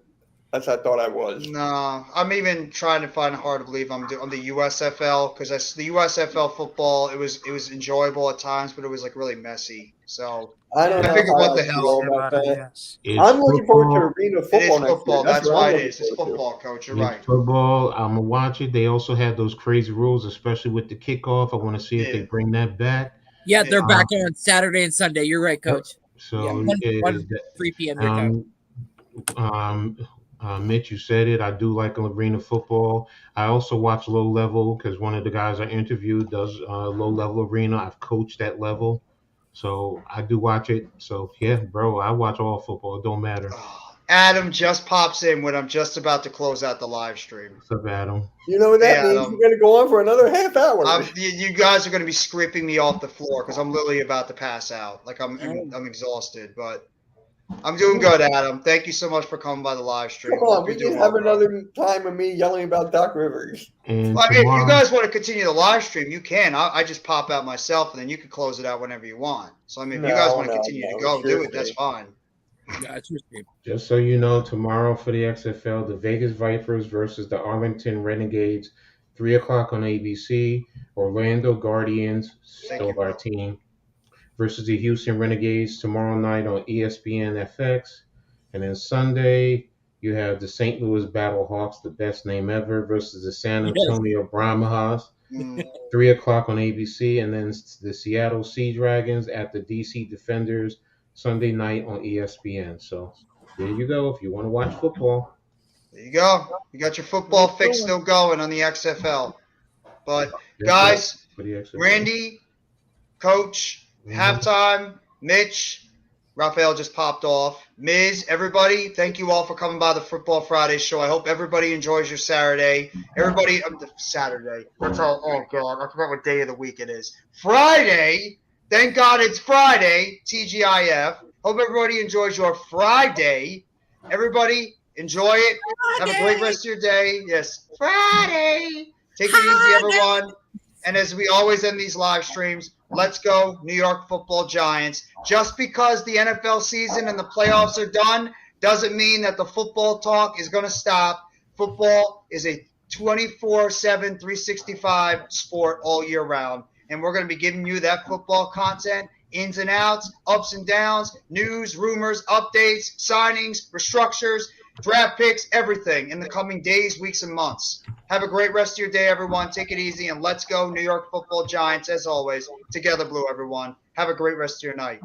as I thought I was. No, I'm even trying to find it hard to believe I'm on the USFL, because the USFL football, it was enjoyable at times, but it was really messy. So I don't know. figured, what the hell? About that. I'm looking forward to arena football. It is football. That's why it is. It's football, Coach. You're right. Football. I'm gonna watch it. They also had those crazy rules, especially with the kickoff. I want to see if they bring that back. Yeah, they're back on Saturday and Sunday. You're right, Coach. So 3 p.m. your time. Mitch, you said it. I do like arena football. I also watch low level because one of the guys I interviewed does low level arena. I've coached that level, so I do watch it. So yeah, bro, I watch all football. It don't matter. Adam just pops in when I'm just about to close out the live stream. What's up, Adam? You know what that means? We're going to go on for another half hour. You guys are going to be scraping me off the floor because I'm literally about to pass out. Like I'm exhausted, but I'm doing good, Adam. Thank you so much for coming by the live stream. Come on, we can have another time of me yelling about Doc Rivers. And if you guys want to continue the live stream, you can. I just pop out myself, and then you can close it out whenever you want. So, I mean, if you guys want to continue to go, do it. That's fine. Just so you know, tomorrow for the XFL, the Vegas Vipers versus the Arlington Renegades, 3 o'clock on ABC. Orlando Guardians, still our team, versus the Houston Renegades tomorrow night on ESPN FX. And then Sunday, you have the St. Louis Battlehawks, the best name ever, versus the San Antonio Brahmas, 3 o'clock on ABC. And then the Seattle Sea Dragons at the DC Defenders Sunday night on ESPN. So there you go if you want to watch football. There you go. You got your football fix still going on the XFL. But, guys, Randy, Coach, Halftime, Mitch, Raphael just popped off. Miz, everybody, thank you all for coming by the Football Friday show. I hope everybody enjoys your Saturday. Everybody, Saturday. That's all. Oh, God. I forgot what day of the week it is. Friday. Thank God it's Friday, TGIF. Hope everybody enjoys your Friday. Everybody, enjoy it. Have a great rest of your day. Yes, Friday. Take it easy, everyone. And as we always end these live streams, let's go New York Football Giants. Just because the NFL season and the playoffs are done doesn't mean that the football talk is going to stop. Football is a 24/7, 365 sport all year round. And we're going to be giving you that football content, ins and outs, ups and downs, news, rumors, updates, signings, restructures, draft picks, everything in the coming days, weeks, and months. Have a great rest of your day, everyone. Take it easy, and let's go New York Football Giants, as always. Together, Blue, everyone. Have a great rest of your night.